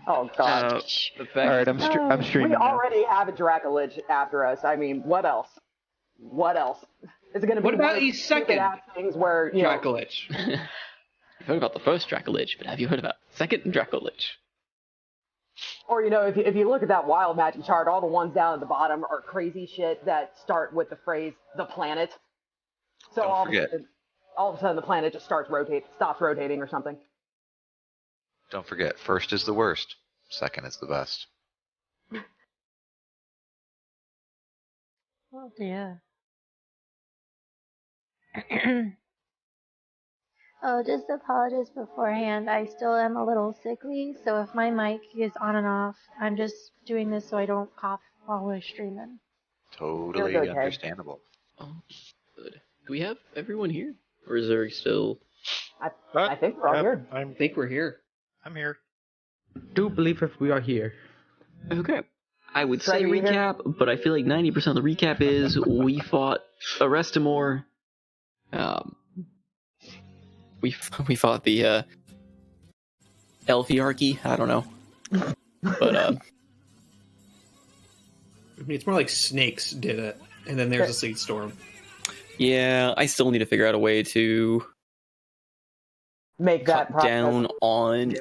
Oh God! The fact All right, I'm We streaming now. already have a Dracolich after us. I mean, what else? What else? Is it going to be What about one of a those second stupid-ass things where Dracolich? You've heard about the first Dracolich, but have you heard about the second Dracolich? or if you look at that wild magic chart, all the ones down at the bottom are crazy shit that start with the phrase "the planet." So Don't all forget. of a sudden the planet just stops rotating or something. Don't forget, first is the worst. Second is the best. Oh dear. Oh, just apologize beforehand. I still am a little sickly, so if my mic is on and off, I'm just doing this so I don't cough while we're streaming. Totally Okay. understandable. Oh, good. Do we have everyone here? Or is there still... I think we're all here. I think we're here. I'm here. Do believe if we are here. Okay. I would Try say to be here. recap, but I feel like 90% of the recap is we fought Arestamore. We fought the Elfiarchy. I don't know. But I mean, it's more like snakes did it, and then there's a sleet storm. yeah, I still need to figure out a way to Make that cut down on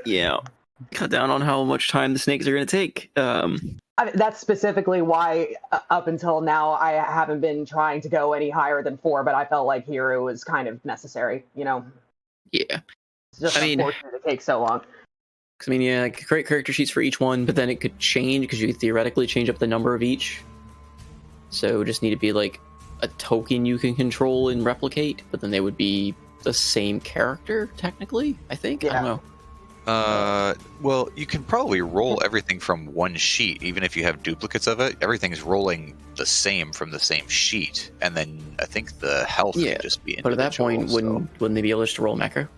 cut down on how much time the snakes are going to take. I mean, that's specifically why up until now I haven't been trying to go any higher than 4, but I felt like hero was kind of necessary. Yeah. It's just unfortunate it takes so long. Because, I mean, yeah, I could create character sheets for each one, but then it could change because you could theoretically change up the number of each. So it would just need to be like a token you can control and replicate, but then they would be the same character, technically, I think. I don't know. Well, you can probably roll everything from one sheet, even if you have duplicates of it. Everything's rolling the same from the same sheet, and then I think the health Yeah, would just be but at that point, individual, wouldn't they be able to just roll macro?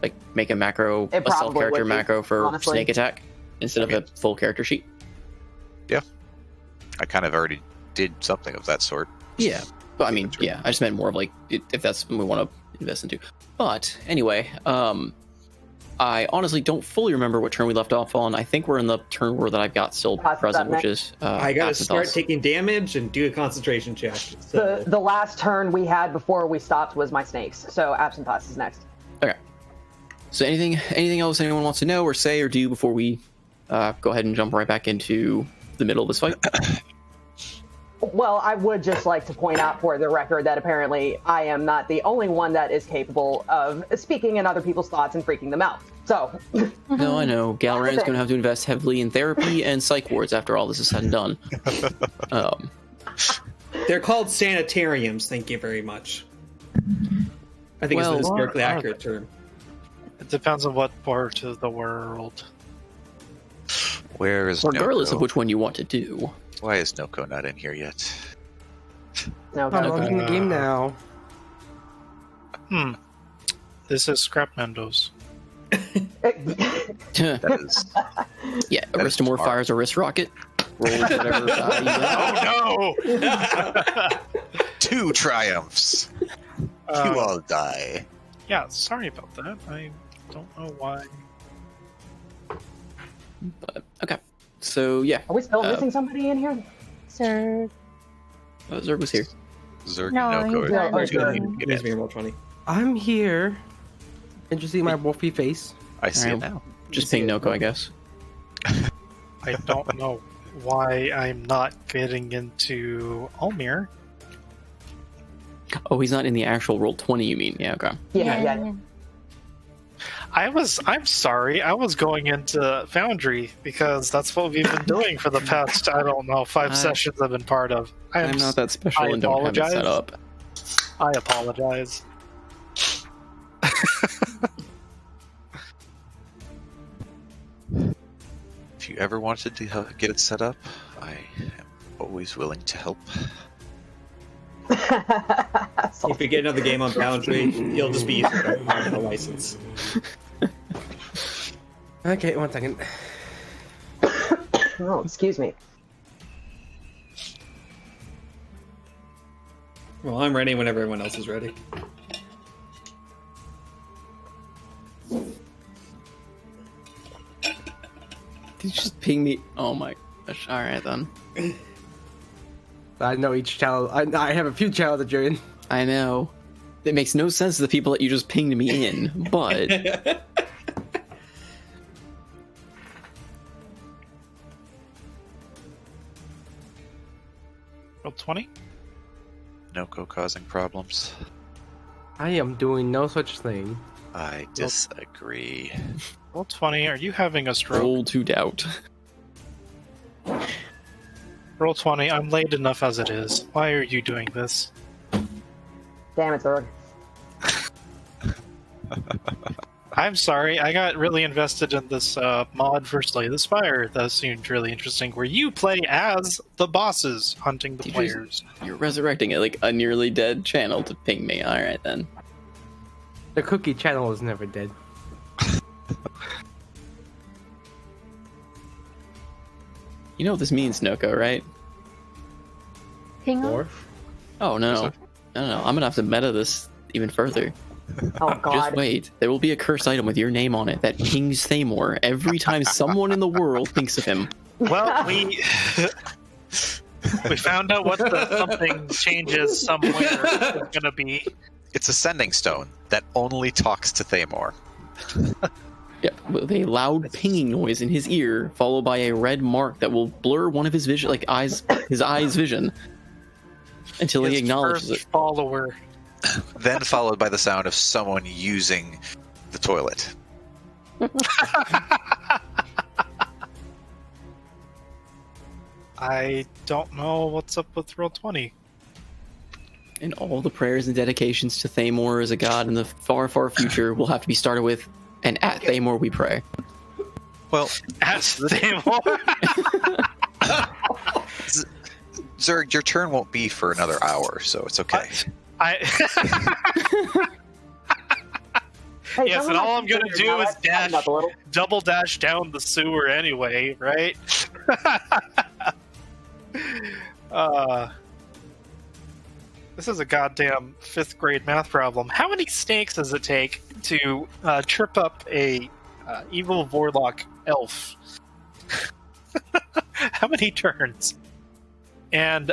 Like, make a macro, It a probably self-character would be, macro for honestly. snake attack instead of a full character sheet? I kind of already did something of that sort. Yeah, but I mean, yeah, I just meant more of like, if that's something we want to invest into. But anyway, I honestly don't fully remember what turn we left off on. I think we're in the turn where that I've got still Pass present, that which is I gotta start Acidos. taking damage and do a concentration check. So. The last turn we had before we stopped was my snakes, so Absentas is next. Okay. So anything else anyone wants to know or say or do before we go ahead and jump right back into the middle of this fight? Well, I would just like to point out for the record that apparently I am not the only one that is capable of speaking in other people's thoughts and freaking them out. So, No, I know. Galran is going to have to invest heavily in therapy and psych wards after all this is said and done. They're called sanitariums, thank you very much. I think it's the historically accurate term. It depends on what part of the world. Where is Regardless Noko? of which one you want to do. Why is Noko not in here yet? no, I'm logging the game now. This is Scrap Mendo's. That is... Yeah, That is Aristamore smart. fires a wrist rocket. Rolls whatever die you get. Oh 2 triumphs! You all die. Yeah, sorry about that. I don't know why. But, okay. So, yeah. Are we still missing somebody in here? Sir. Zerg was here. Zerg No, and Noko he's are not just gonna here. need to get It is in. me roll 20. I'm here. And you see my wolfy face? I see it Alright. now. Just ping Noko, I guess. I don't know why I'm not getting into Almir. Oh, he's not in the actual roll 20, you mean? Yeah, okay. Yeah. I'm sorry, I was going into Foundry because that's what we've been doing for the past, I don't know, 5 sessions I've been part of. I'm not that special I and don't have it set apologize. up. I apologize. If you ever wanted to get it set up, I am always willing to help. If you get another game on Boundary, you'll just be using a license. Okay, 1 second. Oh, excuse me. Well, I'm ready whenever everyone else is ready. you just ping me? Oh my gosh. Alright then. I know each channel. I have a few channels that you're in. I know. It makes no sense to the people that you just pinged me in, but... Roll 20. Noko causing problems. I am doing no such thing. I disagree. Roll 20. Are you having a stroke? Roll to doubt. Roll 20. I'm late enough as it is. Why are you doing this? Damn it, Zerg. I'm sorry. I got really invested in this mod for Slay the Spire. That seemed really interesting, where you play as the bosses hunting the players. You're resurrecting it like a nearly dead channel to ping me. Alright then. The cookie channel is never dead. You know what this means, Noko, right? Ping Or off? Oh, no. No. I'm gonna have to meta this even further. Oh god. Just wait. There will be a cursed item with your name on it that pings Thamor every time someone in the world thinks of him. Well, we found out what the something changes somewhere is gonna be. It's a sending stone that only talks to Thamor. Yep, with a loud pinging noise in his ear, followed by a red mark that will blur one of his vision, like his eyes vision, until he His acknowledges first it. follower. Then followed by the sound of someone using the toilet. I don't know what's up with roll 20. And all the prayers and dedications to Thamor as a god in the far, far future will have to be started with, and at Thamor we pray. Well, As Thamor. Zerg, your turn won't be for another hour, so it's okay. Hey, Yes, and someone all I'm gonna might do is tighten up a little. double dash down the sewer anyway, right? This is a goddamn 5th grade math problem. How many snakes does it take to trip up a evil warlock elf? How many turns? And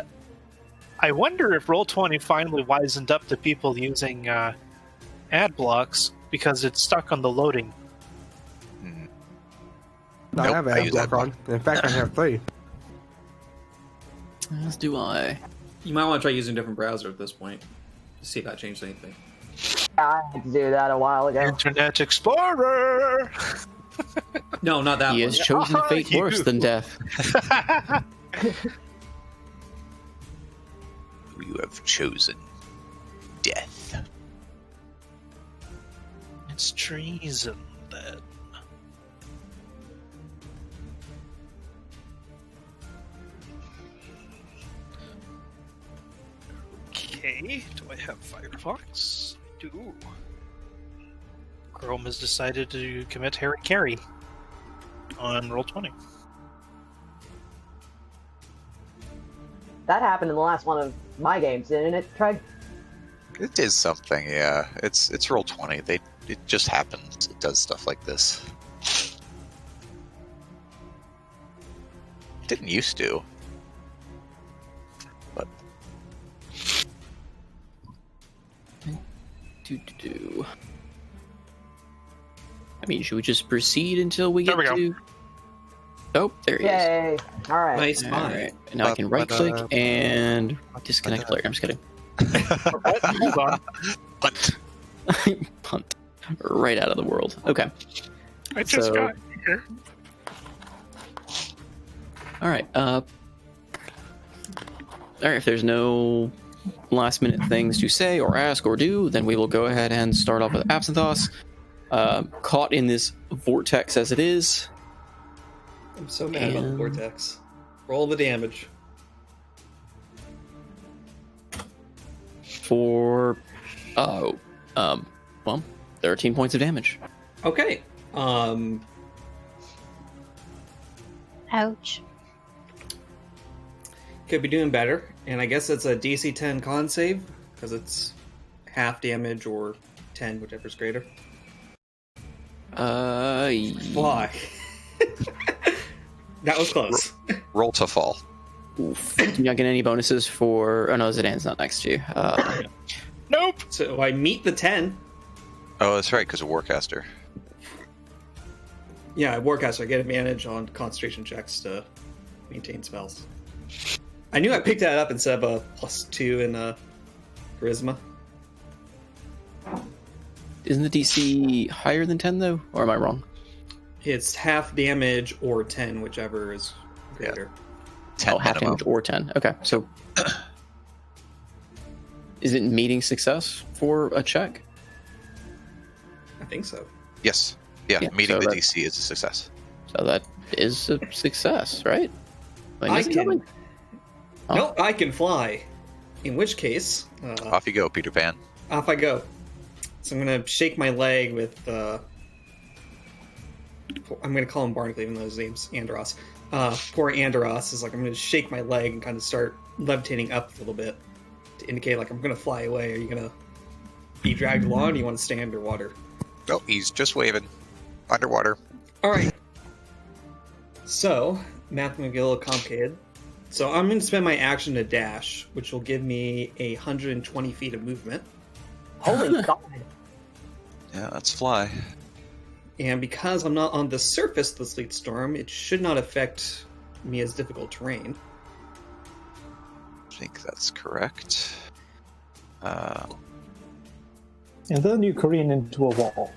I wonder if Roll20 finally wisened up to people using ad blocks because it's stuck on the loading. I have I an use block on. In fact, I have 3. As do I. You might want to try using a different browser at this point to see if that changed anything. I had to do that a while ago. Internet Explorer! No, not that He one. has chosen a fate you. worse than death. You have chosen death. It's treason, then. Okay, do I have Firefox? I do. Chrome has decided to commit Harry Carey on Roll20. That happened in the last one of my games, didn't it, Craig? It is something, yeah. It's Roll20. It just happens. It does stuff like this. It didn't used to. But I mean, should we just proceed until we There get we to... Oh, there he is. Yay! All right. Nice All spot. right. And now I can right-click and disconnect player. I'm just kidding. Hold on. Punt. Punt. Right out of the world. Okay. I just So- got here. Alright, if there's no last minute things to say or ask or do, then we will go ahead and start off with Absinthoss. Caught in this vortex as it is. I'm so mad about the And- vortex. Roll the damage. For 13 points of damage. Okay. Ouch. Could be doing better, and I guess it's a DC 10 con save because it's half damage or 10, whichever's greater. Uh, Why? That was close. Roll to fall. Oof. Do you not get any bonuses for? Oh no, Zidane's not next to you. Nope. So I meet the 10. Oh, that's right, because of Warcaster. Yeah, Warcaster, I get advantage on concentration checks to maintain spells. I knew I picked that up instead of a +2 in charisma. Isn't the DC higher than 10 though, or am I wrong? It's half damage or 10, whichever is greater. 10 half minimum. damage or 10. Okay, so is it meeting success for a check? I think so. Yes. Yeah, Yeah, meeting so the that- DC is a success. So that is a success, right? Like, I is it can. coming? Huh? Nope, I can fly. In which case, Off you go, Peter Pan. off I go. So I'm gonna shake my leg with. I'm gonna call him Barnacle, even though his name's Andros. Poor Andros is like, I'm gonna shake my leg and kind of start levitating up a little bit to indicate like I'm gonna fly away. Are you gonna be dragged along? Or do you want to stay underwater? Oh, he's just waving. Underwater. All right. So math will get a little complicated. So I'm gonna spend my action to dash, which will give me 120 feet of movement. Holy God. Yeah, let's fly. And because I'm not on the surface of the sleet storm, it should not affect me as difficult terrain. I think that's correct. And then you careen into a wall.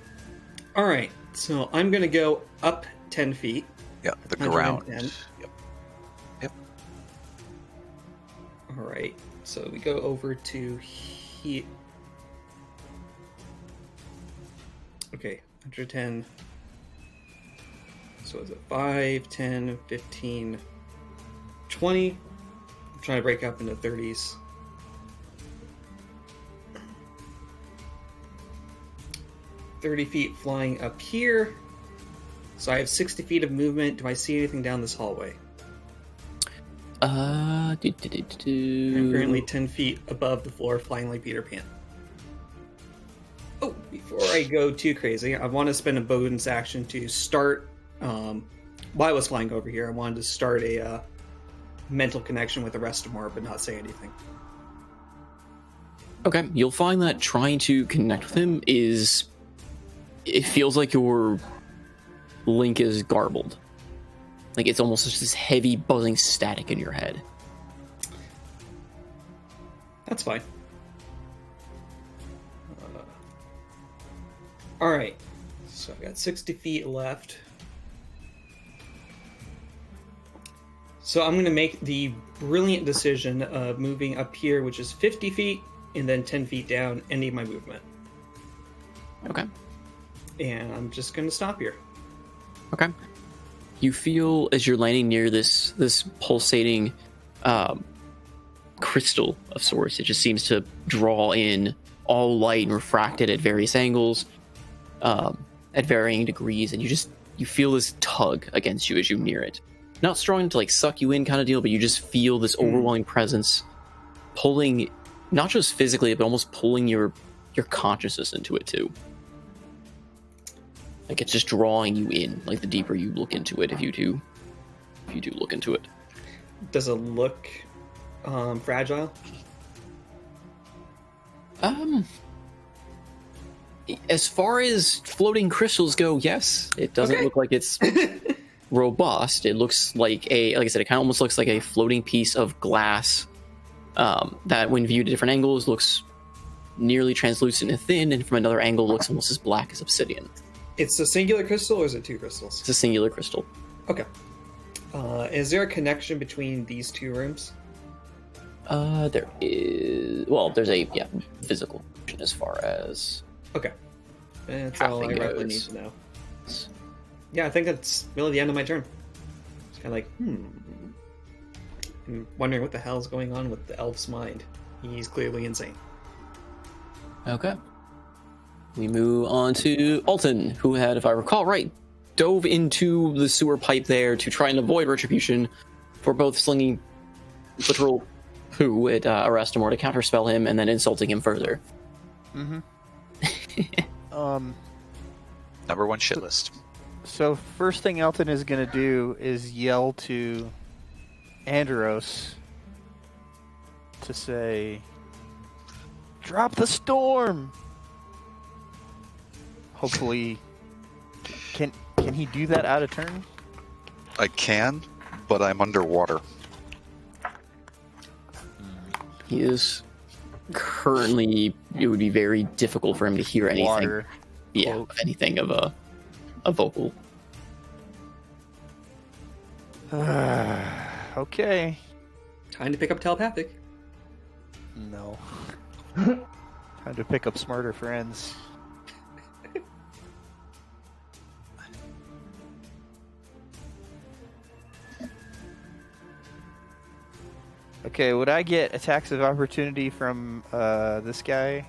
All right, so I'm going to go up 10 feet. Yeah, the ground. 110. Yep. All right, so we go over to here. Okay, 110. So is it 5, 10, 15, 20? I'm trying to break up into 30s. "30 feet flying up here. So I have 60 feet of movement. Do I see anything down this hallway? I'm currently 10 feet above the floor, flying like Peter Pan. Oh, before I go too crazy, I want to spend a bonus action to start. While I was flying over here, I wanted to start a mental connection with the rest of Mar, but not say anything. Okay, you'll find that trying to connect with him is... It feels like your link is garbled. Like it's almost just this heavy buzzing static in your head. That's fine. Alright, so I've got 60 feet left. So I'm going to make the brilliant decision of moving up here, which is 50 feet, and then 10 feet down, ending my movement. Okay. And I'm just going to stop here. Okay. You feel as you're landing near this pulsating crystal of sorts, it just seems to draw in all light and refract it at various angles, at varying degrees, and you feel this tug against you as you near it. Not strong to like suck you in kind of deal, but you just feel this overwhelming presence pulling, not just physically, but almost pulling your consciousness into it too. Like it's just drawing you in, like the deeper you look into it, if you do look into it. Does it look fragile? As far as floating crystals go, yes. It doesn't look like it's robust. It looks like like I said, it kind of almost looks like a floating piece of glass that when viewed at different angles looks nearly translucent and thin, and from another angle looks almost as black as obsidian. It's a singular crystal, or is it two crystals? It's a singular crystal. Okay. Is there a connection between these two rooms? There is... Well, there's a, physical connection as far as... Okay. That's all I really need to know. Yeah, I think that's really the end of my turn. It's kind of like, I'm wondering what the hell's going on with the elf's mind. He's clearly insane. Okay. We move on to Alton, who had, if I recall right, dove into the sewer pipe there to try and avoid retribution for both slinging literal poo at Arestamor to counterspell him and then insulting him further. Number one shit list. So first thing Elton is going to do is yell to Andros to say, "Drop the storm." Hopefully, can he do that out of turn? I can, but I'm underwater. He is currently. It would be very difficult for him to hear anything. Water. Yeah, Quote. anything of a vocal. Okay. Time to pick up telepathic. No. Time to pick up smarter friends. Okay, would I get attacks of opportunity from this guy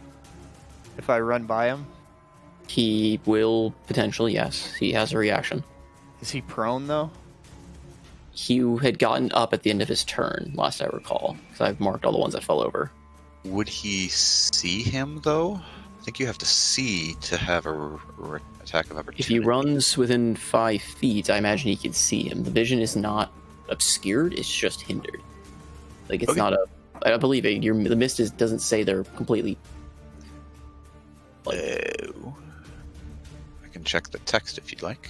if I run by him? He will potentially, yes. He has a reaction. Is he prone though? He had gotten up at the end of his turn, last I recall, because I've marked all the ones that fell over. Would he see him though? I think you have to see to have a attack of opportunity. If he runs within 5 feet, I imagine he can see him. The vision is not obscured; it's just hindered. Like it's Okay. not a. I believe it. The mist doesn't say they're completely. Oh. I can check the text if you'd like.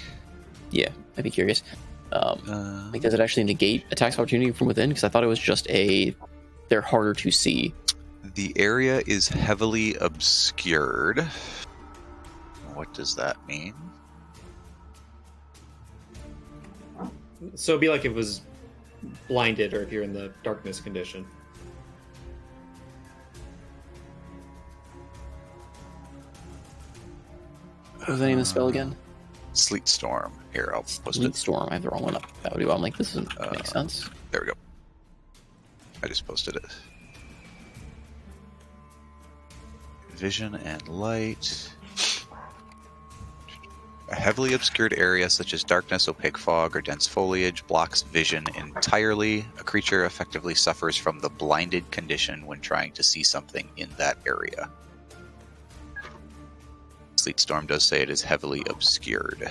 Yeah, I'd be curious. Like, does it actually negate attacks of opportunity from within? Because I thought it was just they're harder to see. The area is heavily obscured. What does that mean? So it'd be like if it was blinded or if you're in the darkness condition. What was the name of the spell again? Sleet Storm. Here, I'll post Sleet it. Storm. I have the wrong one up. I'm like, this doesn't make sense. There we go. I just posted it. Vision and light. A heavily obscured area such as darkness, opaque fog, or dense foliage blocks vision entirely. A creature effectively suffers from the blinded condition when trying to see something in that area. Sleet Storm does say it is heavily obscured.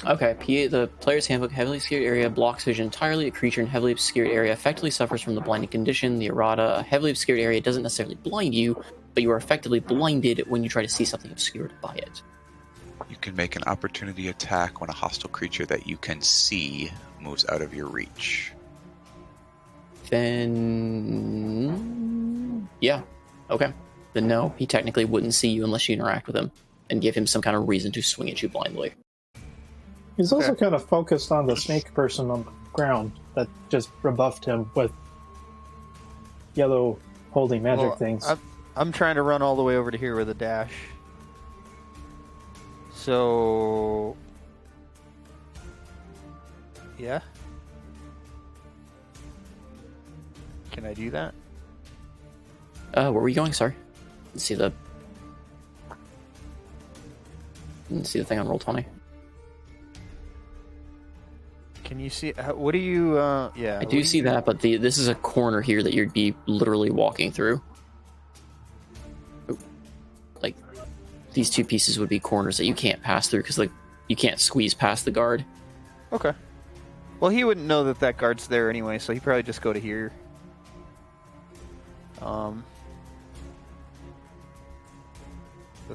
Okay, the player's handbook, heavily obscured area blocks vision entirely. A creature in heavily obscured area effectively suffers from the blinding condition. The errata, a heavily obscured area doesn't necessarily blind you, but you are effectively blinded when you try to see something obscured by it. You can make an opportunity attack when a hostile creature that you can see moves out of your reach. Then... yeah. Okay. Then no, he technically wouldn't see you unless you interact with him and give him some kind of reason to swing at you blindly. He's also kind of focused on the snake person on the ground that just rebuffed him with yellow holy magic things. I'm trying to run all the way over to here with a dash. So... yeah? Can I do that? Where were you going? Sorry. Didn't see the thing on Roll20. Can you see? What do you? Yeah. I do see that, but this is a corner here that you'd be literally walking through. Like, these two pieces would be corners that you can't pass through because, like, you can't squeeze past the guard. Okay. Well, he wouldn't know that guard's there anyway, so he'd probably just go to here. The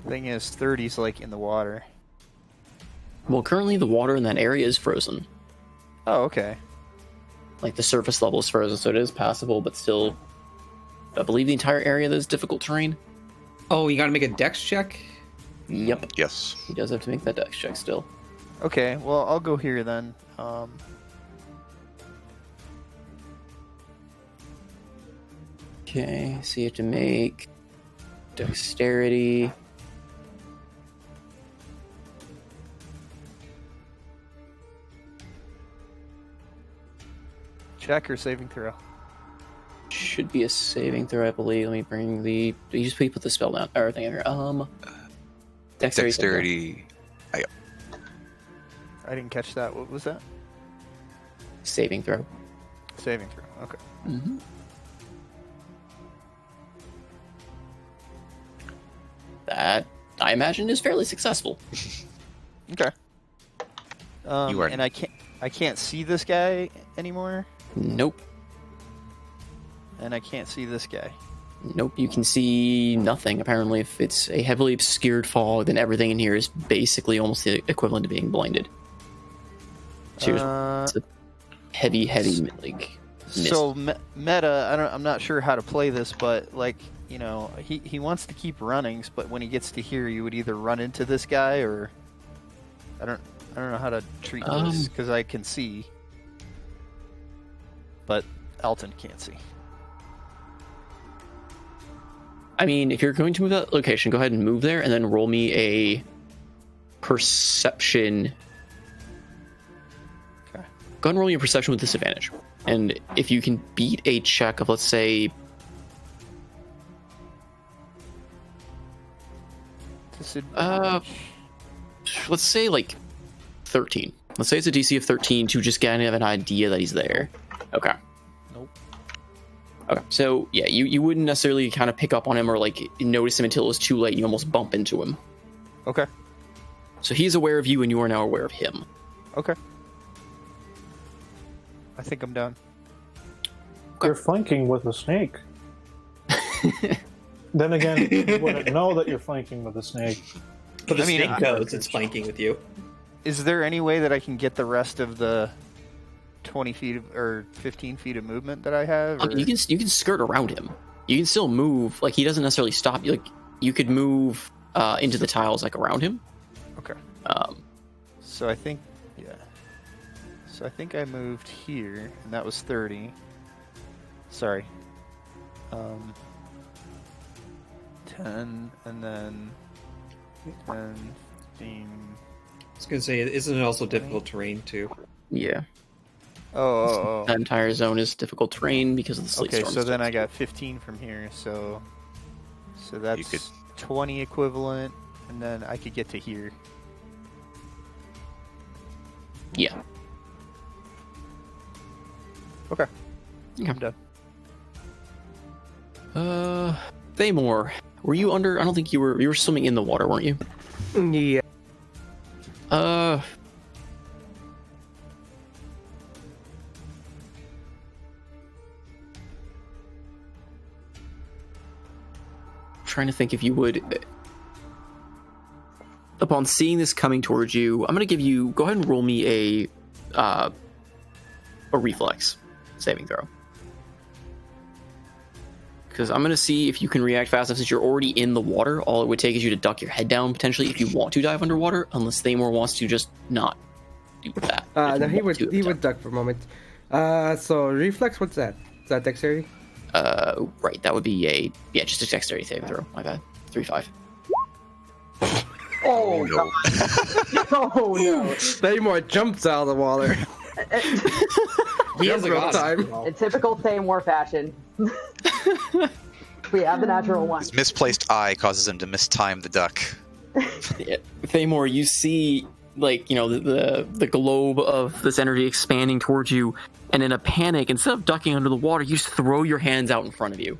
thing is, 30's like in the water. Well, currently the water in that area is frozen. Oh, okay. Like, the surface level is frozen, so it is passable, but still, I believe the entire area is difficult terrain. Oh, you gotta make a dex check? Yep. Yes. He does have to make that dex check still. Okay, well, I'll go here then. Okay, so you have to make dexterity. Check or saving throw? Should be a saving throw, I believe. Let me bring the... You just put the spell down. Or thing over here. Dexterity. I didn't catch that. What was that? Saving throw. Saving throw. Okay. Mm-hmm. That, I imagine, is fairly successful. Okay. You are- And I can't see this guy anymore, Nope. and I can't see this guy. Nope, you can see nothing. Apparently, if it's a heavily obscured fog, then everything in here is basically almost the equivalent to being blinded. So it's a heavy, like, mist. So meta, I'm not sure how to play this, but like, you know, he wants to keep running, but when he gets to here, you would either run into this guy or I don't know how to treat this because I can see, but Elton can't see. I mean, if you're going to move that location, go ahead and move there, and then roll me a perception. Okay. Go ahead and roll me a perception with disadvantage. And if you can beat a check of, let's say, let's say like 13. Let's say it's a DC of 13 to just kind of have an idea that he's there. Okay. Nope. Okay, so yeah, you wouldn't necessarily kind of pick up on him or like notice him until it was too late. You almost bump into him. Okay. So he's aware of you, and you are now aware of him. Okay. I think I'm done. You're flanking with a snake. Then again, you wouldn't know that you're flanking with a snake. But the I mean, snake knows it's flanking with you. Is there any way that I can get the rest of the 20 feet or 15 feet of movement that I have? Or... You can skirt around him. You can still move. Like, he doesn't necessarily stop you. Like, you could move into the tiles like around him. Okay. So I think, yeah. So I think I moved here, and that was 30. Sorry. 10, and then 10, 15. I was gonna say, isn't it also difficult terrain too? Yeah. Oh. That entire zone is difficult terrain because of the sleet Okay, storm. so then I got 15 from here, so that's 20 equivalent, and then I could get to here. Yeah. Okay. Yeah. I'm done. Thamor, were you under? I don't think you were. You were swimming in the water, weren't you? Yeah. Trying to think if you would. Upon seeing this coming towards you, I'm going to give you. Go ahead and roll me a reflex saving throw. Because I'm going to see if you can react fast enough. Since you're already in the water, all it would take is you to duck your head down, potentially, if you want to dive underwater, unless Thamor wants to just not do that. No, he would duck for a moment. So reflex, what's that? Is that dexterity? Right, that would be just a dexterity saving throw. My bad. 3-5. Oh no! Oh no! Thamor jumps out of the water. He has a real god. time. In typical Thamor fashion. We have the natural one. His misplaced eye causes him to mistime the duck. Yeah. Thamor, you see, like, you know, the globe of this energy expanding towards you, and in a panic, instead of ducking under the water, you just throw your hands out in front of you.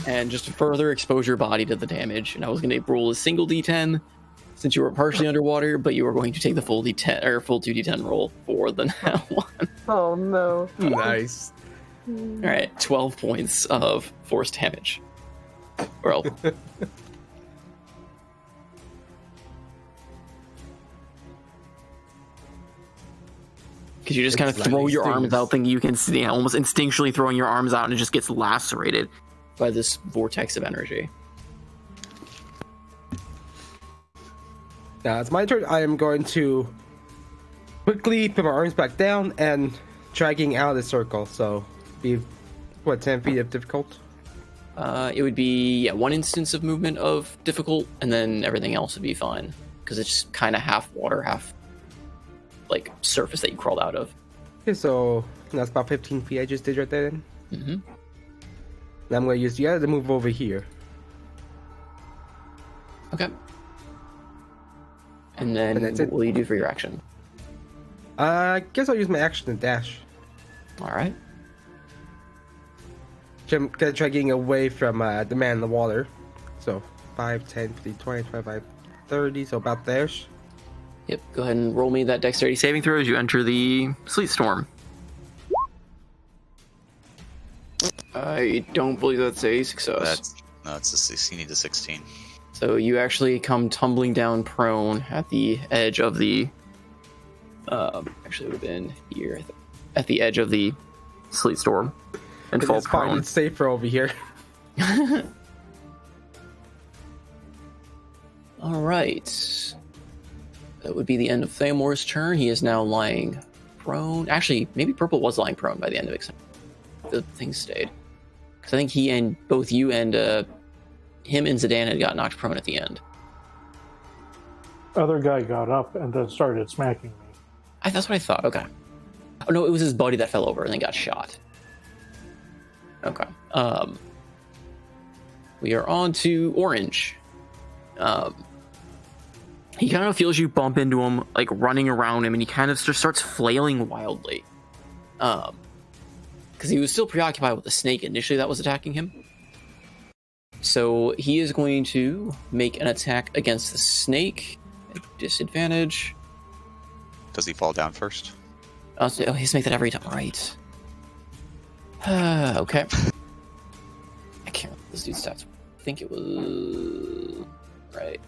And just further expose your body to the damage. And I was going to roll a single d10 since you were partially underwater, but you were going to take the full d10 or full 2d10 roll for the now one. Oh no! Nice. All right, 12 points of force damage. Well, because you just kind of throw your arms out, thinking you can see, almost instinctually throwing your arms out, and it just gets lacerated by this vortex of energy. Now it's my turn. I am going to quickly put my arms back down and dragging out of the circle. So, be 10 feet of difficult? It would be one instance of movement of difficult, and then everything else would be fine because it's kind of half water, half like surface that you crawled out of. Okay, so that's about 15 feet I just did right there then. Mm-hmm. And I'm going to use the other to move over here. Okay. And then And that's what it. will you do for your action? I guess I'll use my action to dash. All right. I'm gonna try getting away from the man in the water. So 5, 10, 15, 20, 25, 30, so about there. Yep. Go ahead and roll me that dexterity saving throw as you enter the sleet storm. I don't believe that's a success. It's a 16. You need a 16. So you actually come tumbling down prone at the edge of the. Actually, it would have been here at the edge of the sleet storm, and fall It's fine. prone. It's safer over here. All right. That would be the end of Thamor's turn. He is now lying prone. Actually, maybe Purple was lying prone by the end of it. The thing stayed. Because I think he and both you and him and Zidane had got knocked prone at the end. Other guy got up and then started smacking me. That's what I thought. Okay. Oh no, it was his buddy that fell over and then got shot. Okay. We are on to Orange. He kind of feels you bump into him, like running around him, and he kind of just starts flailing wildly. Because he was still preoccupied with the snake initially that was attacking him. So he is going to make an attack against the snake at disadvantage. Does he fall down first? Oh, he has to make that every time, right? Okay. I can't remember this dude's stats. I think it was right.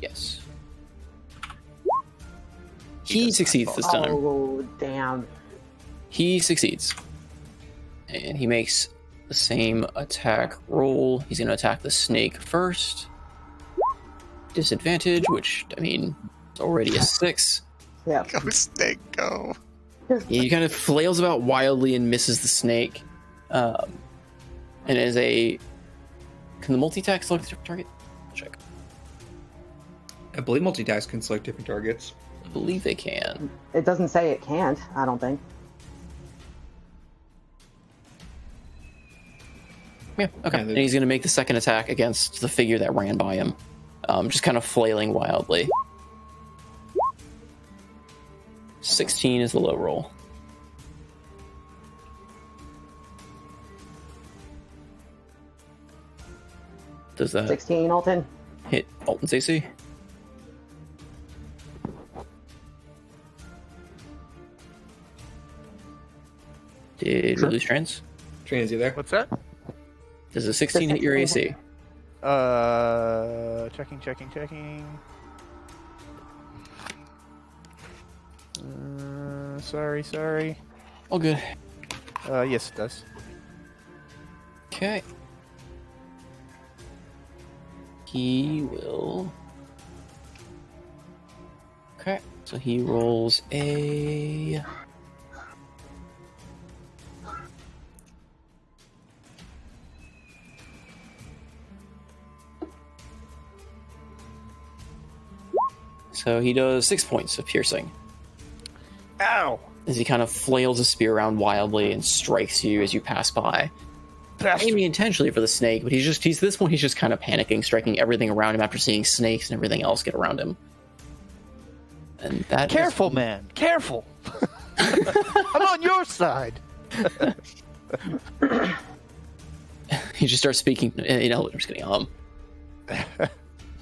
Yes. He succeeds this time. Oh, damn. He succeeds. And he makes the same attack roll. He's going to attack the snake first. Disadvantage, which, I mean, is already a 6. Yeah. Go, snake, go. He kind of flails about wildly and misses the snake. And as a... Can the multi-attack select a different target? Check. I believe multi-attacks can select different targets. I believe they can. It doesn't say it can't, I don't think. Yeah, okay. And he's going to make the second attack against the figure that ran by him. Just kind of flailing wildly. 16 is the low roll. Does that 16, Alton. hit Alton's AC? Did we lose Trans? Trans, you there? What's that? Does a 16 hit your AC? Checking. Sorry. All good. Yes, it does. Okay. He will... Okay, so he rolls a... So he does 6 points of piercing. Ow! As he kind of flails a spear around wildly and strikes you as you pass by. Aiming intentionally for the snake, but he's at this point he's just kind of panicking, striking everything around him after seeing snakes and everything else get around him. And that Careful, man! Careful! I'm on your side! He just starts speaking in Elven. I'm just kidding.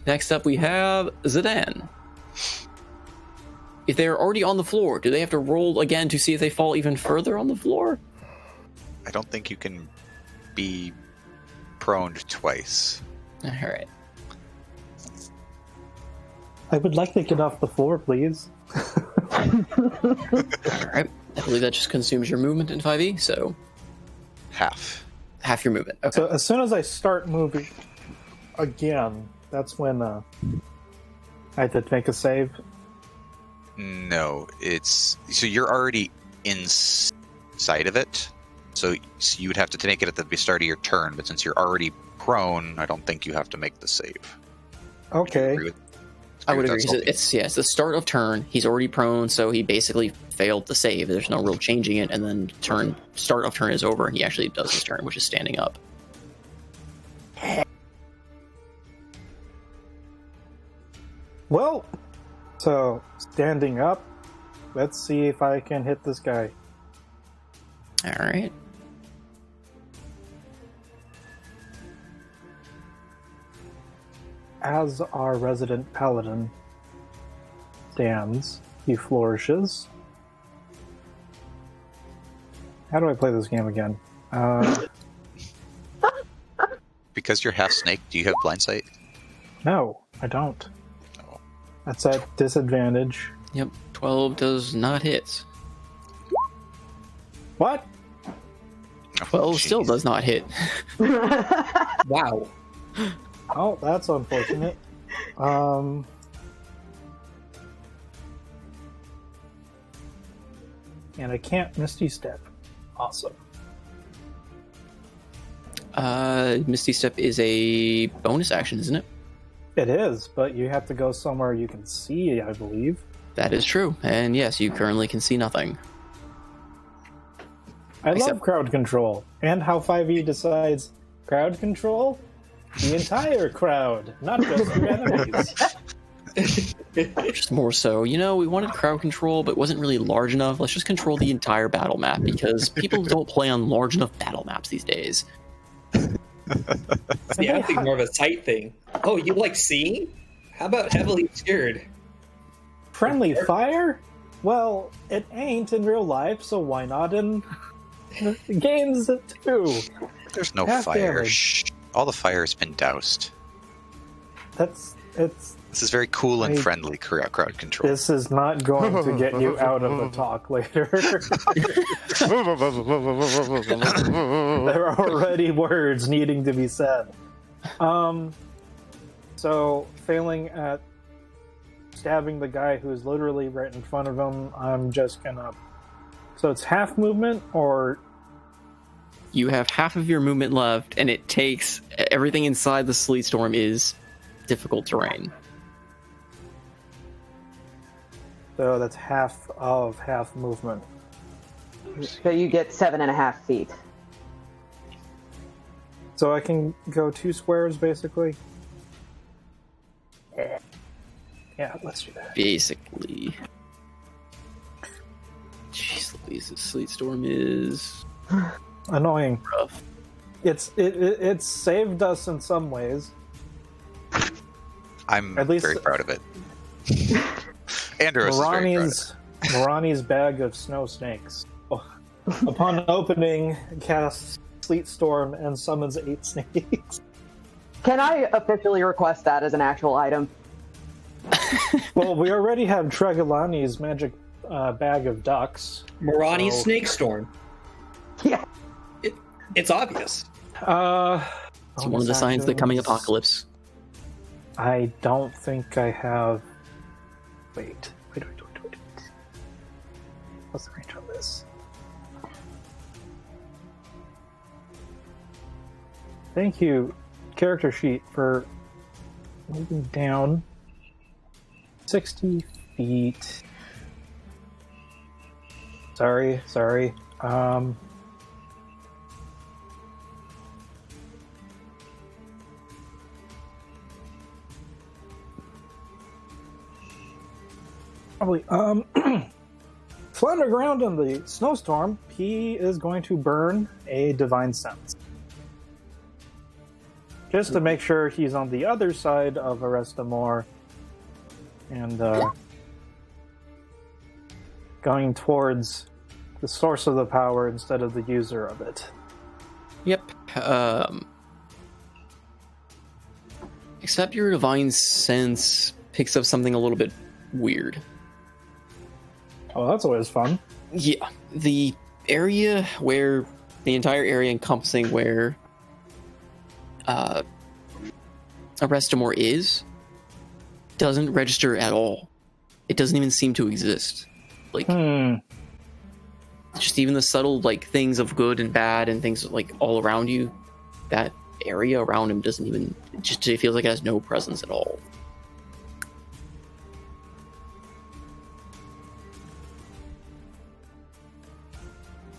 Next up we have Zidane. If they're already on the floor, do they have to roll again to see if they fall even further on the floor? I don't think you can be proned twice. Alright. I would like to get off the floor, please. Alright. I believe that just consumes your movement in 5e, so... Half your movement. Okay. So as soon as I start moving again, that's when I had to make a save. No, so you're already inside of it. So you would have to make it at the start of your turn, but since you're already prone, I don't think you have to make the save. Okay. I would agree. It's the start of turn. He's already prone, so he basically failed the save. There's no real changing it, and then start of turn is over, and he actually does his turn, which is standing up. Well, so standing up, let's see if I can hit this guy. All right. As our resident paladin stands, he flourishes. How do I play this game again? Because you're half snake, do you have blind sight? No, I don't. Oh. That's at disadvantage. Yep. 12 does not hit. What? 12 still does not hit. Wow. Oh, that's unfortunate. And I can't Misty Step. Awesome. Misty Step is a bonus action, isn't it? It is, but you have to go somewhere you can see, I believe. That is true. And yes, you currently can see nothing. I love crowd control. And how 5e decides crowd control? The entire crowd, not just your enemies. Just more so, you know, we wanted crowd control, but it wasn't really large enough. Let's just control the entire battle map, because people don't play on large enough battle maps these days. Yeah, I think more of a sight thing. Oh, you like seeing? How about heavily obscured? Friendly fire? Well, it ain't in real life, so why not in games too? There's no Half fire. damage. Shh. All the fire has been doused. It's This is very cool and I- friendly crowd control. This is not going to get you out of the talk later. There are already words needing to be said. So failing at stabbing the guy who's literally right in front of him, I'm just gonna. So it's half movement, or You have half of your movement left, and it takes everything inside the Sleet Storm is difficult terrain. so that's half of half movement. So you get 7.5 feet. So I can go 2 squares basically. Yeah, let's do that. Basically. Jeez Louise, the Sleet Storm is Annoying. rough. It's saved us in some ways. I'm At least- very proud of it. Andros is very proud of it. Morani's bag of snow snakes. Upon opening, casts Sleet Storm and summons 8 snakes. Can I officially request that as an actual item? Well, we already have Tregolani's magic bag of ducks. Morani's So- Snake Storm. Yeah. It's obvious. It's one of the signs of the coming apocalypse. I don't think I have. Wait. What's the range on this? Thank you, character sheet, for moving down 60 feet. Sorry. Probably, flying around in the snowstorm, he is going to burn a divine sense. Just to make sure he's on the other side of Arestamor and going towards the source of the power instead of the user of it. Yep. Except your divine sense picks up something a little bit weird. Oh, that's always fun. Yeah, the area where the entire area encompassing where Arestamor is doesn't register at all. It doesn't even seem to exist. Like, just even the subtle like things of good and bad and things like all around you, that area around him doesn't even. It feels like it has no presence at all.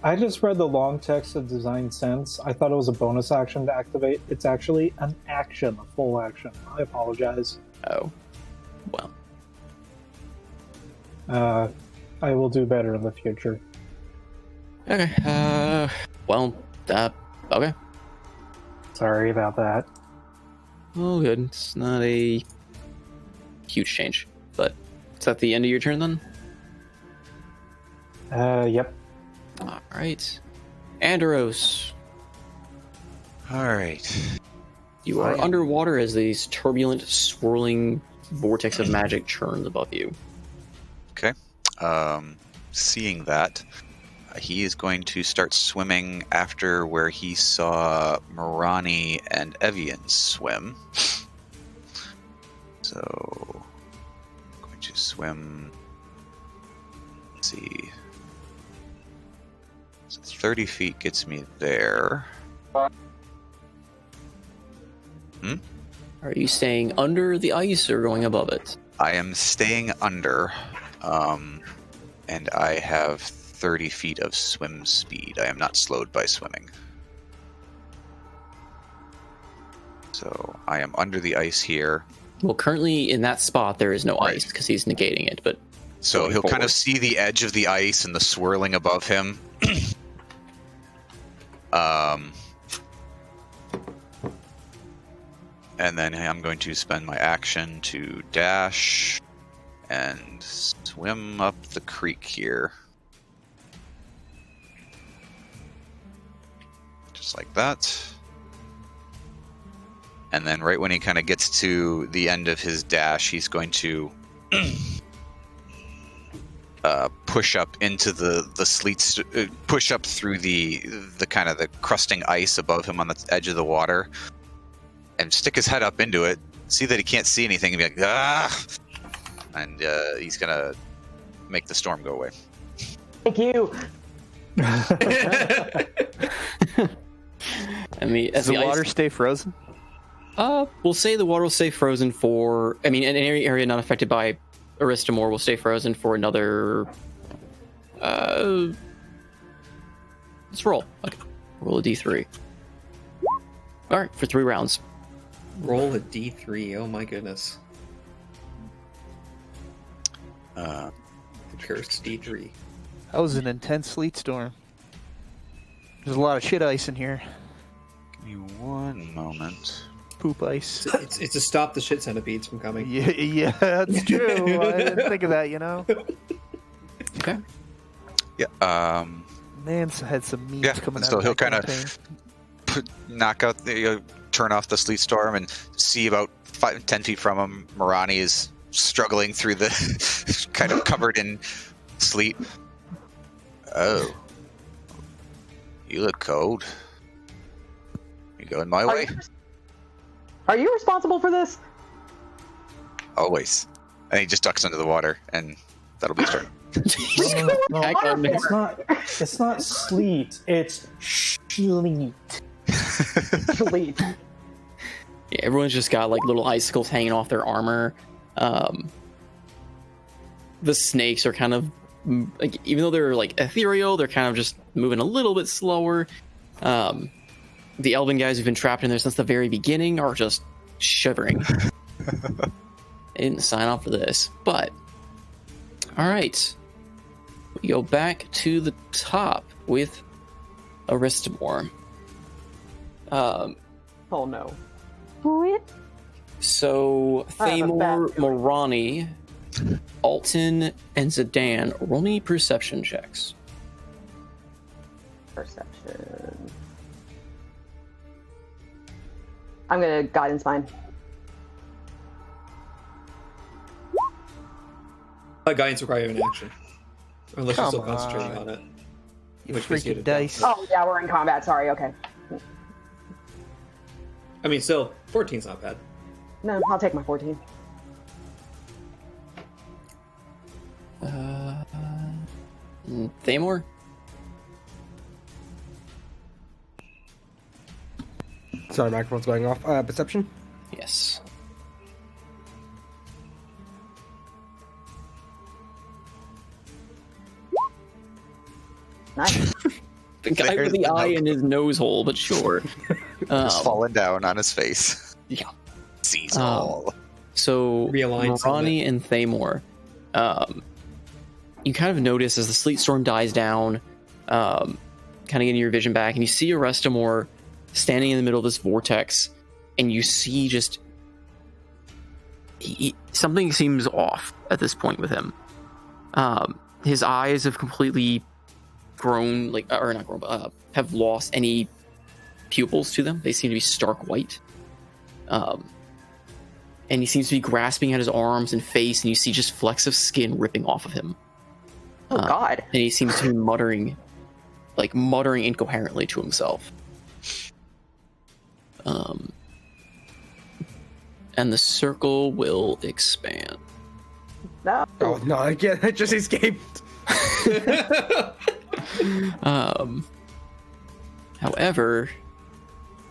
I just read the long text of Design Sense. I thought it was a bonus action to activate. It's actually an action, a full action. I apologize. Oh, well. I will do better in the future. Okay. Okay. Sorry about that. Oh, good. It's not a huge change, but is that the end of your turn then? Yep. All right. Andros, All right. you are underwater as these turbulent, swirling vortex of magic churns above you. Okay. Seeing that, he is going to start swimming after where he saw Morani and Evienne swim. So, going to swim. Let's see. So 30 feet gets me there. Are you staying under the ice or going above it? I am staying under, and I have 30 feet of swim speed. I am not slowed by swimming. So I am under the ice here. Well, currently in that spot there is no ice because he's negating it, but So he'll kind forward. of see the edge of the ice and the swirling above him. And then I'm going to spend my action to dash and swim up the creek here. Just like that. And then right when he kind of gets to the end of his dash, he's going to push up into the sleet, push up through the kind of the crusting ice above him on the edge of the water, and stick his head up into it, see that he can't see anything, and be like, ah! And he's gonna make the storm go away. Thank you. Does the water stay frozen? We'll say the water will stay frozen for. I mean, an area not affected by Aristamore will stay frozen for another. Let's roll. Okay, roll a d3. All right, for 3 rounds. Roll a d3. Oh my goodness. The cursed d3. That was an intense sleet storm. There's a lot of shit ice in here. Give me one moment. Poop ice. It's to stop the shit centipedes from coming. Yeah, that's true. I didn't think of that, you know? Okay. Yeah. Man's had some meat Yeah. coming out So of he'll that kind campaign. of knock out the, turn off the sleet storm, and see about 10 feet from him, Morani is struggling through the kind of covered in sleet. Oh, you look cold. You going my way? Are you responsible for this? Always. And he just ducks under the water, and that'll be his turn. No, it's not sleet. It's sleet. Sleet. Yeah, everyone's just got like little icicles hanging off their armor. The snakes are kind of like, even though they're like ethereal, they're kind of just moving a little bit slower. The elven guys who've been trapped in there since the very beginning are just shivering. They didn't sign up for this, but all right, we go back to the top with Aristamore. Oh no. So I have a Thamor, bad feeling. Morani, Alton, and Zidane, roll me perception checks. Perception. I'm gonna guidance mine. Guidance requires an action. Unless you're Come still concentrating on. on it. You Which means you freaking have dice. Oh yeah, we're in combat. Sorry. Okay. I mean, still, 14's not bad. No, I'll take my 14. Thamor? Sorry, microphone's going off. Perception? Yes. Nice. The guy There's with the the eye note. in his nose hole, but sure. Just falling down on his face. Yeah. Sees all. So Realign some of Morani and Thamor, you kind of notice as the sleet storm dies down, kind of getting your vision back, and you see Arestamore standing in the middle of this vortex, and you see just something seems off at this point with him. His eyes have completely grown, like, or not grown, but have lost any pupils to them. They seem to be stark white. And he seems to be grasping at his arms and face, and you see just flecks of skin ripping off of him. Oh, God. And he seems to be muttering incoherently to himself. And the circle will expand. No. Oh, no, again, I just escaped. However,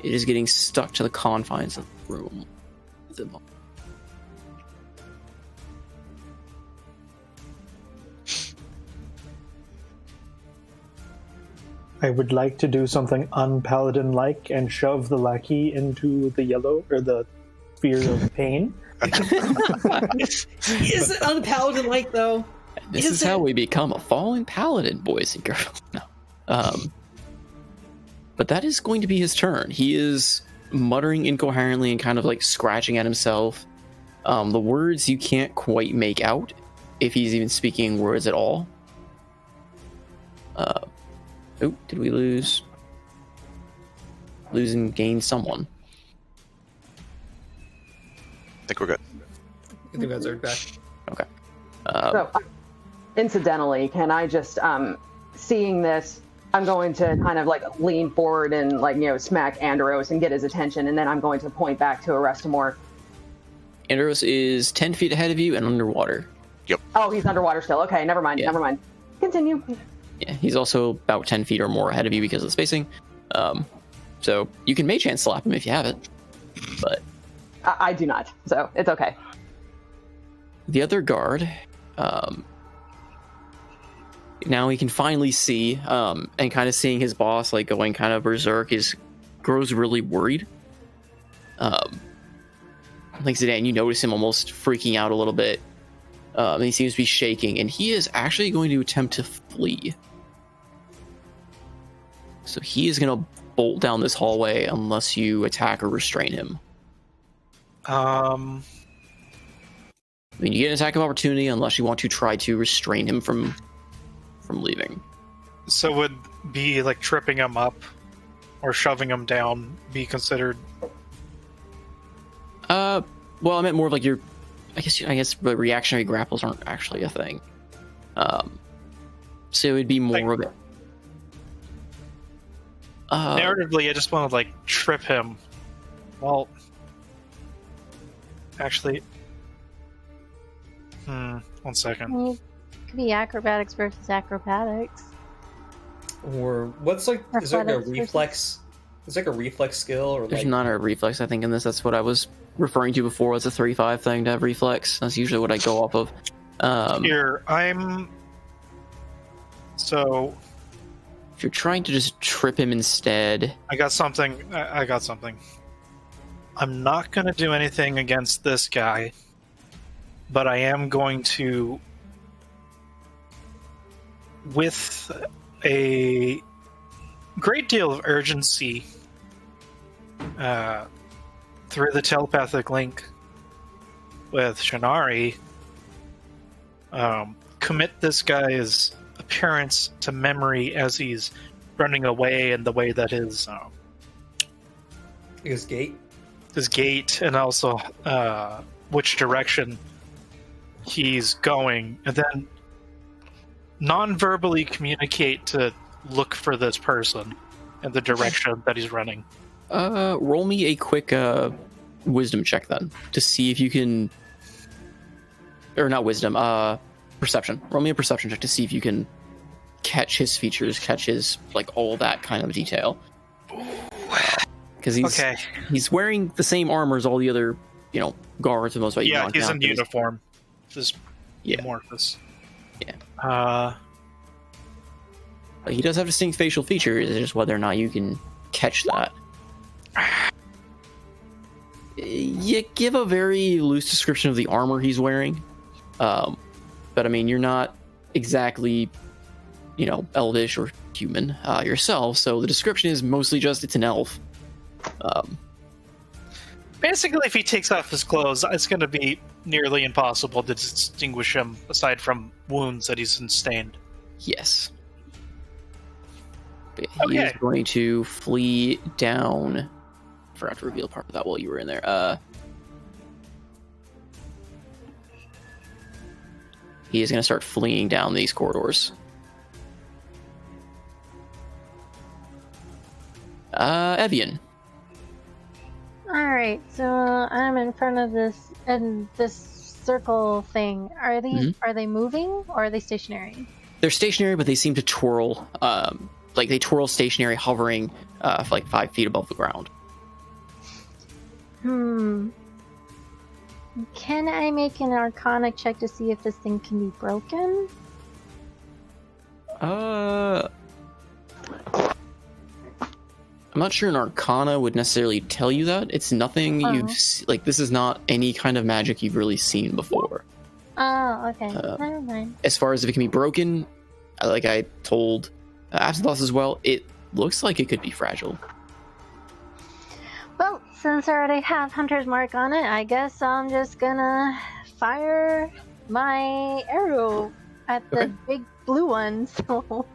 it is getting stuck to the confines of the room. I would like to do something unpaladin-like and shove the lackey into the yellow, or the sphere of pain. Is it unpaladin-like, though? This is how we become a fallen paladin, boys and girls. No. But that is going to be his turn. He is muttering incoherently and kind of like scratching at himself. The words you can't quite make out, if he's even speaking words at all. Oh, did we lose? Lose and gain someone. I think we're good. I think that's our back. Okay. So, incidentally, can I just, seeing this, I'm going to kind of like lean forward and like, smack Andros and get his attention, and then I'm going to point back to Arestamore. Andros is 10 feet ahead of you and underwater. Yep. Oh, he's underwater still. Okay, never mind. Yeah. Never mind. Continue. Yeah, he's also about 10 feet or more ahead of you because of the spacing. So you can Mage Hand slap him if you have it, but I do not, so it's okay. the other guard, now he can finally see, and kind of seeing his boss like going kind of berserk grows really worried. Like Zidane, you notice him almost freaking out a little bit, and he seems to be shaking, and he is actually going to attempt to flee. So he is going to bolt down this hallway unless you attack or restrain him. I mean, you get an attack of opportunity unless you want to try to restrain him from leaving. So would be like tripping him up or shoving him down be considered? Well, I meant more of like I guess the reactionary grapples aren't actually a thing. So it would be more of it. Narratively, I just want to like trip him. Well, actually, 1 second. Well, it could be acrobatics versus acrobatics. Or what's like? Is there like a Athletics versus- reflex? Is there like a reflex skill or There's like? not a reflex, I think, in this. That's what I was referring to before. It's a 3-5 thing to have reflex. That's usually what I go off of. Here, So If you're trying to just trip him instead, I got something. I got something. I'm not going to do anything against this guy, but I am going to, with a great deal of urgency, through the telepathic link with Shinari, commit this guy's appearance to memory as he's running away, and the way that his gait, and also which direction he's going, and then non-verbally communicate to look for this person in the direction that he's running. roll me a quick wisdom check then to see if you can, or not wisdom, perception. Roll me a perception check to see if you can catch his features, catch his like all that kind of detail. Because he's wearing the same armor as all the other, guards for the most part. Yeah, he's in uniform. Just Yeah. amorphous. Yeah. But he does have distinct facial features. It's just whether or not you can catch that. You give a very loose description of the armor he's wearing, but I mean, you're not exactly, elvish or human yourself, so the description is mostly just it's an elf. Basically, if he takes off his clothes, it's going to be nearly impossible to distinguish him aside from wounds that he's sustained. Yes. But he is going to flee down. Forgot to reveal part of that while you were in there. He is going to start fleeing down these corridors. Evienne. Alright, so I'm in front of this circle thing. Are they moving or are they stationary? They're stationary, but they seem to twirl. Like they twirl stationary, hovering for like 5 feet above the ground. Can I make an Arcana check to see if this thing can be broken? I'm not sure an Arcana would necessarily tell you that. It's nothing this is not any kind of magic you've really seen before. Oh, okay. Never mind. As far as if it can be broken, like I told Absinthoth as well, it looks like it could be fragile. Well, since I already have Hunter's Mark on it, I guess I'm just gonna fire my arrow at the big blue one, so...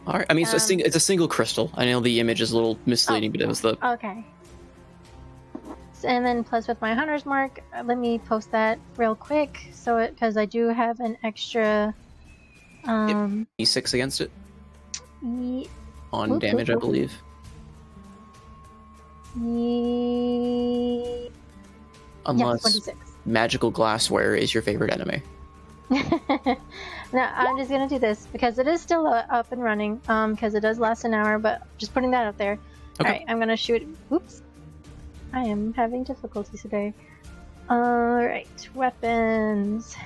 All right. I mean, it's a single crystal. I know the image is a little misleading, but it was the... Okay. And then plus with my Hunter's Mark, let me post that real quick, so because I do have an extra... E6 against it? On damage, I believe. Unless yes, magical glassware is your favorite enemy. No, I'm just gonna do this because it is still up and running. Because it does last an hour, but just putting that out there. Okay. All right, I'm gonna shoot. Oops, I am having difficulties today. All right, weapons,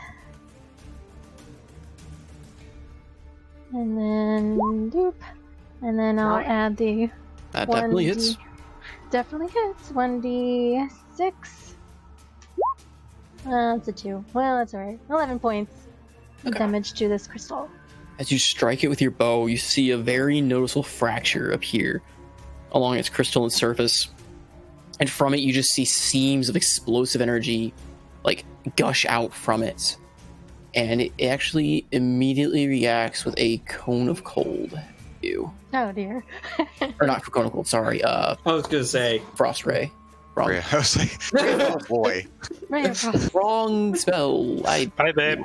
and then doop, and then I'll add the. That definitely hits. Definitely hits. 1d6. It's a 2. Well, that's alright. 11 points damage to this crystal. As you strike it with your bow, you see a very noticeable fracture appear along its crystalline surface. And from it, you just see seams of explosive energy, like, gush out from it. And it actually immediately reacts with a cone of cold. Ew. Oh, dear. Or not cone of cold, sorry. I was going to say... Frost Ray. Wrong. I was like, oh boy. Wrong spell. Bye, babe.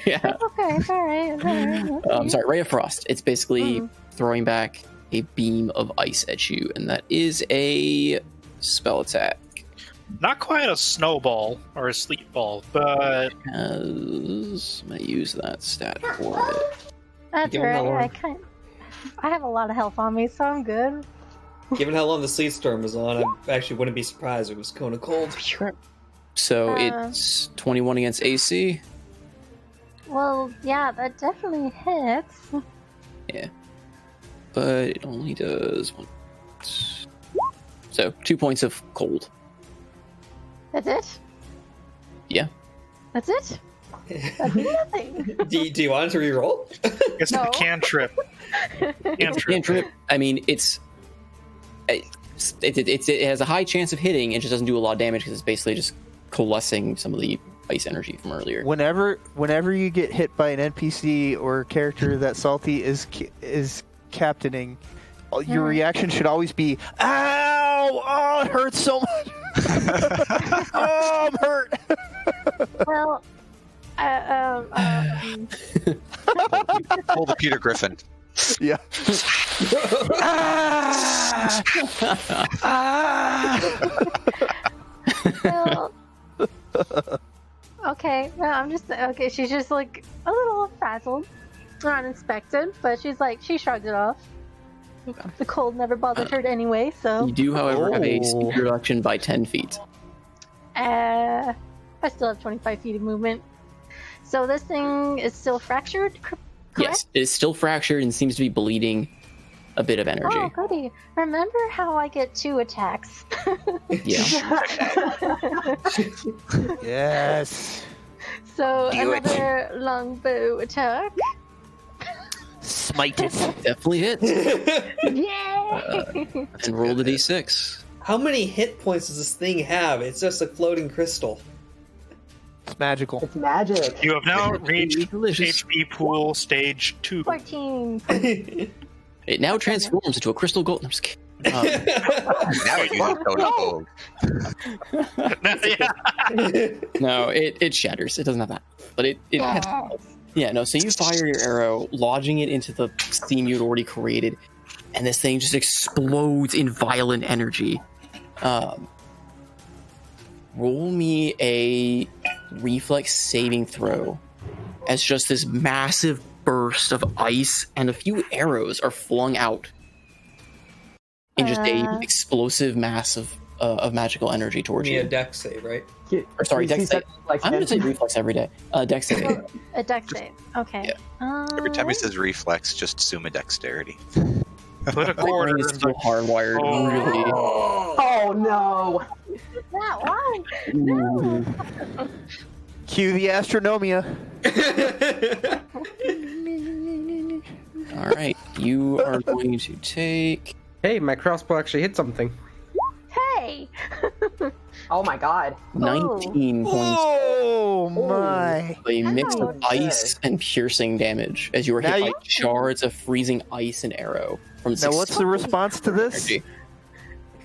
Yeah. Okay, it's alright. Sorry, Ray of Frost. It's basically throwing back a beam of ice at you, and that is a spell attack. Not quite a snowball or a sleet ball, but... As I use that stat for it. That's alright. I have a lot of health on me, so I'm good. Given how long the sleet storm was on, I actually wouldn't be surprised if it was cone of cold. Sure. So it's 21 against AC. Well, yeah, that definitely hits. Yeah. But it only does one. So 2 points of cold. That's it? Yeah. That's it? That's nothing. Do you want to reroll? It's a cantrip. Cantrip. I mean, it has a high chance of hitting. It just doesn't do a lot of damage because it's basically just coalescing some of the ice energy from earlier. Whenever you get hit by an NPC or character that Salty is captaining, your reaction should always be, "Ow! Oh, it hurts so much! Oh, I'm hurt." Well, Pull the Peter Griffin. Yeah. Well, okay. Well, I'm just okay. She's just like a little frazzled, not inspected, but she shrugged it off. The cold never bothered her anyway, so. You do, however, have a speed reduction by 10 feet. I still have 25 feet of movement. So this thing is still fractured, correct? Yes, it is still fractured and seems to be bleeding a bit of energy. Oh, goody. Remember how I get 2 attacks? Yeah. Yes. So Do it. another longbow attack. Smite it. Definitely hit. Yay! And roll the d6. How many hit points does this thing have? It's just a floating crystal. It's magical. It's magic. You have now reached Delicious. HP pool stage 2. 14. It now transforms into a crystal gold. I'm just kidding. Now it uses totem gold. No, it shatters. It doesn't have that. But it has. Yeah, no, so you fire your arrow, lodging it into the steam you'd already created, and this thing just explodes in violent energy. Roll me a reflex saving throw as just this massive burst of ice and a few arrows are flung out in just a explosive mass of magical energy towards Give me a you. dex save, right? Or sorry, dex save. I'm going to say reflex every day. Dex save. A dex save. Okay. Every time he says reflex, just assume a dexterity. Put a My quarter brain is in still the... hardwired. Oh. Really. Oh no! That one. Cue the astronomia. All right, you are going to take Hey, my crossbow actually hit something. Hey. Oh my god! 19 points. Oh my! A mix of Ouch. ice and piercing damage as you are Now hit by you- shards of freezing ice and arrow from Now, what's the response to this? energy.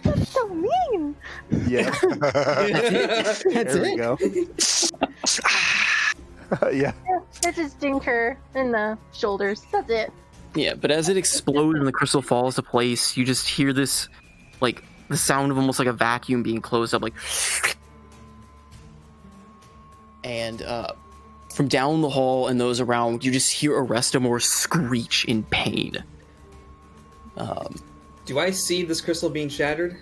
That's so mean. Yeah. That's There we it. go. Yeah. It's a stinker in the shoulders. That's it. Yeah, but as it explodes and the crystal falls to place, you just hear this, like, the sound of almost like a vacuum being closed up, like... And from down the hall and those around, you just hear Arestamore screech in pain. Do I see this crystal being shattered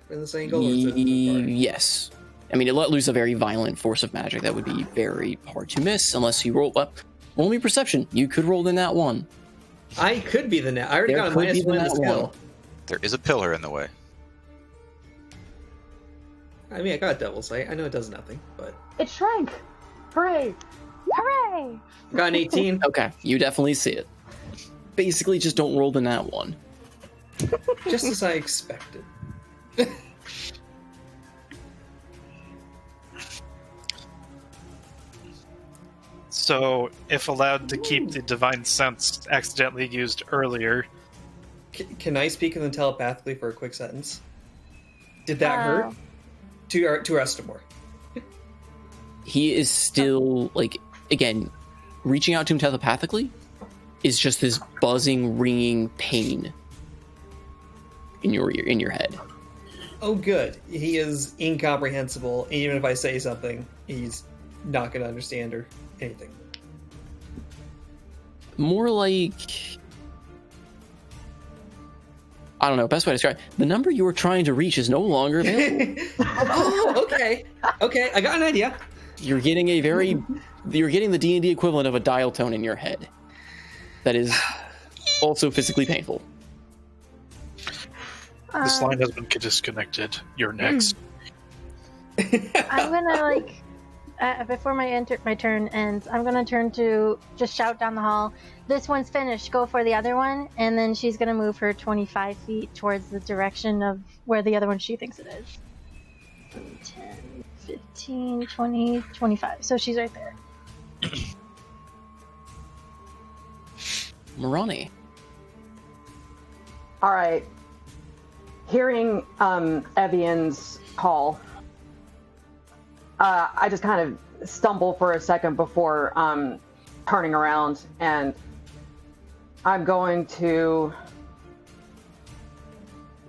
from this angle? Or is it Yes. I mean, it let loose a very violent force of magic that would be very hard to miss unless you roll up. Roll me perception. You could roll the nat 1. I could be the net. I already There got a could minus be the one in the nat skill. one. There is a pillar in the way. I mean, I got a double sight. I know it does nothing, but It shrank. Hooray! Hooray! I got an 18. Okay, you definitely see it. Basically, just don't roll the nat 1. Just as I expected. So, if allowed to keep the divine sense accidentally used earlier, Can I speak of them telepathically for a quick sentence? Did that hurt? To Estimore. He is still, like, again, reaching out to him telepathically is just this buzzing, ringing pain in your ear, in your head. Oh, good. He is incomprehensible. And even if I say something, he's not going to understand or anything. More like, I don't know, best way to describe it. The number you were trying to reach is no longer available. Oh, okay. Okay, I got an idea. You're getting the D&D equivalent of a dial tone in your head. That is also physically painful. this line has been disconnected. You're next. I'm gonna before my turn ends, I'm gonna turn to just shout down the hall. This one's finished. Go for the other one, and then she's gonna move her 25 feet towards the direction of where the other one she thinks it is. 10, 15, 20, 25. So she's right there. Morani. All right. Hearing Evienne's call, I just kind of stumble for a second before turning around, and I'm going to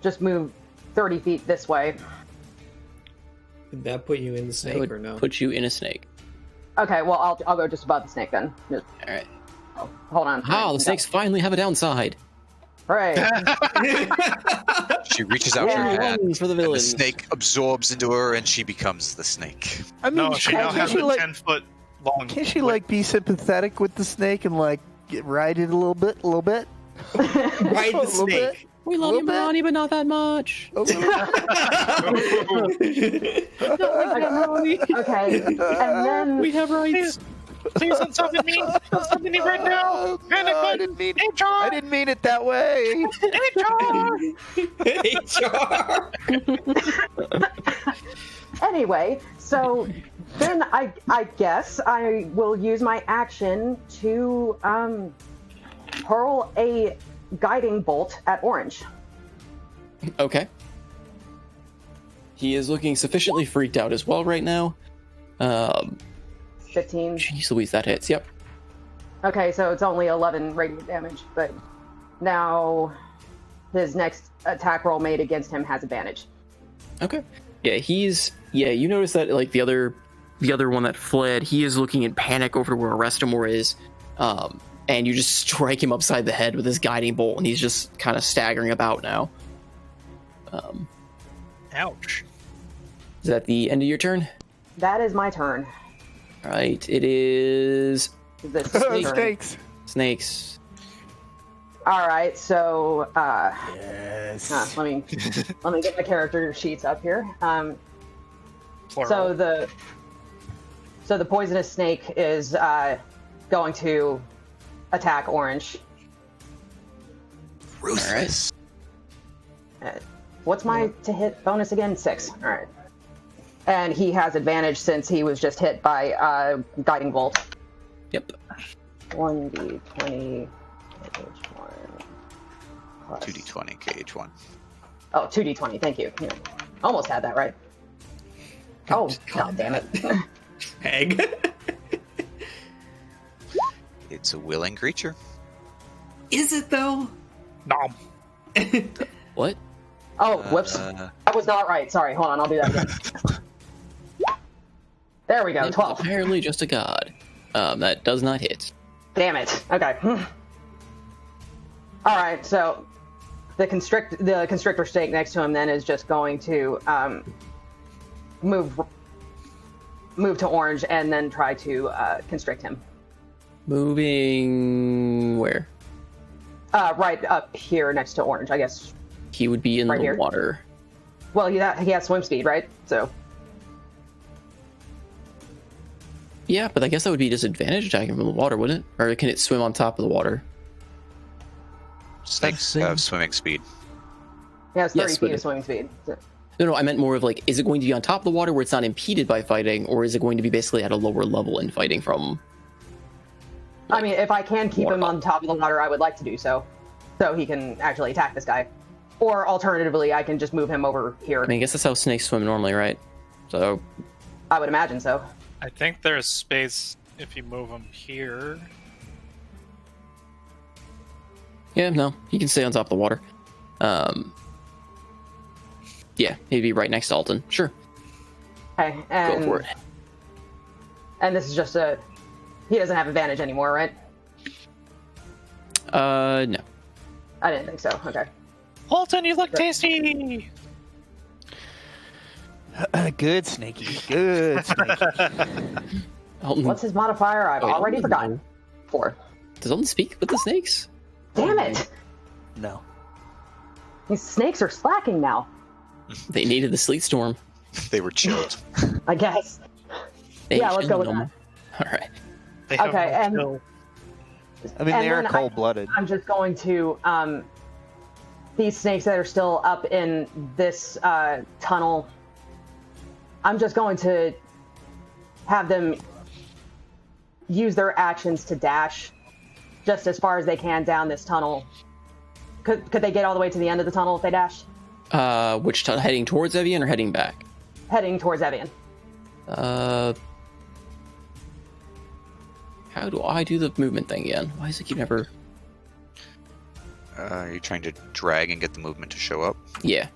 just move 30 feet this way. Did that put you in the That snake would or no? put you in a snake. Okay, well, I'll go just above the snake then. Just, All right. hold on. Wow, the snakes finally have a downside. Right. She reaches out her hand, Runs for the and the villains. snake absorbs into her, and she becomes the snake. I mean, No, she now can't has she a like 10-foot long. can't she like be sympathetic with the snake and like ride it a little bit? Ride the A little bit? snake. We love you, Little bit? Marani, but not that much. A little Okay, and then We have rights. Please don't summon me. Don't summon me right now. Oh, Panic no, I button. didn't mean HR. I didn't mean it that way. HR. anyway, so then I guess I will use my action to hurl a guiding bolt at Orange. Okay. He is looking sufficiently freaked out as well right now. 15. Jeez Louise, that hits. Yep. Okay, so it's only 11 radiant damage, but now his next attack roll made against him has advantage. Okay. Yeah, you notice that like the other one that fled, he is looking in panic over to where Arestamore is. And you just strike him upside the head with his guiding bolt, and he's just kind of staggering about now. Ouch. Is that the end of your turn? That is my turn. All right, it is This is my turn. Snakes. Snakes. All right, so Yes. let me get my character sheets up here. Plural. So the poisonous snake is going to attack Orange. Ruthless. What's my to hit bonus again? 6. All right. And he has advantage since he was just hit by guiding bolt. Yep. 1d20 KH1 plus 2d20 KH1. Oh, 2d20. Thank you. Yeah. Almost had that right. Oh, god damn it. Egg. It's a willing creature. Is it though? Nom. What? Oh, whoops. That was not right. Sorry. Hold on. I'll do that again. There we go. It's 12. apparently just a god. That does not hit. Damn it. Okay. All right. So the constrictor snake next to him then is just going to move to Orange and then try to constrict him. Moving where? Right up here next to Orange, I guess. He would be in Right the here. water. Well, he has swim speed, right? So Yeah, but I guess that would be disadvantage attacking from the water, wouldn't it? Or can it swim on top of the water? Snakes have swimming speed. he has 30 Yes, feet but of swimming speed. So- No, I meant more of like, is it going to be on top of the water where it's not impeded by fighting, or is it going to be basically at a lower level in fighting from? I mean, if I can keep water him on top of the water, I would like to do so he can actually attack this guy. Or alternatively, I can just move him over here. I mean, I guess that's how snakes swim normally, right? So, I would imagine so. I think there's space if you move him here. yeah, no, he can stay on top of the water. Yeah, he'd be right next to Alton. Sure, Okay, and go for it. And this is just he doesn't have advantage anymore, right? No. I didn't think so. Okay. Alton, you look tasty! Good, Snaky. Good, Snaky. Alton, What's his modifier? I've Wait, already Alton, forgotten. 4. does Alton speak with the snakes? Damn it! No. These snakes are slacking now, They needed the sleet storm. They were chilled. I guess. They Yeah, let's go with shouldn't know. All right. They have Okay, no and- skill. I mean, And they are then cold-blooded. I'm just going to these snakes that are still up in this tunnel. I'm just going to have them use their actions to dash just as far as they can down this tunnel. Could they get all the way to the end of the tunnel if they dash? Which heading towards Evienne or heading back? Heading towards Evienne. How do I do the movement thing again? Why does it keep never? You're trying to drag and get the movement to show up. Yeah.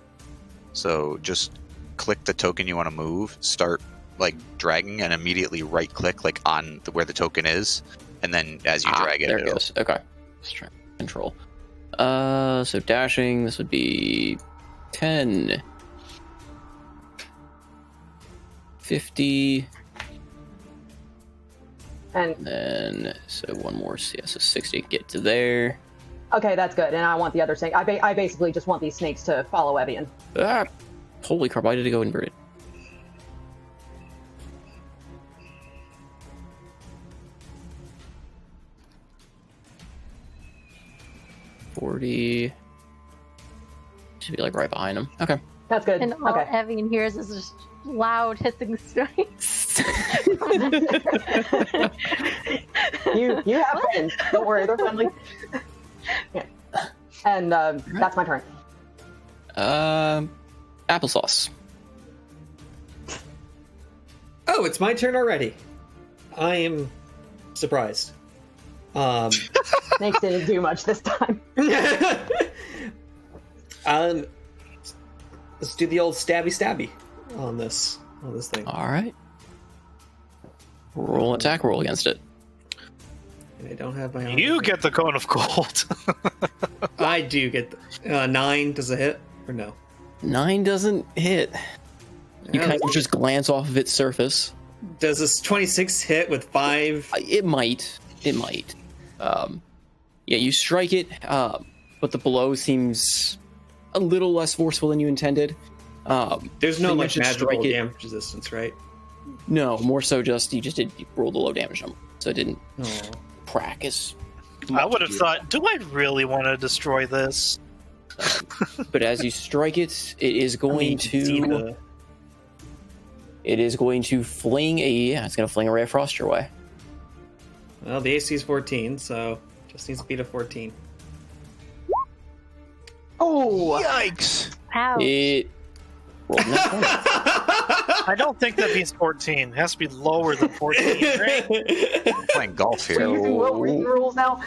So just click the token you want to move, start like dragging, and immediately right click like on where the token is, and then as you drag it, there it it'll- goes. Okay. Let's try control. So dashing. This would be 10, 50, And then so one more. Yeah, so 60 to get to there. Okay, that's good. And I want the other snake. I basically just want these snakes to follow Evienne. Ah, holy crap! Why did it go inverted? $40. Should be like right behind him. Okay. That's good. And all Okay. Evienne hears is just loud hissing strikes. You have friends. Don't worry, they're friendly. Yeah. And that's my turn. Applesauce. Oh, it's my turn already. I am surprised. Snakes didn't do much this time. Let's do the old stabby on this thing. All right. Roll an attack roll against it. And I don't have my own. You get the cone of gold. I do get 9. Does it hit or no? 9 doesn't hit. You Yeah. kind of just glance off of its surface. Does this 26 hit with 5? It might. It might. Yeah, you strike it, but the blow seems a little less forceful than you intended. There's no so you like should magical strike it. damage resistance, right? No, more so just you roll the low damage number, so it didn't Oh. crack as I much would as have you- thought, do I really want to destroy this? But as you strike it, it is going to fling it's going to fling a ray of frost your way. Well, the AC is 14, so just needs to beat a 14. Oh! Yikes! Ouch. It rolled net 20. I don't think that means 14. It has to be lower than 14, right? Playing golf We're here. using Will Reed rules now.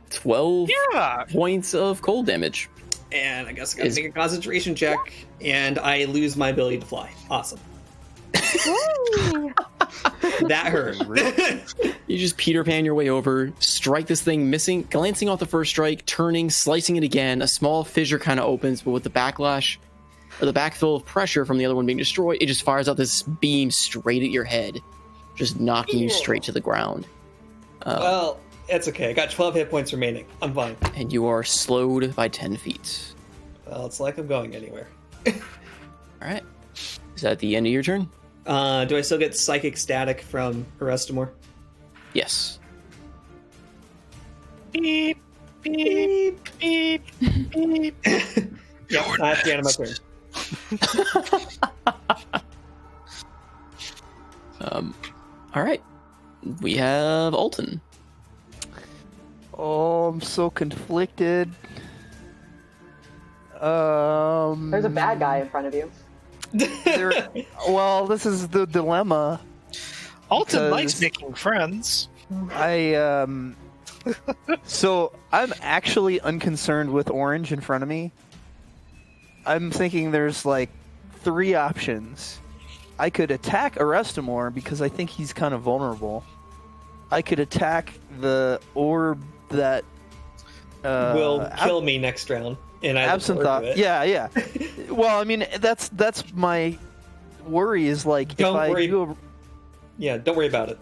12 Yeah. points of cold damage. And I guess I gotta make a concentration check, and I lose my ability to fly. Awesome. That hurt. You just Peter Pan your way over, strike this thing, missing, glancing off the first strike, turning, slicing it again. A small fissure kind of opens, but with the backlash, or the backfill of pressure from the other one being destroyed, it just fires out this beam straight at your head, just knocking you straight to the ground. Well, it's okay. I got 12 hit points remaining. I'm fine. And you are slowed by 10 feet. Well, it's like I'm going anywhere. All right. Is that the end of your turn? Do I still get psychic static from Arestamore? Yes. Beep, beep, beep, beep. Yep, that's the end of my turn. All right. We have Alton. Oh, I'm so conflicted. There's a bad guy in front of you. Well, this is the dilemma. Alton Because- likes making friends. So I'm actually unconcerned with orange in front of me. I'm thinking there's like 3 options. I could attack Arestamore because I think he's kind of vulnerable. I could attack the orb that Will kill me next round. And I look Absinthe. forward to it. Yeah. Well, I mean, that's my worry is like Don't if I worry. do Yeah, don't worry about it.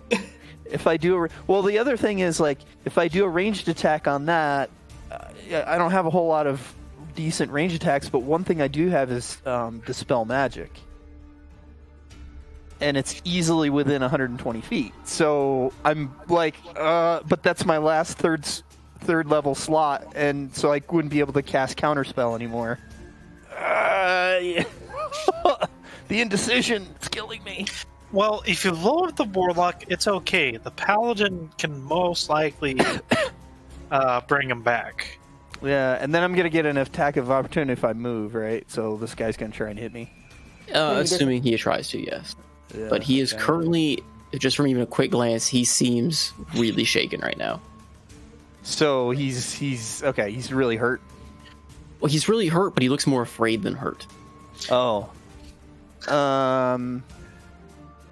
if I do well, the other thing is like if I do a ranged attack on that, I don't have a whole lot of decent range attacks. But one thing I do have is dispel magic, and it's easily within 120 feet. So I'm like, but that's my last third level slot, and so I wouldn't be able to cast counterspell anymore. Yeah. The indecision, it's killing me. Well, if you lower the Warlock, it's okay. The Paladin can most likely bring him back. Yeah, and then I'm gonna get an attack of opportunity if I move, right? So this guy's gonna try and hit me. Assuming he tries to, yes. Yeah, But he is okay. currently, just from even a quick glance, he seems really shaken right now. So he's okay. He's really hurt. Well, he's really hurt, but he looks more afraid than hurt. Oh.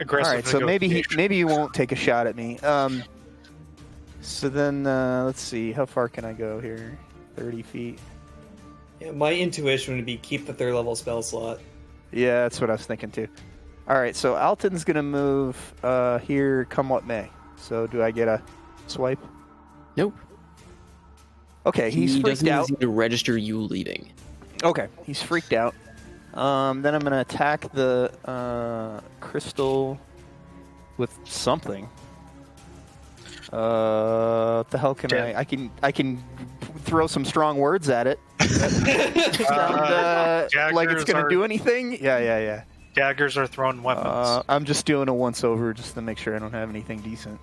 Aggressive. All right. So maybe he won't take a shot at me. So then let's see. How far can I go here? 30 feet. Yeah, my intuition would be keep the 3rd level spell slot. Yeah, that's what I was thinking too. All right. So Alton's gonna move here, come what may. So do I get a swipe? Nope. Okay, he's he freaked doesn't out. seem to register you leaving. Okay, he's freaked out. Then I'm gonna attack the crystal with something. What the hell can I can throw some strong words at it. Like it's gonna do anything? Yeah. Daggers are thrown weapons. I'm just doing a once over just to make sure I don't have anything decent.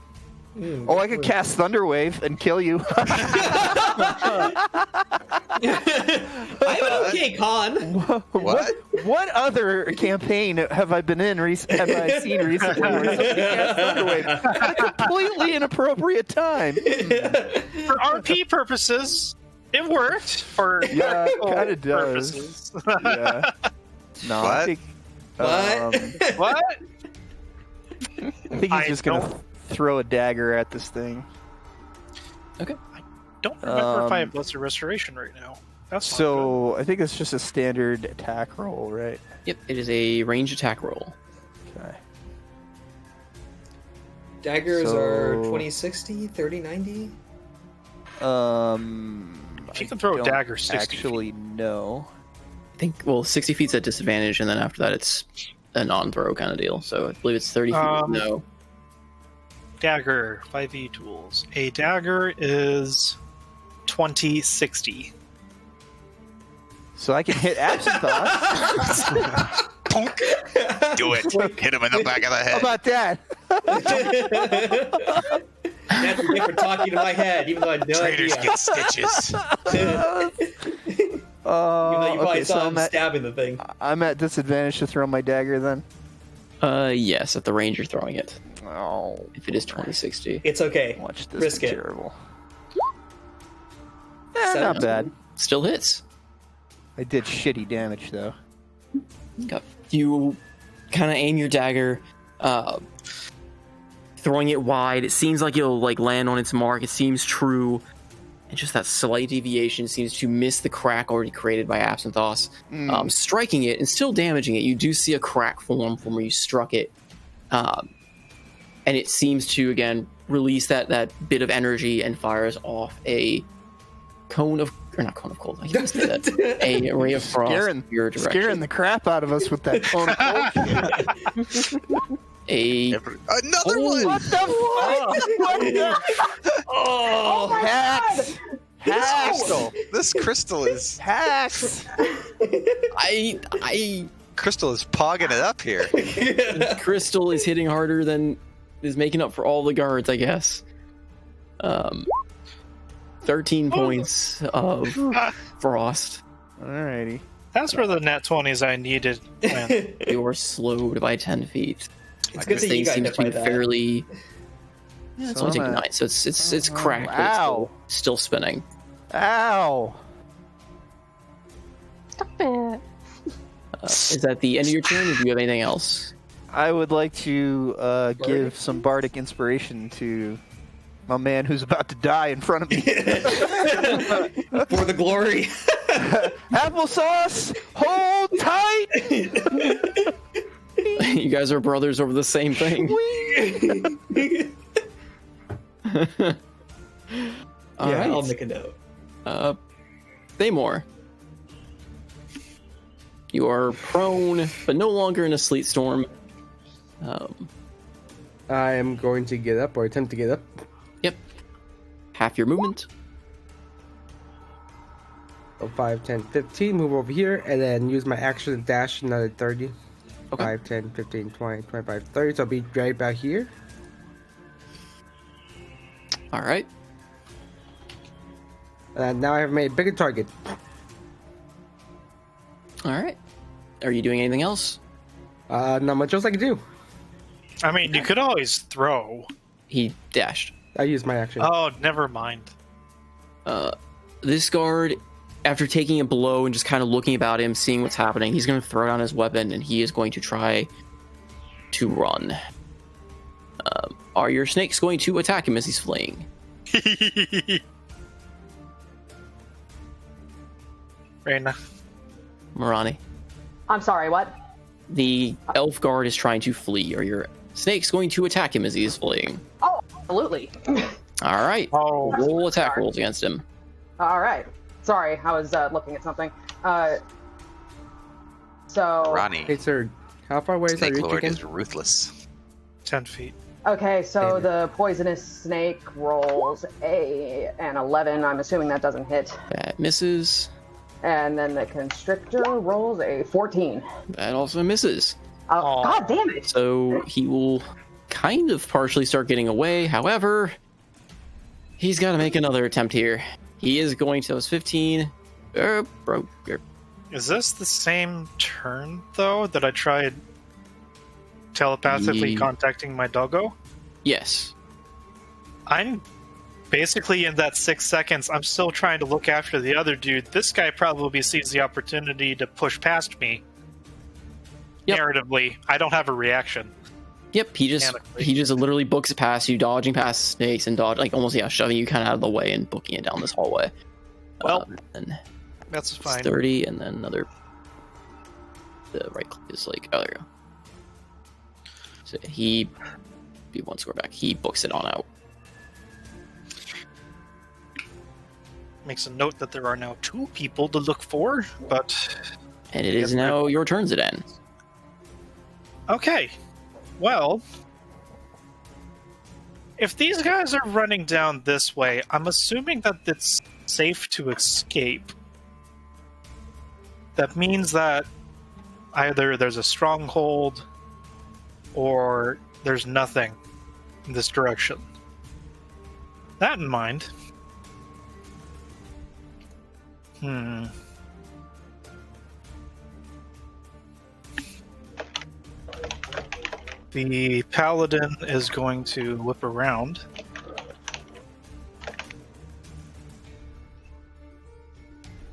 Oh, I could cast Thunderwave and kill you. I'm okay, Con. What other campaign have I been in? Have I seen recently where somebody cast Thunderwave at a completely inappropriate time? For RP purposes, it worked. For Yeah, it kind of does. purposes. Yeah. No, What? I think. What? I think he's just gonna throw a dagger at this thing. Okay. Don't remember if I have Blizzard Restoration right now. That's not So I think it's just a standard attack roll, right? Yep, it is a range attack roll. Okay. Daggers So- are 2060, 3090. If you can throw a don't dagger 60 actually no. I think, 60 feet's at disadvantage, and then after that it's a non-throw kind of deal. So I believe it's 30 feet. No. Dagger, 5e tools. A dagger is 2060. So I can hit Absinthoth. Do it. Hit him in the back of the How head. about that? That's what you get for talking to my head, even though I had no Traitors idea. get stitches. Even though you probably Okay, so saw him stabbing the thing. I'm at disadvantage to throw my dagger then. Yes, at the range you're throwing it. Oh, If it is 2060. It's okay. watch this. Risk be it. terrible. Seven. Not bad. Still hits. I did shitty damage though. Got you kind of aim your dagger, throwing it wide. It seems like it'll land on its mark. It seems true, and just that slight deviation seems to miss the crack already created by Absinthoth. Striking it and still damaging it. You do see a crack form from where you struck it, and it seems to again release that bit of energy and fires off a cone of. Or not cone of cold. I can't say that. A ray of frost. Scaring Your direction. Scaring the crap out of us with that cone of cold shit. Another one! What the fuck? What the? Oh, Hacks! Hacks! This crystal is Hacks! crystal is pogging it up here. Crystal is hitting harder than is making up for all the guards, I guess. 13 points of frost. Alrighty. That's for the net 20s I needed. Man. You're slowed by 10 feet. it's good that you Thing got seems hit to by be that. fairly. Yeah, it's So only I'm taking at- 9, so it's cracked, but Ow. it's still spinning. Ow! Stop it. Is that the end of your turn, or do you have anything else? I would like to give some bardic inspiration to my man who's about to die in front of me. For the glory. Applesauce, hold tight. You guys are brothers over the same thing. All Yeah, right. I'll make a note. Thamor. You are prone, but no longer in a sleet storm. I am going to get up, or attempt to get up. Yep. Half your movement. So 5, 10, 15, move over here, and then use my action to dash another 30. Okay. 5, 10, 15, 20, 25, 30. So I'll be right about here. All right. And now I have made a bigger target. All right. Are you doing anything else? Not much else I can do. I mean, you could always throw. He dashed. I use my action. Oh, never mind. This guard, after taking a blow and just kind of looking about him, seeing what's happening, he's going to throw down his weapon and he is going to try to run. Are your snakes going to attack him as he's fleeing? Reina. Marani. I'm sorry, what? The elf guard is trying to flee. Are your snakes going to attack him as he is fleeing? Oh, absolutely. All right. Oh, Roll attack rolls against him. All right. Sorry, I was looking at something. So. Ronnie, Hey, sir. How far away is our Snake reach Lord again? is ruthless. 10 feet. Okay, so Damn it. the poisonous snake rolls an 11. I'm assuming that doesn't hit. That misses. And then the constrictor rolls a 14. That also misses. Oh, God damn it! So he will kind of partially start getting away. However, he's got to make another attempt here. He is going to. That was 15. Is this the same turn, though, that I tried telepathically contacting my doggo? Yes. I'm basically in that 6 seconds. I'm still trying to look after the other dude. This guy probably sees the opportunity to push past me. Yep. Narratively, I don't have a reaction. Yep, he just literally books it past you, dodging past snakes and almost shoving you kind of out of the way and booking it down this hallway. Well, and that's fine. 30, and then another. The right click is like, oh, there you go. So he be one square back. He books it on out. Makes a note that there are now 2 people to look for, but And it is now your turn, Zidane. okay. Well, if these guys are running down this way, I'm assuming that it's safe to escape. That means that either there's a stronghold or there's nothing in this direction. That in mind. The paladin is going to whip around.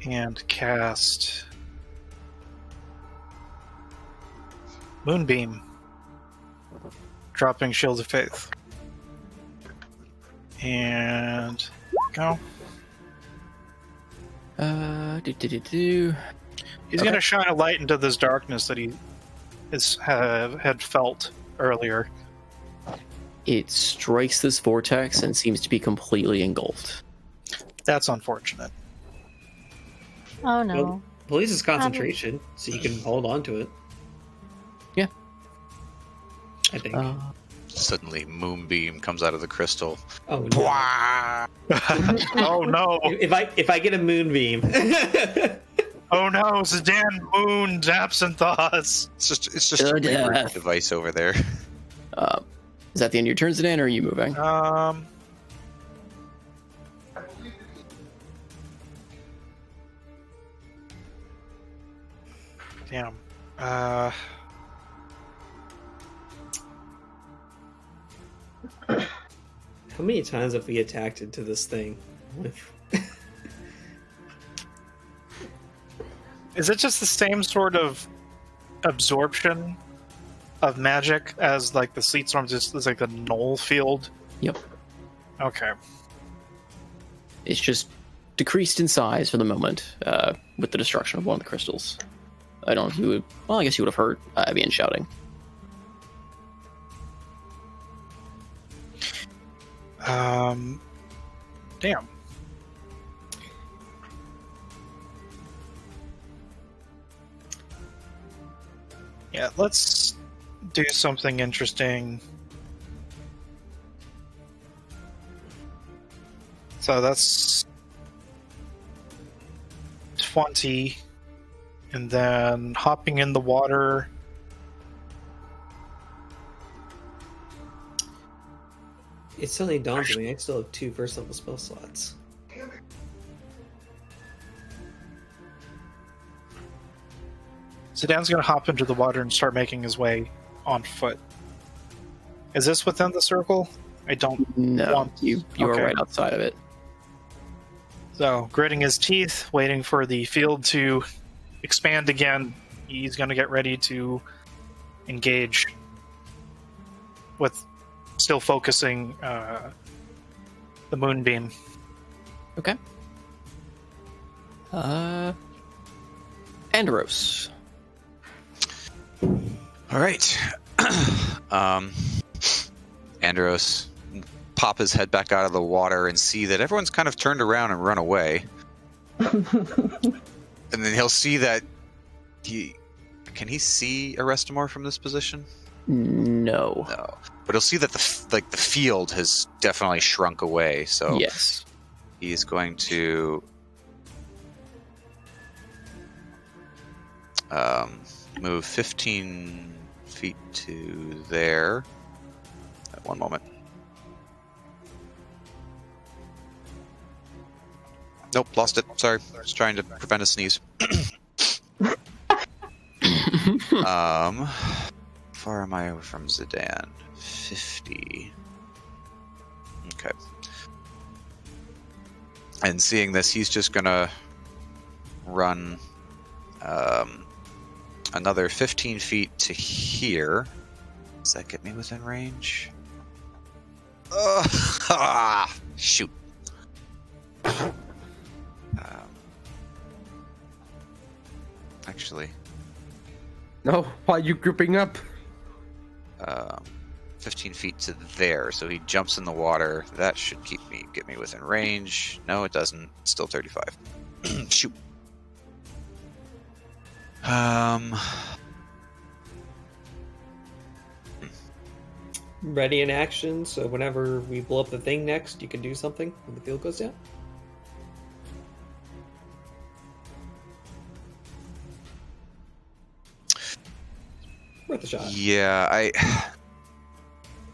And cast Moonbeam, dropping Shield of Faith. And go. He's going to shine a light into this darkness that he had felt earlier. It strikes this vortex and seems to be completely engulfed. That's unfortunate. Oh no. Well, police is concentration, so you can hold on to it. Yeah. I think. Suddenly, Moonbeam comes out of the crystal. Oh no! Oh no! If I get a moonbeam. Oh no! Zidane Moon Absinthe. It's just a memory device over there. Is that the end of your turn, Zidane, or are you moving? Damn. How many times have we attacked into this thing? Is it just the same sort of absorption of magic as like the Sleet Storm? Just is like a null field? Yep. Okay. It's just decreased in size for the moment with the destruction of one of the crystals. I don't know if you would... Well, I guess you would have heard Evienne shouting. Damn. Yeah, let's do something interesting. So that's 20. And then hopping in the water. It suddenly dawned on me I still have 2 first level spell slots. Zidane's going to hop into the water and start making his way on foot. Is this within the circle? I don't No, you are right outside of it. So, gritting his teeth, waiting for the field to expand again, he's going to get ready to engage with still focusing the moonbeam. Okay. Andros. All right. Andros pop his head back out of the water and see that everyone's kind of turned around and run away. And then he'll see that can he see Arestamor from this position? No. No. But he'll see that the field has definitely shrunk away. So yes, he's going to move 15 feet to there. One moment. Nope, lost it. Sorry, I was trying to prevent a sneeze. Far am I from Zidane? 50. Okay. And seeing this, he's just gonna run another 15 feet to here. Does that get me within range? Shoot. Actually. No, why are you grouping up? 15 feet to there, so he jumps in the water. That should get me within range. No, it doesn't. It's still 35. Shoot. Ready in action, so whenever we blow up the thing next, you can do something when the field goes down. Worth a shot. Yeah,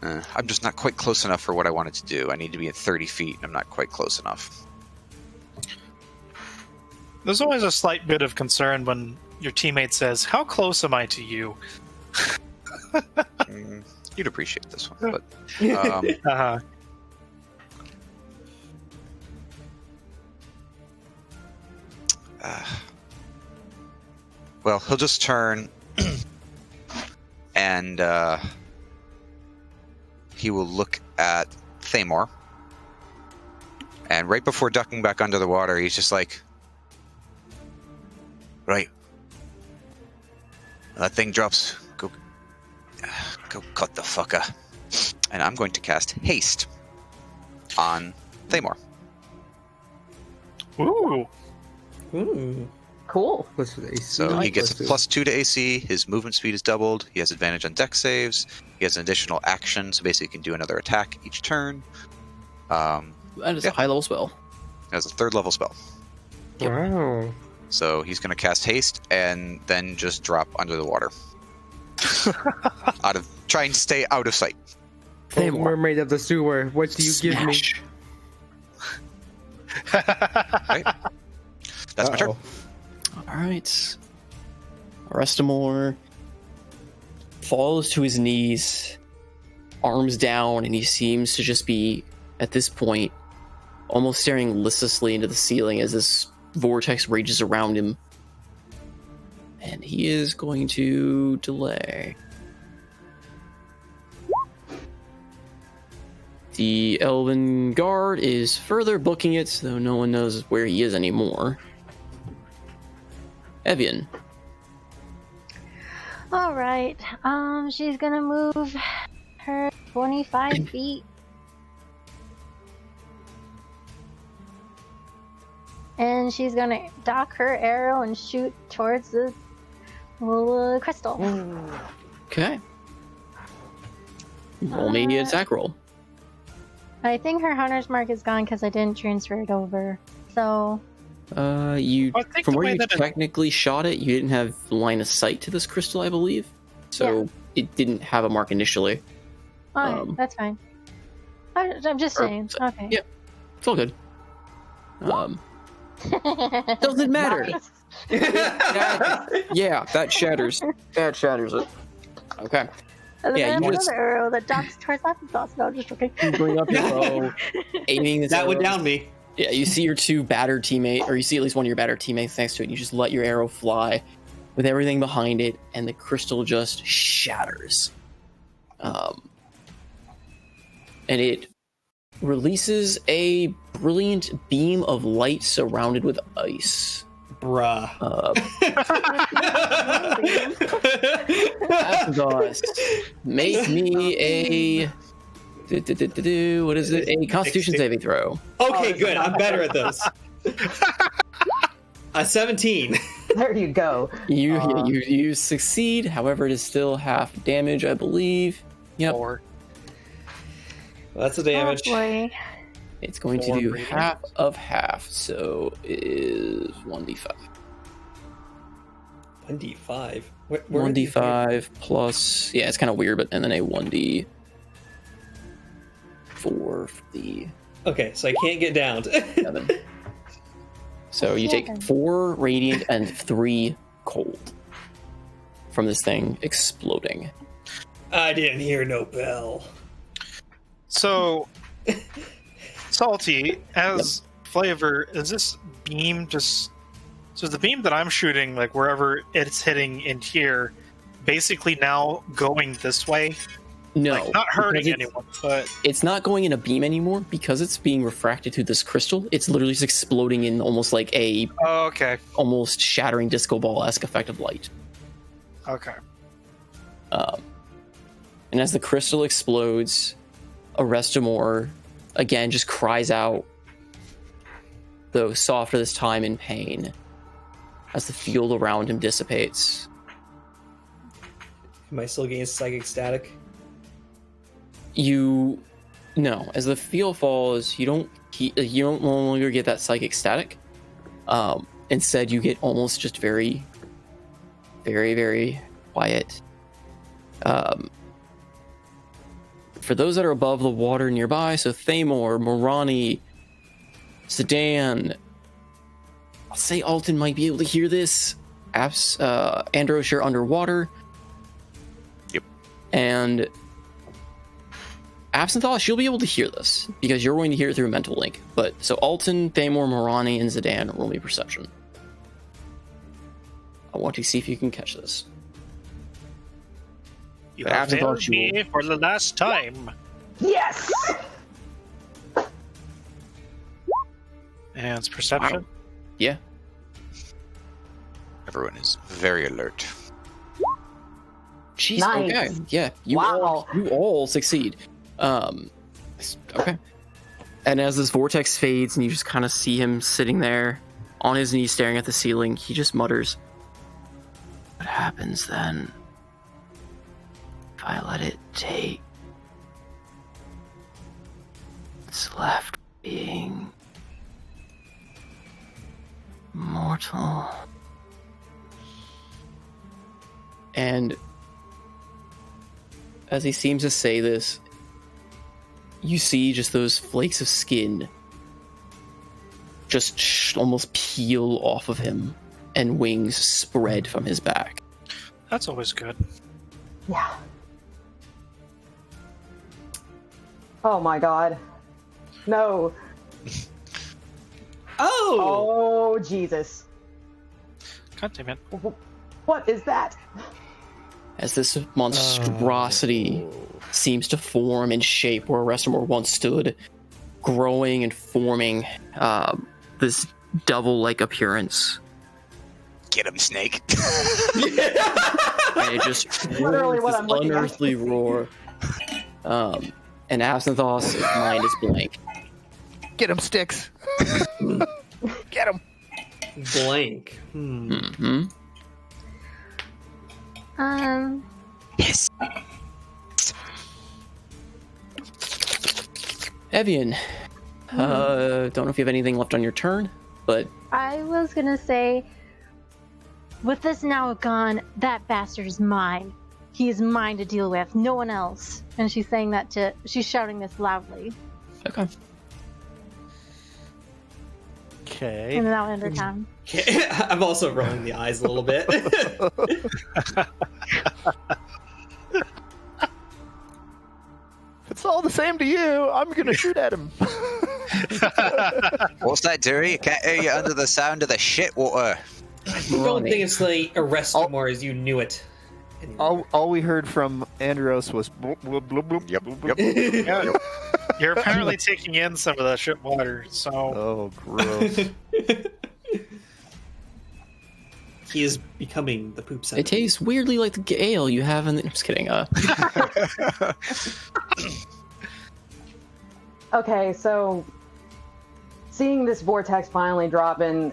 I'm just not quite close enough for what I wanted to do. I need to be at 30 feet, and I'm not quite close enough. There's always a slight bit of concern when your teammate says, "How close am I to you?" You'd appreciate this one, but well, he'll just turn and he will look at Thamor, and right before ducking back under the water, he's just like, right, that thing drops, go cut the fucker. And I'm going to cast Haste on Thamor. Ooh. Cool. What's the AC? So he gets a +2 to AC, his movement speed is doubled, he has advantage on dex saves, he has an additional action, so basically he can do another attack each turn. That is a high level spell. That's a 3rd level spell. Wow. So he's going to cast Haste and then just drop under the water. Try and stay out of sight. Oh, mermaid of the sewer, what do you give me? Right? That's my turn. All right. Arestamor falls to his knees, arms down, and he seems to just be, at this point, almost staring listlessly into the ceiling as this vortex rages around him. And he is going to delay. The Elven Guard is further booking it, though no one knows where he is anymore. Evienne. All right. She's gonna move her 25 feet. And she's gonna dock her arrow and shoot towards the crystal. Okay. Roll me an attack roll. I think her hunter's mark is gone because I didn't transfer it over. So. From where you technically shot it, you didn't have line of sight to this crystal, I believe. So it didn't have a mark initially. Alright, that's fine. I'm just saying. Okay. Yeah, it's all good. Doesn't matter. That shatters. That shatters it. Okay. And then I have you another arrow that docks towards that thoughts. No, I'm just joking. You bring up your bow, aiming this that arrow. would down me. Yeah, you see your two battered teammates, or you see at least one of your battered teammates next to it, and you just let your arrow fly with everything behind it, and the crystal just shatters. And it releases a brilliant beam of light surrounded with ice. Bruh. Aptos, make me a What is it? A Constitution saving throw. Okay, good. I'm better at those. A 17. There you go. You succeed. However, it is still half damage, I believe. Yep. 4. That's the damage. Oh, boy. It's going to 4 do radiant. half of half, so it is 1d5. 1d5. 1d5 plus, yeah, it's kind of weird, but and then a 1d4 for the Okay, so I can't get down. 7. So you take 4 radiant and 3 cold from this thing exploding. I didn't hear no bell. So, Salty, as flavor, is this beam just... So the beam that I'm shooting, like wherever it's hitting in here, basically now going this way? No. Like, not hurting because anyone, but... It's not going in a beam anymore because it's being refracted through this crystal. It's literally just exploding in almost like a... Oh, okay. Almost shattering disco ball-esque effect of light. Okay. And as the crystal explodes, Arestamor again just cries out, though softer this time in pain, as the field around him dissipates. Am I still getting psychic static? No, as the field falls, you don't no longer get that psychic static. Instead, you get almost just very, very, very quiet. For those that are above the water nearby, so Thamor, Morani, Sedan, I'll say Alton might be able to hear this. Andros, you're underwater. Yep. And Absinthoth, you'll be able to hear this because you're going to hear it through a mental link. But so Alton, Thamor, Morani, and Sedan, roll me perception. I want to see if you can catch this. You But have Absinthoth, failed you me for the last time. Yes! And it's perception. Yeah. Everyone is very alert. Jeez, Nice. okay. Yeah, you all succeed. Okay. And as this vortex fades and you just kind of see him sitting there on his knees staring at the ceiling, he just mutters, "What happens then if I let it take what's left being mortal?" And as he seems to say this, you see just those flakes of skin just almost peel off of him and wings spread from his back. That's always good. Yeah. Oh my god. No. Oh! Oh, Jesus. God damn it. What is that? As this monstrosity seems to form in shape where Arestamor once stood, growing and forming this devil-like appearance. Get him, Snake. And it just Literally roars what this I'm looking at. unearthly roar. And Absinthoth's mind is blank. Get him, Sticks. Get him. Blank. Mm-hmm. Yes. Evienne, don't know if you have anything left on your turn, but I was gonna say, with this now gone, that bastard is mine. He is mine to deal with, no one else. And she's saying that she's shouting this loudly. okay. Okay. And then I'll end her time. I'm also rolling the eyes a little bit. If it's all the same to you, I'm gonna shoot at him. What's that, Dury? I can't hear you under the sound of the shit water. I don't think it's like Arestamor as you knew it. All we heard from Andros was bloop, bloop, bloop, bloop, Yep, bloop, yep. bloop. Yeah. You're apparently taking in some of the shit water, so... Oh, gross. He is becoming the poop It center. tastes weirdly like the ale you have in the... I'm just kidding. Okay, so seeing this vortex finally drop in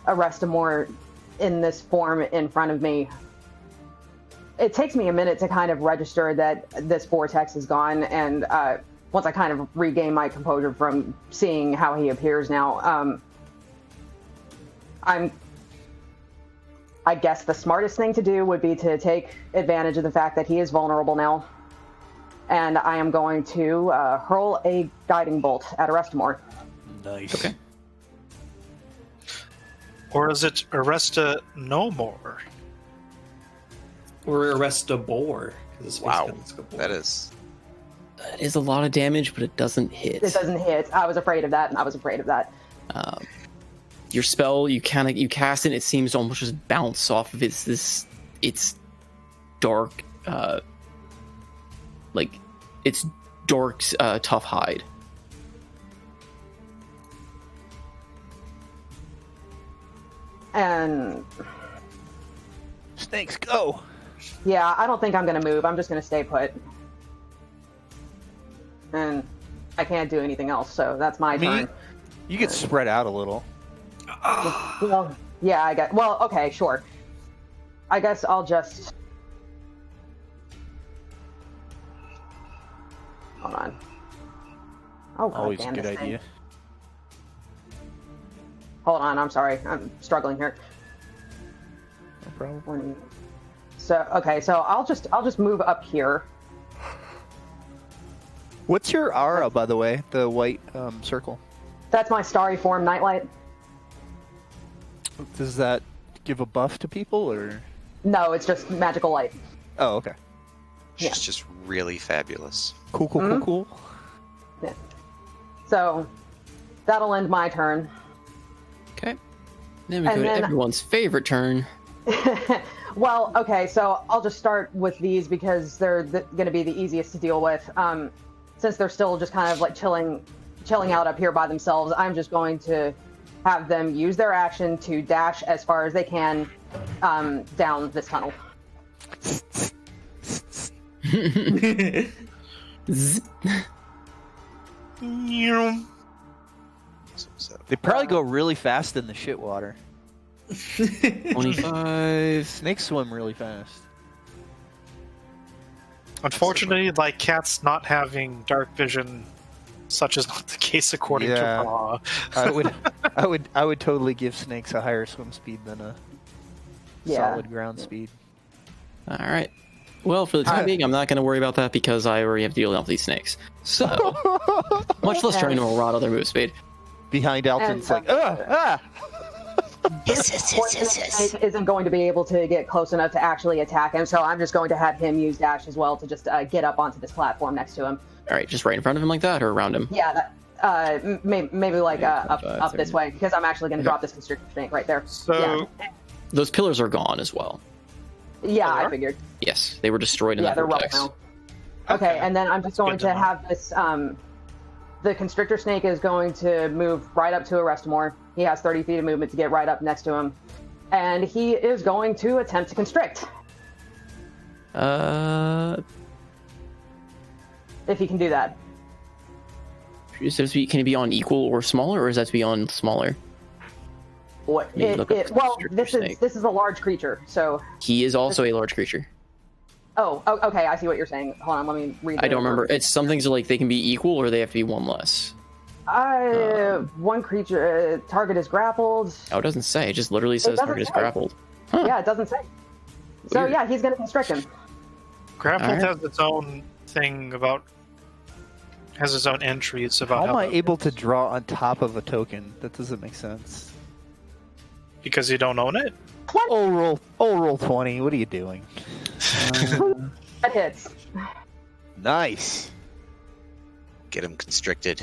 Arestamore in this form in front of me, it takes me a minute to kind of register that this vortex is gone, and once I kind of regain my composure from seeing how he appears now, I guess the smartest thing to do would be to take advantage of the fact that he is vulnerable now, and I am going to hurl a guiding bolt at Arestamore. Nice. Okay. Or is it Arresta no more? Or arrest a boar. Wow, that is. That is a lot of damage, but it doesn't hit. It doesn't hit. I was afraid of that. Your spell, you cast it, and it seems to almost just bounce off of its dark, tough hide. And Snakes, go! yeah, I don't think I'm going to move. I'm just going to stay put. And I can't do anything else, so that's my turn. You get spread out a little. Well, yeah, I guess. Well, okay, sure. I guess I'll just. Hold on. Oh, God Always a damn good this thing. idea. Hold on, I'm sorry. I'm struggling here. No problem. So, okay, so I'll just move up here. What's your aura, by the way? The white circle. That's my starry form nightlight. Does that give a buff to people, or? No, it's just magical light. Oh, okay. She's just really fabulous. Cool. Yeah. So that'll end my turn. Okay. Then we go to everyone's favorite turn. Well, okay, so I'll just start with these because they're going to be the easiest to deal with. Since they're still just kind of like chilling out up here by themselves, I'm just going to have them use their action to dash as far as they can down this tunnel. They probably go really fast in the shit water. 25. Snakes swim really fast. Unfortunately, like cats not having dark vision, such is not the case according to Raw. I would totally give snakes a higher swim speed than a solid ground speed. All right. Well, for the time being, I'm not going to worry about that because I already have to deal with these snakes. So, much less trying to rot other move speed. Behind Alton's like, Snake isn't going to be able to get close enough to actually attack him, so I'm just going to have him use dash as well to just get up onto this platform next to him. All right, just right in front of him like that, or around him? Yeah, maybe like up this way, because I'm actually going to drop this constrictor snake right there. So those pillars are gone as well. Yeah, I figured. Yes, they were destroyed in Yeah, that they're rough vortex. now. Okay, and then I'm just going to have this. The constrictor snake is going to move right up to Arestamore. He has 30 feet of movement to get right up next to him, and he is going to attempt to constrict. If he can do that. Can it be on equal or smaller, or is that to be on smaller? Well, this is a large creature, so he is also a large creature. Oh, okay, I see what you're saying. Hold on, let me read. I don't remember. It's some things are like they can be equal or they have to be one less. One creature target is grappled. Oh, it doesn't say. It just literally says target is grappled. Huh. Yeah, it doesn't say. So yeah, he's going to constrict him. Grappled has its own thing about. Has its own entries about. How am I able to draw on top of a token? That doesn't make sense. Because you don't own it? Oh, roll 20. What are you doing? That hits. Nice. Get him constricted.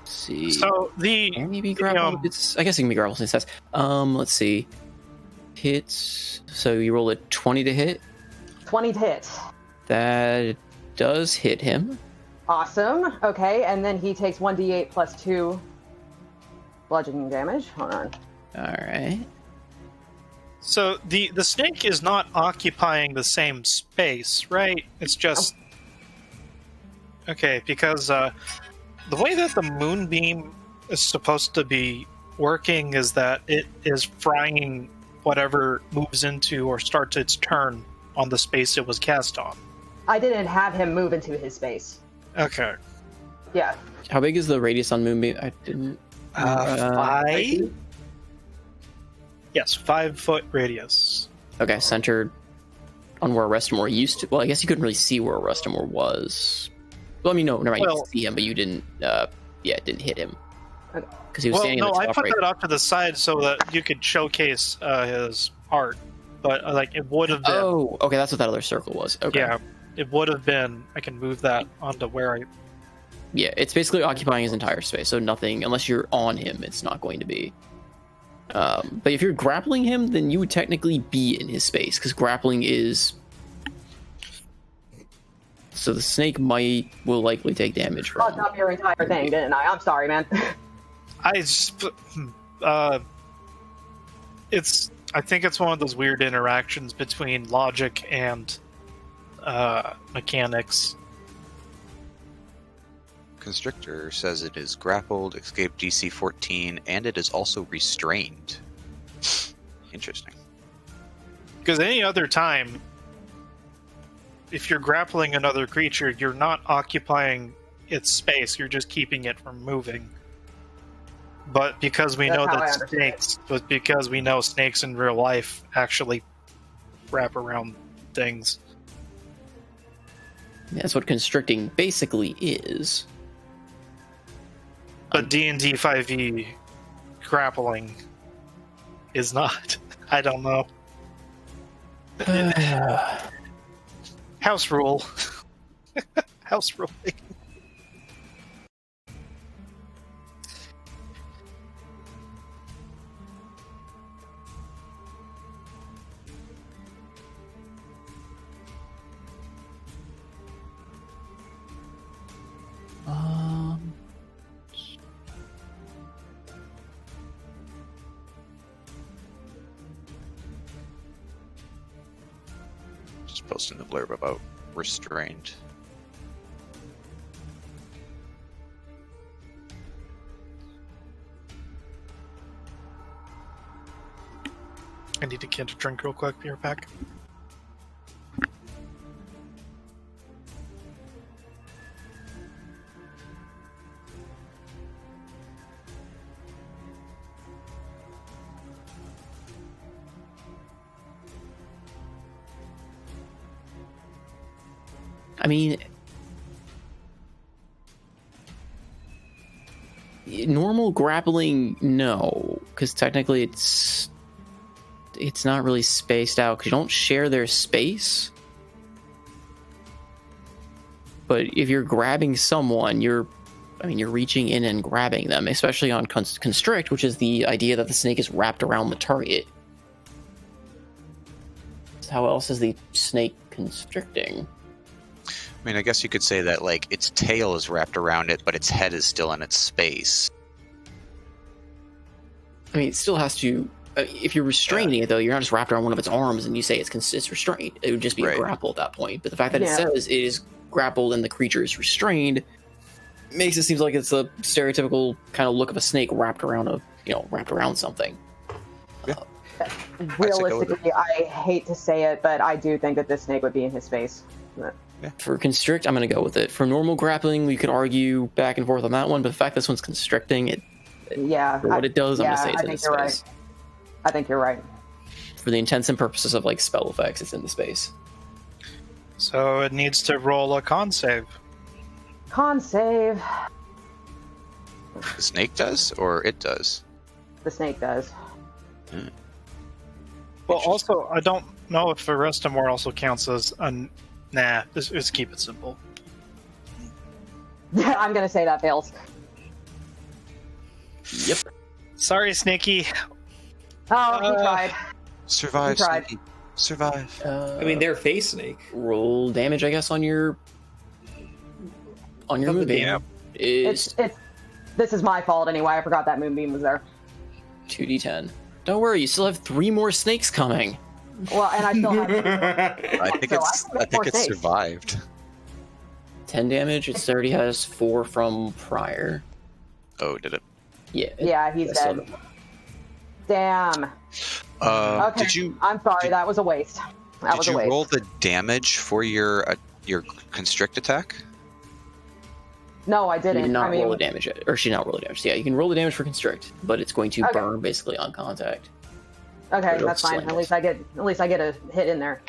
Let's see. So can he be grappled? I guess he can be grappled since that's. Let's see. Hits. So you roll a 20 to hit. 20 to hit. That does hit him. Awesome. Okay, and then he takes 1d8 plus 2 bludgeoning damage. Hold on. All right. So the snake is not occupying the same space, right? It's just Okay, because the way that the moonbeam is supposed to be working is that it is frying whatever moves into or starts its turn on the space it was cast on. I didn't have him move into his space. Okay. Yeah. How big is the radius on Moonbeam? I didn't. 5? Yes, 5-foot radius. Okay, centered on where Restamore used to. Well, I guess you couldn't really see where Restamore was. Well, I mean, no, never mind. You Well- could see him, but you didn't. It didn't hit him because he was Well, standing no, on the I top put right. that off to the side so that you could showcase his art. But like, it would have been. Oh, okay, that's what that other circle was. Okay. Yeah, it would have been. I can move that onto where I. Yeah, it's basically occupying his entire space, so nothing, unless you're on him, it's not going to be. But if you're grappling him, then you would technically be in his space, because grappling is... So the snake will likely take damage from Fucked up your entire thing, didn't I? I'm sorry, man. I think it's one of those weird interactions between logic and mechanics. Constrictor says it is grappled, escape DC 14, and it is also restrained. Interesting. Because any other time, if you're grappling another creature, you're not occupying its space, you're just keeping it from moving. But because we know that snakes in real life actually wrap around things. That's what constricting basically is. But D&D 5e grappling is not. I don't know. House rule. House ruling. Just posting the blurb about restrained. I need to get a drink real quick. Beer pack. I mean, normal grappling, no, because technically it's not really spaced out because you don't share their space. But if you're grabbing someone, you're reaching in and grabbing them, especially on constrict, which is the idea that the snake is wrapped around the target. So how else is the snake constricting? I mean, I guess you could say that, like, its tail is wrapped around it, but its head is still in its space. I mean, it still has to... if you're restraining it, though, you're not just wrapped around one of its arms and you say it's restrained. It would just be a grapple at that point. But the fact that it says it is grappled and the creature is restrained makes it seem like it's a stereotypical kind of look of a snake wrapped around something. Yeah. Realistically, I hate to say it, but I do think that this snake would be in his space. For constrict, I'm going to go with it. For normal grappling, we could argue back and forth on that one, but the fact this one's constricting, for what it does, I'm going to say it's in the space. Right. I think you're right. For the intents and purposes of like spell effects, it's in the space. So it needs to roll a con save. Con save. The snake does, or it does? The snake does. Well, also, I don't know if the rest of more also counts as a... Nah, let's keep it simple. I'm going to say that fails. Yep. Sorry, Snaky. Oh, he tried. Survive, He tried. Snaky. Survive. I mean, they're face snake. Roll damage, I guess, on your moonbeam. Yeah. Is This is my fault anyway. I forgot that moonbeam was there. 2d10. Don't worry, you still have 3 more snakes coming. Well, and I still have. I think it's survived. 10 damage. It already has 4 from prior. Oh, did it? Yeah. Yeah, he's dead. Damn. Okay. Did you? I'm sorry, that was a waste. That was Did a you waste. roll the damage for your constrict attack? No, I You didn't. did not I mean, roll the damage, or she did not roll the damage. Yeah, you can roll the damage for constrict, but it's going to Okay. burn basically on contact. okay, It'll that's fine. slam At it. least I get a hit in there.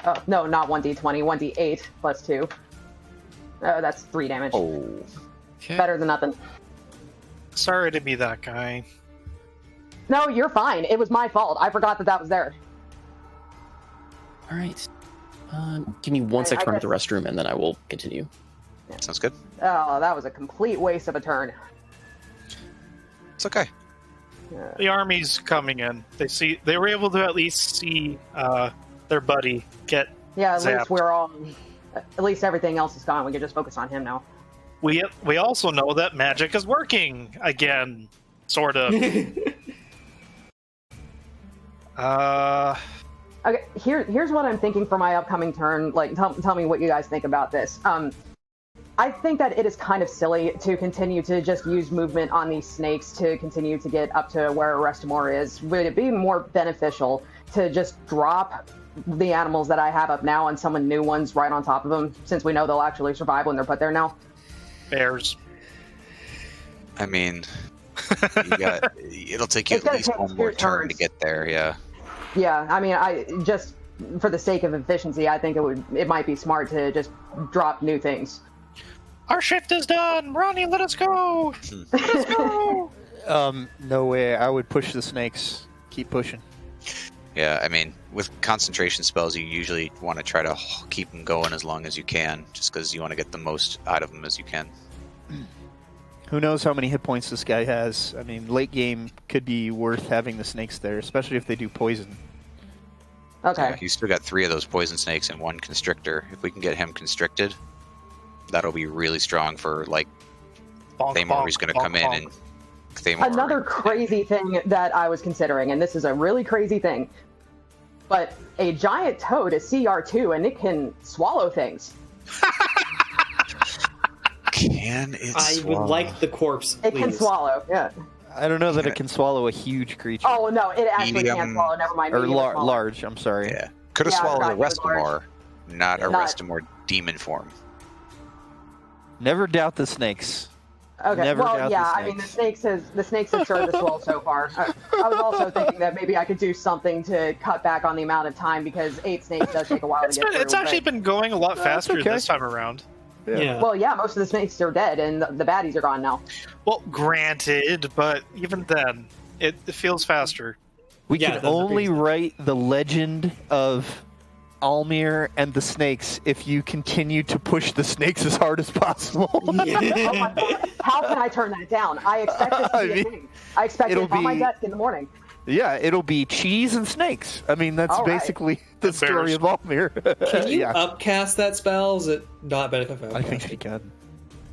Oh no, not 1d20, 1d8 plus 2. That's 3 damage. Oh. Okay. Better than nothing. Sorry to be that guy. No, you're fine. It was my fault. I forgot that was there. All right. Give me 1 sec to run to the restroom, and then I will continue. Sounds good. Oh, that was a complete waste of a turn. It's okay. The army's coming in. They were able to at least see their buddy get Yeah, at zapped. least we're all. At least everything else is gone. We can just focus on him now. We also know that magic is working again, sort of. Okay, here's what I'm thinking for my upcoming turn. Like, tell me what you guys think about this. I think that it is kind of silly to continue to just use movement on these snakes to continue to get up to where Restamore is. Would it be more beneficial to just drop the animals that I have up now and summon new ones right on top of them, since we know they'll actually survive when they're put there now? Bears. I mean, it'll take you It's at gonna least take one more two turn to turns. get there. Yeah. Yeah, I mean, I just for the sake of efficiency, I think it might be smart to just drop new things. Our shift is done. Ronnie, let us go. Let us go. No way. I would push the snakes. Keep pushing. Yeah, I mean, with concentration spells, you usually want to try to keep them going as long as you can, just because you want to get the most out of them as you can. Who knows how many hit points this guy has? I mean, late game could be worth having the snakes there, especially if they do poison. Okay. Yeah, you still got 3 of those poison snakes and 1 constrictor. If we can get him constricted, that'll be really strong for, like, Bonk, Thamor, bonk, who's going to bonk, come in bonk. and Thamor. Another crazy thing that I was considering, and this is a really crazy thing, but a giant toad is CR2 and it can swallow things. Can it I would swallow? like the corpse. It can please. swallow, yeah. I don't know that it can swallow a huge creature. Oh no, it actually Medium- can't swallow. Never mind. or medium or smaller. large, I'm sorry. Yeah. Could have Yeah, swallowed a I thought it was Restamore, not a Not- Restamore demon form. Never doubt the snakes. Okay. Never Well, doubt yeah. the I mean, snakes. the snakes have served us well so far. I was also thinking that maybe I could do something to cut back on the amount of time because 8 snakes does take a while to get through. It's actually been going a lot That's faster okay. this time around. Yeah. Well, yeah, most of the snakes are dead and the baddies are gone now. Well, granted, but even then, it feels faster. We Yeah, can that's the only thing. write write the legend of Almir and the snakes if you continue to push the snakes as hard as possible. Oh my God. How can I turn that down? I expect this to I be a mean, thing. I expect it'll it on my be- desk in the morning. Yeah, it'll be cheese and snakes. I mean, that's All right. basically the story Bears. of Almir. Can you yeah, upcast that spell? Is it not benefit from I think upcast? she can.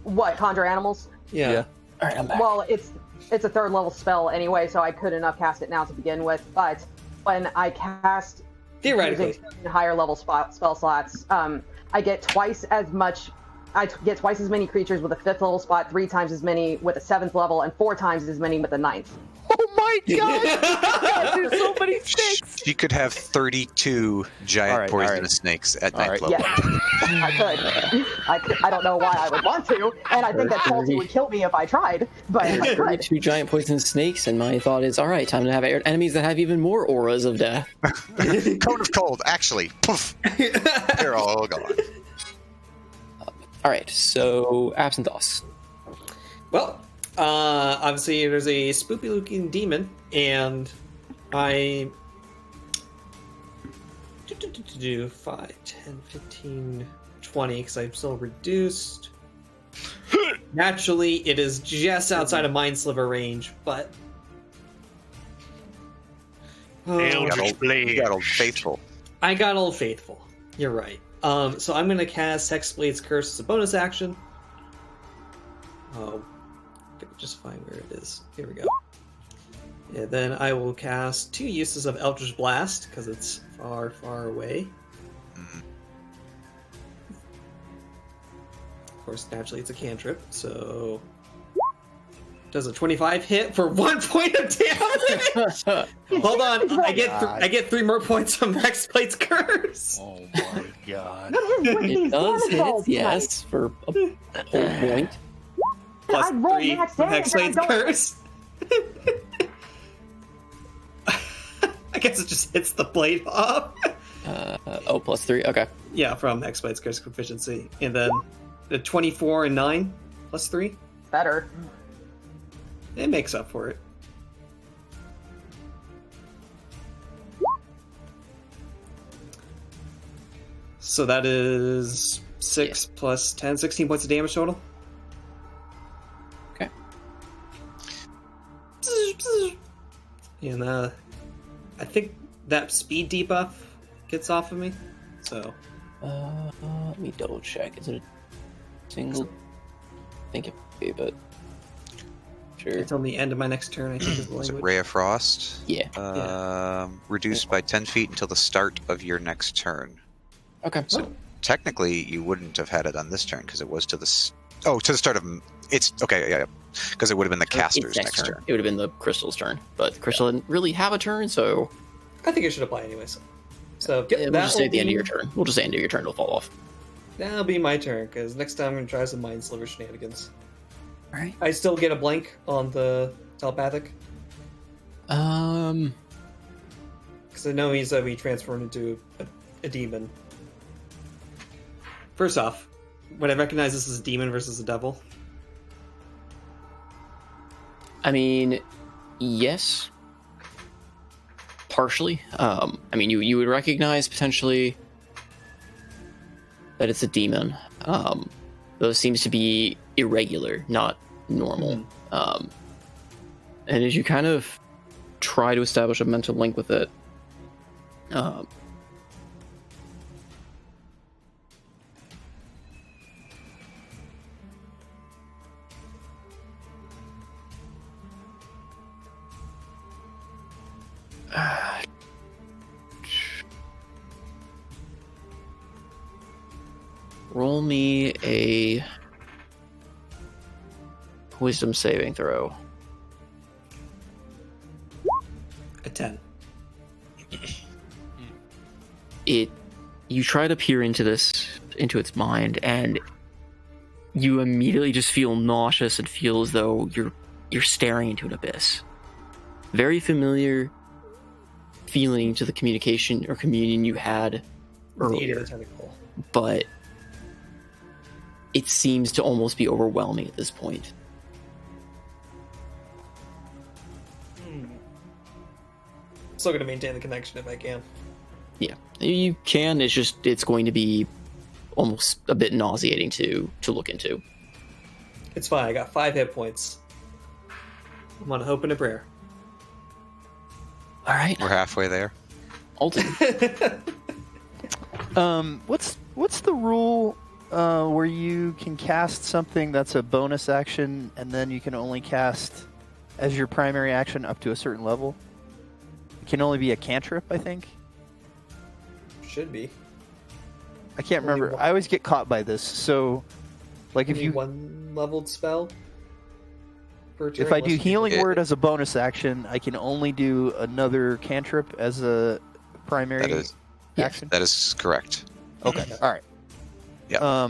What, conjure animals? Yeah. Yeah. All right, I'm back. Well, it's a 3rd level spell anyway, so I couldn't upcast it now to begin with. But when I cast Theoretically. using higher level spell slots, I get twice as much. I get twice as many creatures with a 5th level spot, 3 times as many with a 7th level, and 4 times as many with a 9th. Oh my god! There's so many snakes! She could have 32 giant All right, poisonous snakes at All 9th right. level. Yeah, I could. I don't know why I would want to, and I think that Salty would kill me if I tried. But I could. 32 giant poison snakes, and my thought is, all right, time to have enemies that have even more auras of death. Cone of Cold, actually. Poof. They're all gone. All right, so Absinthoss. Well, obviously there's a spooky-looking demon, and I do 5, 10, 15, 20, because I'm still reduced. Naturally, it is just outside of Mind Sliver range, but... Eldritch Blade. You got Old Faithful. I got Old Faithful. You're right. So I'm going to cast Hexblade's Curse as a bonus action. Oh, I could just find where it is. Here we go. Yeah, then I will cast 2 uses of Eldritch Blast, because it's far, far away. course, naturally it's a cantrip, so... Does a 25 hit for 1 point of damage? Hold on, I get 3 more points from Hexblade's Curse. Oh my god. It does hit, yes, for a whole point. Plus I rolled 3 max from damage and I Hexblade's don't- Curse. I guess it just hits the blade off. Plus 3, okay. Yeah, from Hexblade's Curse proficiency. And then the 24 and 9 plus 3. Better. It makes up for it. So that is 6 plus 10, 16 points of damage total. Okay. And I think that speed debuff gets off of me. So Let me double check. Is it a single? I think it would be, but sure. until the end of my next turn, I think is the Was it language. Ray of Frost? Yeah. Reduced by 10 feet until the start of your next turn. Okay. So technically, you wouldn't have had it on this turn because it was to the to the start of it's okay, yeah, because it would have been the caster's It's next turn. It would have been the crystal's turn, but the crystal didn't really have a turn, so I think it should apply anyways. So we'll just say at the end of your turn. We'll just say end of your turn. It'll fall off. That'll be my turn because next time I'm gonna try some Mind Sliver shenanigans. All right. I still get a blank on the telepathic Um. because I know he's we transformed into a demon. First off, would I recognize this as a demon versus a devil? I mean, yes. Partially. I mean, you would recognize potentially that it's a demon. Though it seems to be irregular, not normal. And as you kind of try to establish a mental link with it, roll me a wisdom saving throw. A 10. You try to peer into its mind, and you immediately just feel nauseous and feel as though you're staring into an abyss. Very familiar feeling to the communication or communion you had Eating earlier, the tentacle. but it seems to almost be overwhelming at this point. Still gonna maintain the connection if I can. Yeah, you can. It's going to be almost a bit nauseating to look into. It's fine. I got 5 hit points. I'm on a hope and a prayer. All right, We're halfway there. Alton. What's the rule where you can cast something that's a bonus action and then you can only cast as your primary action up to a certain level? It can only be a cantrip, I think. Should be. I can't Only remember. one. I always get caught by this. So, like, if Only you one leveled spell per turn. if I do unless you- healing Yeah. word as a bonus action, I can only do another cantrip as a primary That is action. that is correct. Okay. All right. Yeah.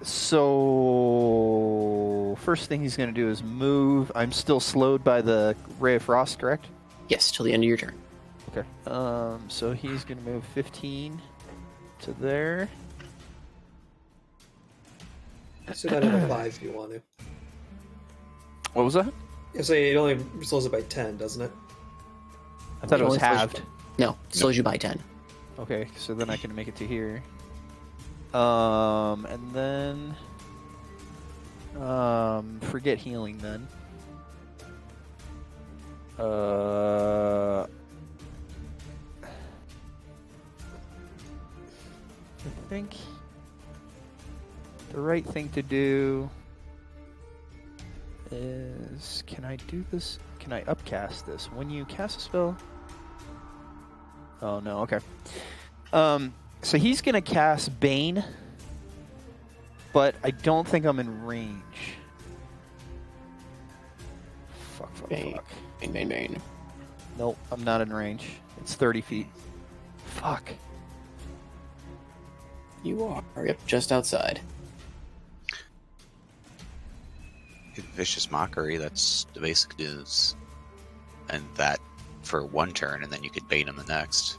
So first thing he's going to do is move. I'm still slowed by the Ray of Frost, correct? Yes, till the end of your turn. Okay. So he's going to move 15 to there. So that at a 5 if you want to. What was that? I say it only slows it by 10, doesn't it? I thought it was Only slows you- halved. No, slows you by 10. Okay, so then I can make it to here. And then forget healing then. I think the right thing to do is, can I do this? Can I upcast this? When you cast a spell? Oh no, okay. So he's gonna cast Bane but I don't think I'm in range. Fuck. Bane. Nope, I'm not in range. It's 30 feet. Fuck. You are. Yep, just outside. Vicious Mockery, that's the basic dudes. And that for one turn, and then you could bait him the next.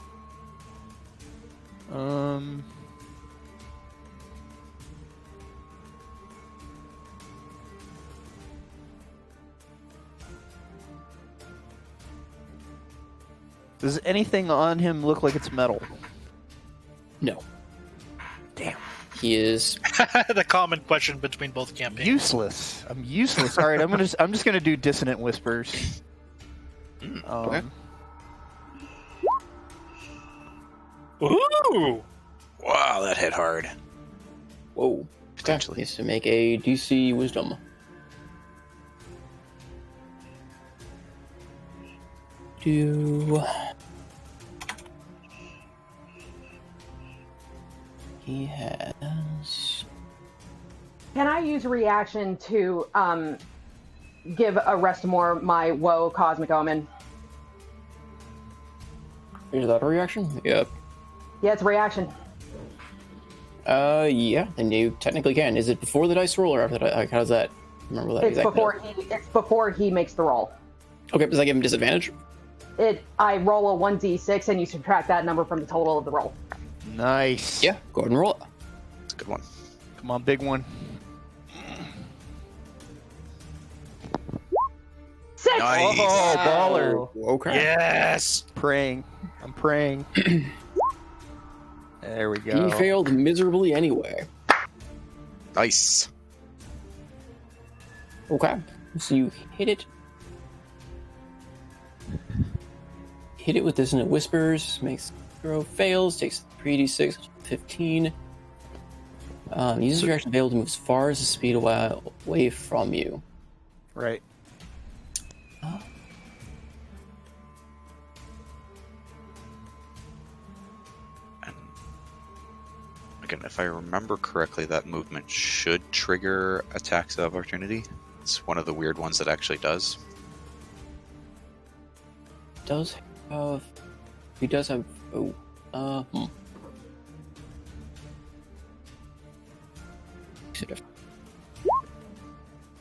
Does anything on him look like it's metal? No. Damn. He is The common question between both campaigns. Useless. I'm useless. All right, I'm just gonna do Dissonant Whispers. okay. Ooh! Wow, that hit hard. Whoa. Potentially. Needs to make a DC Wisdom. He has. Can I use reaction to give a rest more my woe cosmic omen? Is that a reaction? Yep. Yeah, it's a reaction. Yeah, and you technically can. Is it before the dice roll or after the dice? How does that? Remember that It's exactly? before he makes the roll. Okay, does that give him disadvantage? I roll a 1d6 and you subtract that number from the total of the roll. Nice. Yeah, go ahead and roll it. That's a good one. Come on, big one. 6! Nice. Oh, baller. Okay. Yes! Praying. I'm praying. There we go. He failed miserably anyway. Nice. Okay, so you hit it. Hit it with Dissonant Whispers. Makes throw fails. Takes 3d6, 15. Uses your action available to move as far as the speed away from you. Right. Again, if I remember correctly, that movement should trigger attacks of opportunity. It's one of the weird ones that actually does. Does have. He does have. Oh.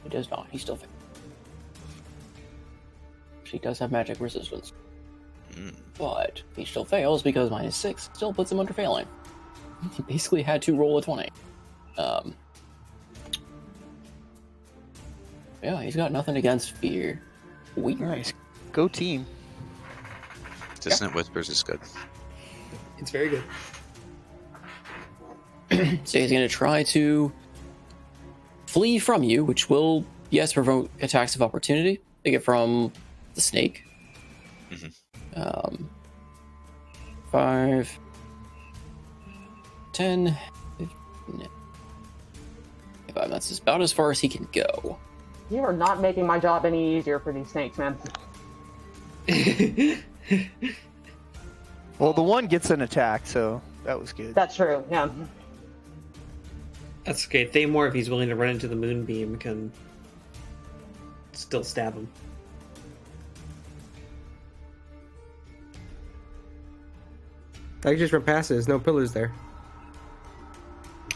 He does not. He still fails. He does have magic resistance. But he still fails because -6 still puts him under failing. He basically had to roll a 20. Yeah, he's got nothing against fear. Weird. Nice. Go team. Dissonant Whispers is good. It's very good. So he's going to try to flee from you, which will, yes, provoke attacks of opportunity. Take it from the snake. 5, 10, 15. That's about as far as he can go. You are not making my job any easier for these snakes, man. Well, the one gets an attack, so that was good. That's true, yeah. That's okay. Thamor, if he's willing to run into the moonbeam, can still stab him. I can just run past it. There's no pillars there.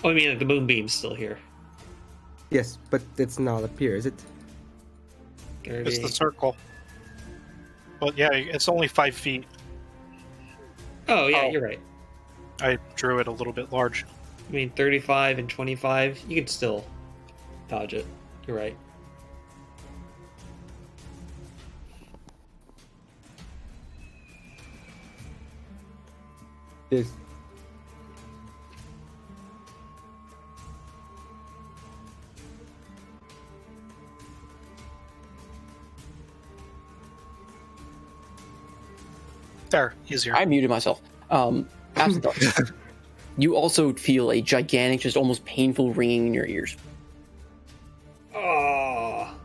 Oh, I mean, the moonbeam's still here. Yes, but it's not up here, is it? It's the circle. But yeah, it's only 5 feet. Oh, yeah, you're right. I drew it a little bit large. I mean, 35 and 25, you can still dodge it. You're right. Yes. There, easier. I muted myself. Absent Darts. You also feel a gigantic, just almost painful ringing in your ears. Oh.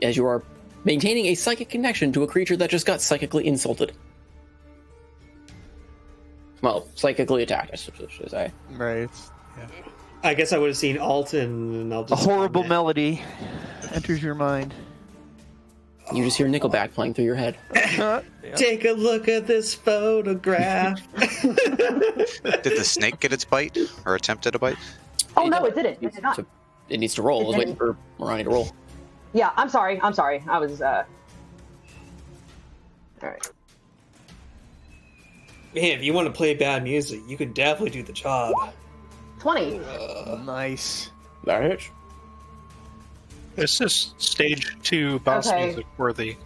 As you are maintaining a psychic connection to a creature that just got psychically insulted. Well, psychically attacked, I should say. Right. It's, I guess I would have seen Alton, and I'll A just horrible melody enters your mind. You just hear Nickelback playing through your head. Take a look at this photograph. Did the snake get its bite or attempt at a bite? Oh no, it didn't. It did not. So it needs to roll. I was waiting for Ronnie to roll. Yeah, I'm sorry. I was. All right. Man, if you want to play bad music, you could definitely do the job. 20. Nice. That hits. This is stage 2 boss Okay. music worthy.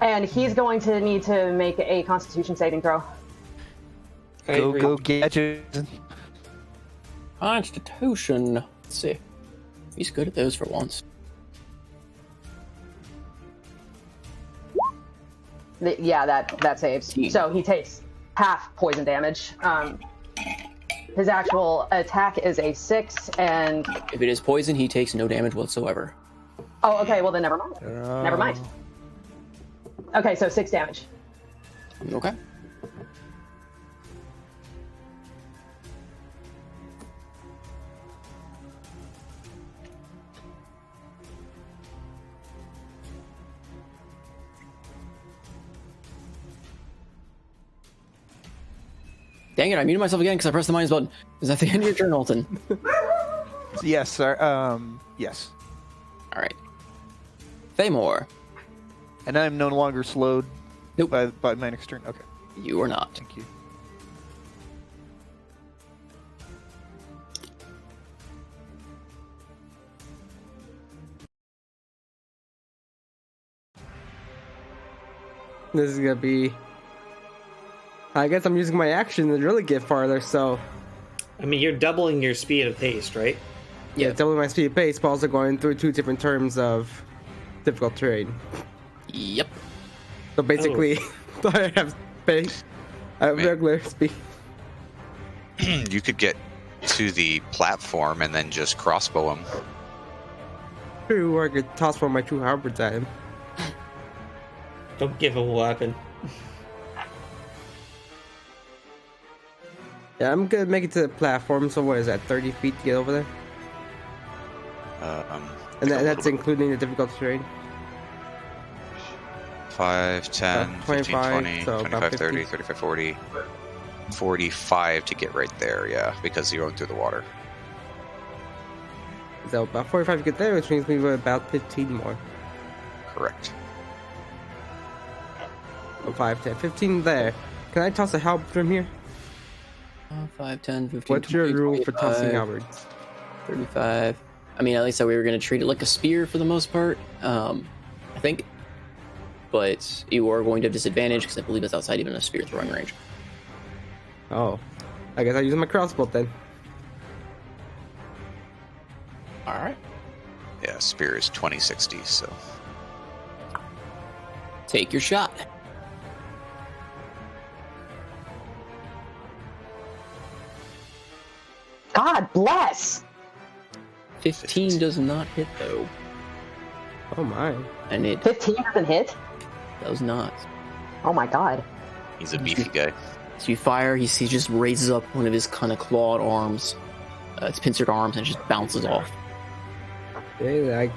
And he's going to need to make a Constitution saving throw. Go, gadget. Constitution. Let's see. He's good at those for once. Yeah, that saves. So he takes half poison damage. His actual attack is a 6, and If it is poison, he takes no damage whatsoever. oh, okay. Well, then never mind. Never mind. Okay, so 6 damage. Okay. Dang it, I muted myself again because I pressed the minus button. Is that the end of your turn, Alton? Yes, sir. Yes. Alright. Thamor. And I'm no longer slowed Nope. by my next turn. Okay, You are not. thank you. This is gonna be. I guess I'm using my action to really get farther, so. I mean, you're doubling your speed of haste, right? Yeah, doubling my speed of pace, but also going through 2 different terms of difficult terrain. Yep. So basically, I have pace. I have regular speed. You could get to the platform and then just crossbow him. True, or I could toss one of my 2 halberds at him. Don't give him a weapon. Yeah, I'm gonna make it to the platform, so what is that, 30 feet to get over there? And that's including the difficult terrain? 5, 10, 15, 25, 20, so about 25, 30, 50. 35, 40. 45 to get right there, yeah, because you're going through the water. So about 45 to get there, which means we were about 15 more. Correct. So 5, 10, 15 there. Can I toss a halberd from here? 5, 10, 15, What's your 20, rule for tossing 25, halberds? 35. I mean, at least we were going to treat it like a spear for the most part, I think. But you are going to have disadvantage because I believe it's outside even a spear throwing range. Oh. I guess I'll use my crossbow then. Alright. Yeah, spear is 2060, so. Take your shot. God bless. 15 does not hit, though. Oh my. And it 15 doesn't hit. does not. Oh my god. He's a beefy guy. So you fire, he just raises up one of his kind of clawed arms. It's pincered arms, and it just bounces off. Yeah,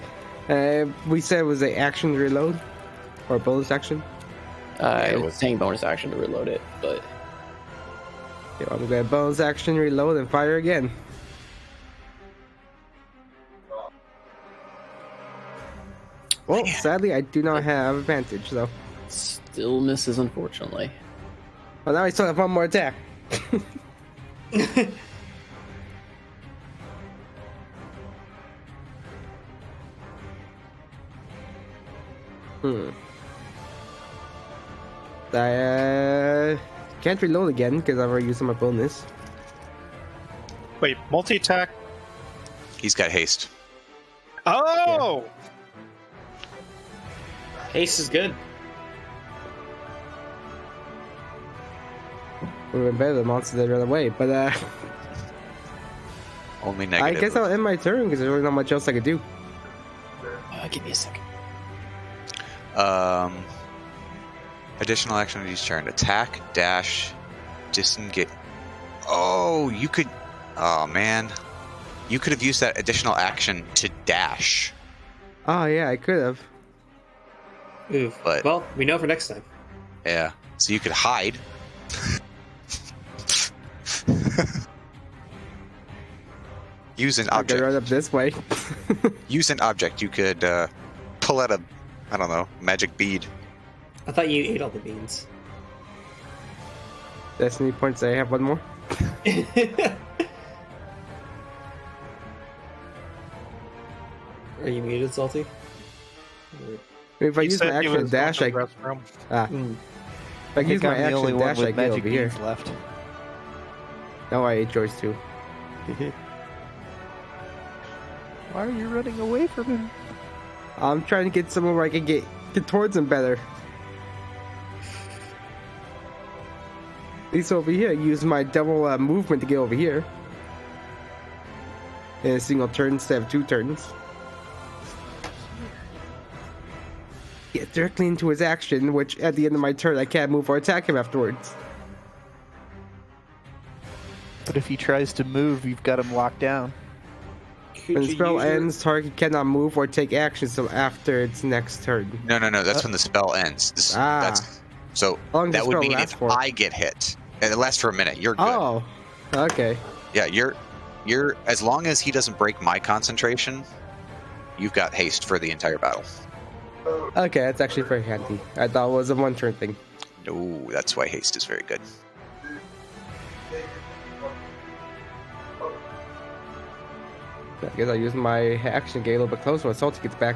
we said it was an action to reload? Or a bonus action? It was saying bonus action to reload it, but Yeah, I'm gonna bonus action, reload, and fire again. Well, sadly, I do not have advantage, though. still misses, unfortunately. Well, now I still have one more attack. I can't reload again because I've already used my bonus. Wait, multi-attack? He's got haste. Oh! Haste is good. Would have been better the monster that ran away, but Only I negative. guess I'll end my turn because there's really not much else I could do. Give me a second. Additional action on each turn. Attack, dash, disengage. Oh, you could... Oh, man. You could have used that additional action to dash. Oh yeah, I could have. Oof. But- Well, we know for next time. Yeah. So you could hide. Use an I could run object. up this way. Use an object. You could pull out a, I don't know, magic bead. I thought you ate all the beans. Destiny points. I have one more. Are you muted, Salty? If I He use my said he action was dash, I going to the restroom. if I I use think my I'm the only action one dash, I with get magic over here. beans left. No, I ate yours too. Why are you running away from him? I'm trying to get somewhere where I can get towards him better. At least over here, I use my double movement to get over here. In a single turn instead of 2 turns. Get directly into his action, which at the end of my turn I can't move or attack him afterwards. But if he tries to move, you've got him locked down. Could When the you spell use your- ends, target cannot move or take action until after its next turn. No. That's when the spell ends. That's, so How long does that the would spell mean last if for? I get hit, and it lasts for a minute. You're good. Oh, okay. Yeah, you're as long as he doesn't break my concentration, you've got haste for the entire battle. Okay, that's actually very handy. I thought it was a 1 turn thing. No, that's why haste is very good. I guess I'll use my action to get a little bit closer when Salty gets back.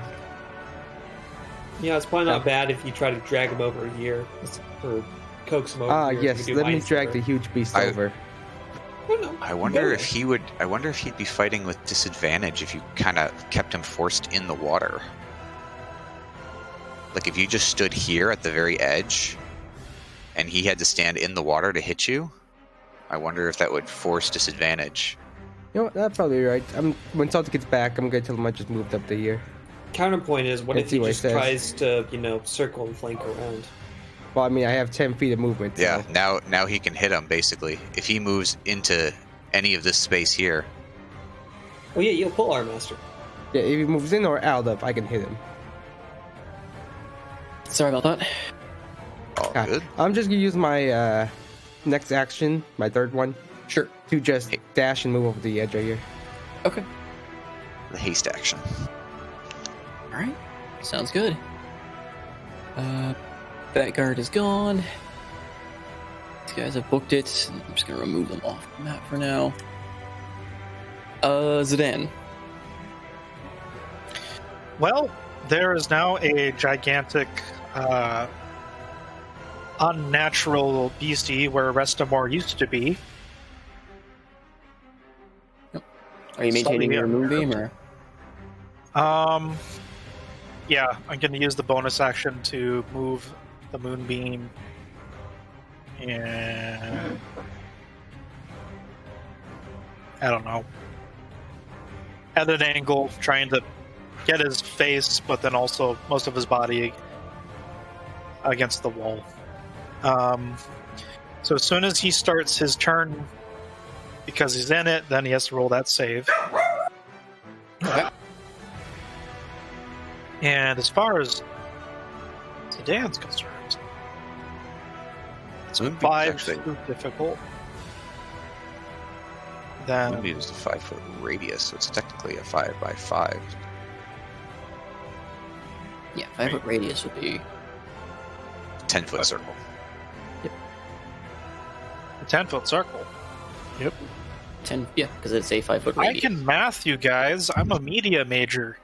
Yeah, it's probably not bad if you try to drag him over here. Or coax him over Ah, here. yes, You do let me mind drag the stir. huge beast I- over. I wonder if he would. I wonder if he'd be fighting with disadvantage if you kind of kept him forced in the water. Like if you just stood here at the very edge, and he had to stand in the water to hit you. I wonder if that would force disadvantage. You know what, that's probably right. When Salty gets back, I'm gonna tell him I just moved up to here. Counterpoint is, what Let's if see he what he just says. tries to, circle and flank around? Well, I mean, I have 10 feet of movement. So. Yeah, now he can hit him basically. If he moves into any of this space here, Oh yeah, you'll pull our master. Yeah, if he moves in or out of, I can hit him. Sorry about that. all Ah, good. I'm just gonna use my next action, my 3rd one, Sure. to just dash and move over the edge right here. Okay. The haste action. All right. Sounds good. That guard is gone. These guys have booked it. I'm just gonna remove them off the map for now. Zidane. Well, there is now a gigantic, unnatural beastie where Restamore used to be. Are you maintaining Slightly your moonbeam or? Yeah, I'm going to use the bonus action to move the moonbeam and I don't know, at an angle, trying to get his face, but then also most of his body against the wall. So as soon as he starts his turn, because he's in it, then he has to roll that save. Okay. And as far as Zidane's concerned, it's Moonbeam's 5 actually- too difficult. Then Moonbeam is a 5-foot radius, so it's technically a 5x5. Yeah, 5-foot radius would be. 10-foot circle. a 10-foot circle. 10, yeah, because it's a 5-foot I radius. can math, you guys. I'm a media major.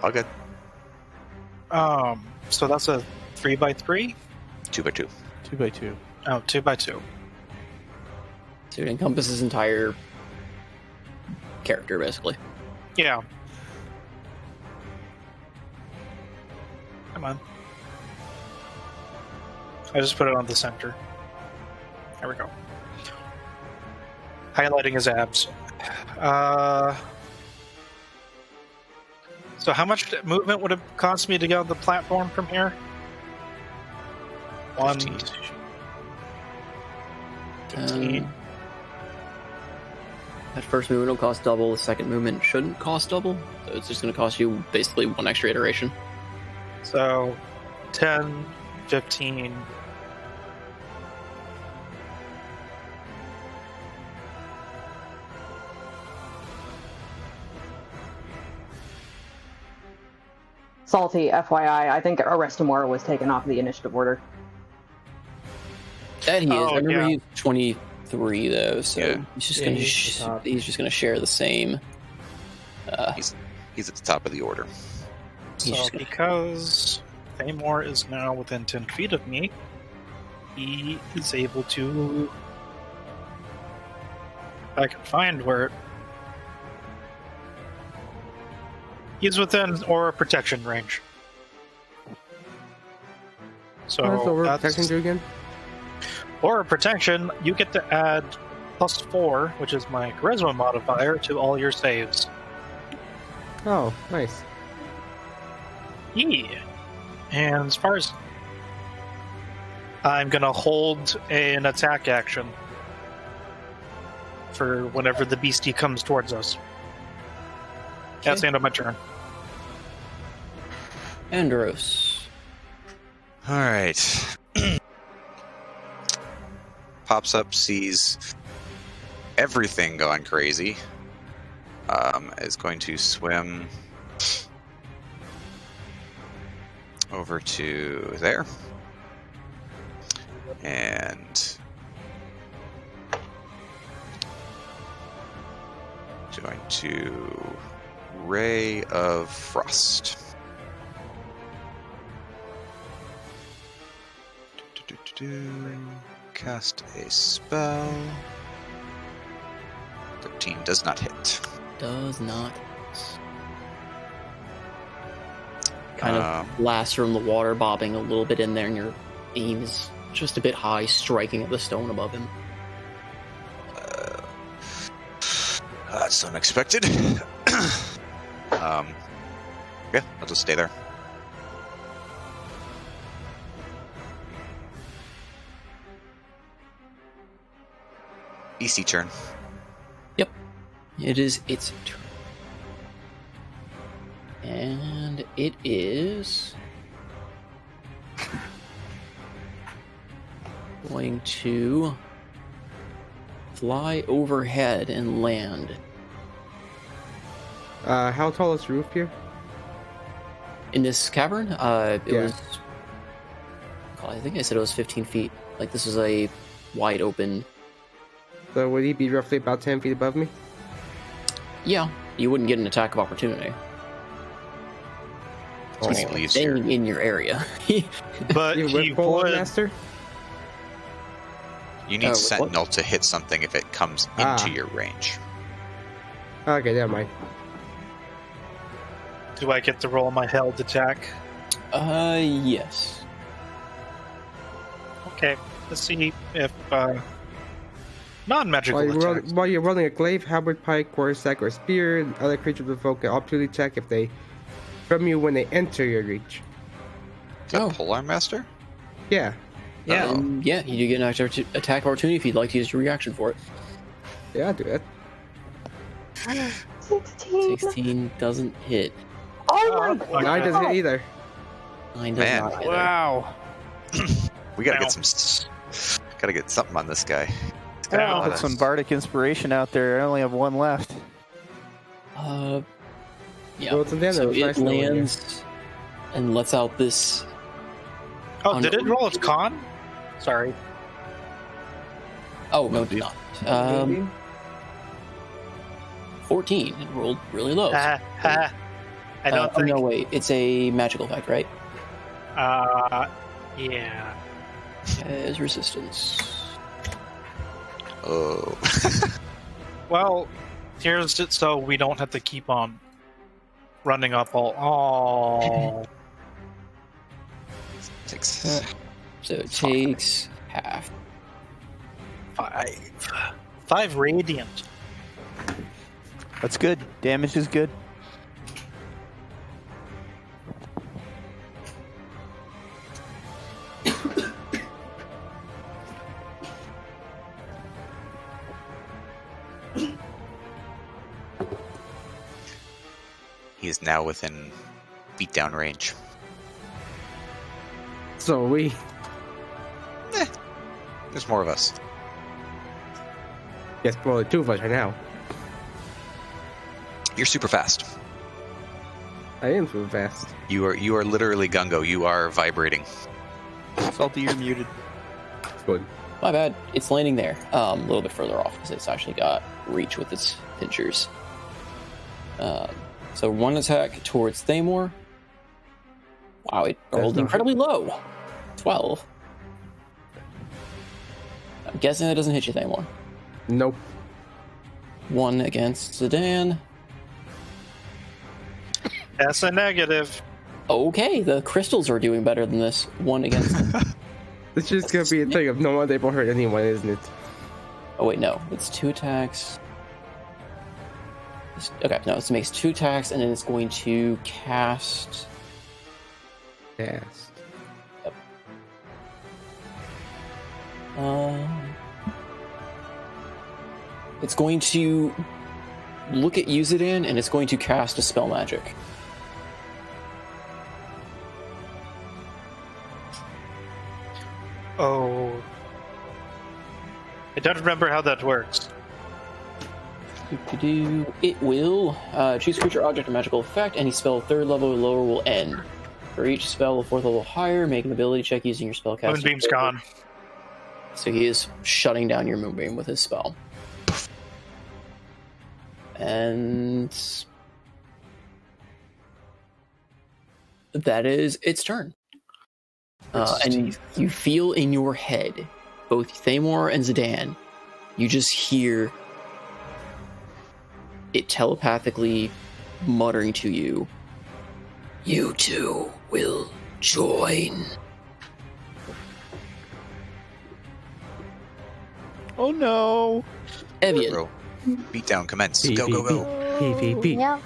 All good. So that's a 3x3? 2x2. 2x2. Oh, 2x2. So it encompasses his entire character, basically. Yeah. Come on. I just put it on the center. There we go. Highlighting his abs. So how much movement would it cost me to get on the platform from here? 1, 15. 15. That first movement will cost double. The second movement shouldn't cost double. So it's just going to cost you basically one extra iteration. So 10, 15. Salty, FYI, I think Arestamora was taken off the initiative order. That he is. I remember yeah. he's 23 though, so Yeah. he's just Yeah, going he's the top. he's just going to share the same. He's at the top of the order. He's So just gonna- because Thamor is now within 10 feet of me, he is able to... If I can find where... He's within aura protection range. So What does the word protection do again? Aura protection, you get to add +4, which is my charisma modifier, to all your saves. Oh, nice. Yeah. And as far as I'm gonna hold an attack action for whenever the beastie comes towards us. That's the end of my turn. Andros. All right. Pops up, sees everything going crazy. Is going to swim over to there. And going to Ray of Frost. Cast a spell. 13 does not hit. Does not. Kind of blasts from the water, bobbing a little bit in there, and your aim is just a bit high, striking at the stone above him. That's unexpected. Yeah, I'll just stay there. EC turn. Yep. It is its turn. And it is going to fly overhead and land. How tall is the roof here? In this cavern, it Yeah. was... God, I think I said it was 15 feet. Like, this is a wide open... So would he be roughly about 10 feet above me? Yeah, you wouldn't get an attack of opportunity. When he leaves here. Staying in your area. But You he whip pole would... master? You need what? Sentinel to hit something if it comes into your range. Okay, never mind. Do I get to roll my held attack? Yes. Okay, let's see if non-magical attacks. While you're rolling a glaive, halberd, pike, quarterstaff, or spear, other creatures revoke an opportunity check if they from you when they enter your reach. Is that Oh. Polearm Master? Yeah. Yeah. Yeah, you do get an attack opportunity if you'd like to use your reaction for it. Yeah, I'll do that. 16. 16 doesn't hit. Oh my Okay. 9 doesn't hit either. 9 does Man. not either. Wow. We gotta Wow. get gotta get something on this guy. He's got Yeah. a lot Put of- some bardic inspiration out there. I only have one left. Yeah. Roll some damage. So It was it nice knowing you. lands and lets out this. Oh, did it roll its con? Sorry. Oh, no, it did not. 14. It rolled really low. I don't think. No, wait. It's a magical effect, right? Yeah. Has resistance. Oh. Well, here's it so we don't have to keep on running up all. Oh. Takes So it takes half. 5 radiant. That's good. Damage is good. He is now within beatdown range. So we. There's more of us. Yes, well, the two of us right now. You're super fast. I am super fast. You are literally Gungo. You are vibrating. Salty, you're muted. Good. My bad. It's landing there, a little bit further off because it's actually got reach with its pinchers. So one attack towards Thamor. Wow, it rolled incredibly low. 12. I'm guessing that doesn't hit you, Thamor. Nope. One against Zidane. That's a negative. Okay, the crystals are doing better than this. One against. It's just gonna be a thing of no one able to hurt anyone, isn't it? Oh wait, no. It's 2 attacks. Okay, no, it makes 2 attacks, and then it's going to cast. Yes. Yep. It's going to look at Yuzudan, and it's going to cast a spell magic. Oh. I don't remember how that works. It will choose creature, object, or magical effect. Any spell 3rd level or lower will end. For each spell 4th level or higher, make an ability check using your spellcasting. Moonbeam's gone. So he is shutting down your Moonbeam with his spell. And that is its turn. And you feel in your head, both Thamor and Zidane, you just hear it telepathically muttering to you, "You two will join." Oh no! Evienne. Bro. Beatdown commence. Go, go, go. PvP. Yeah.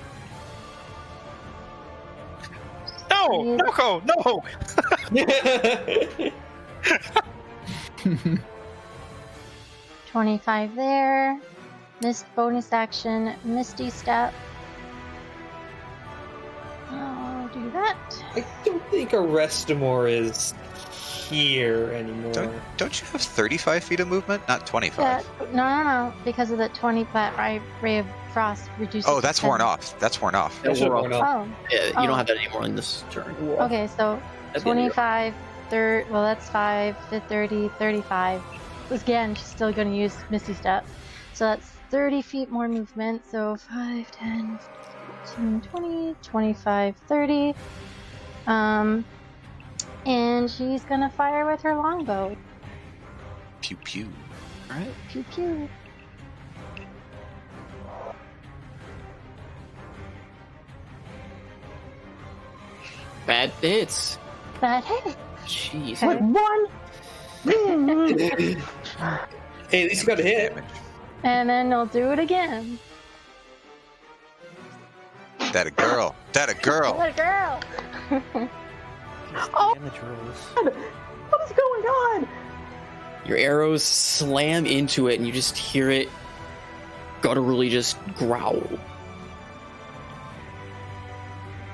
No! Noko! No! 25 there. Missed bonus action, Misty Step. I'll do that. I don't think Arestamor is here anymore. Don't you have 35 feet of movement? Not 25. No. Because of the 20 flat ray of frost reduces. Oh, that's worn off. That's worn off. That wore off. Oh. Yeah, you don't have that anymore in this turn. Okay, so That'd be under your- 25, well, that's 5, 30, 35. Again, she's still going to use Misty Step. So that's 30 feet more movement. So 5, 10, 15, 20, 25, 30. And she's going to fire with her longbow. Pew pew. Alright. Pew pew. Bad hits. That hit. Jeez. Okay. One. Hey, at least you got a hit. And then they'll do it again. That a girl. That a girl. What a girl! Oh. Damage rolls. What is going on? Your arrows slam into it, and you just hear it gutturally just growl.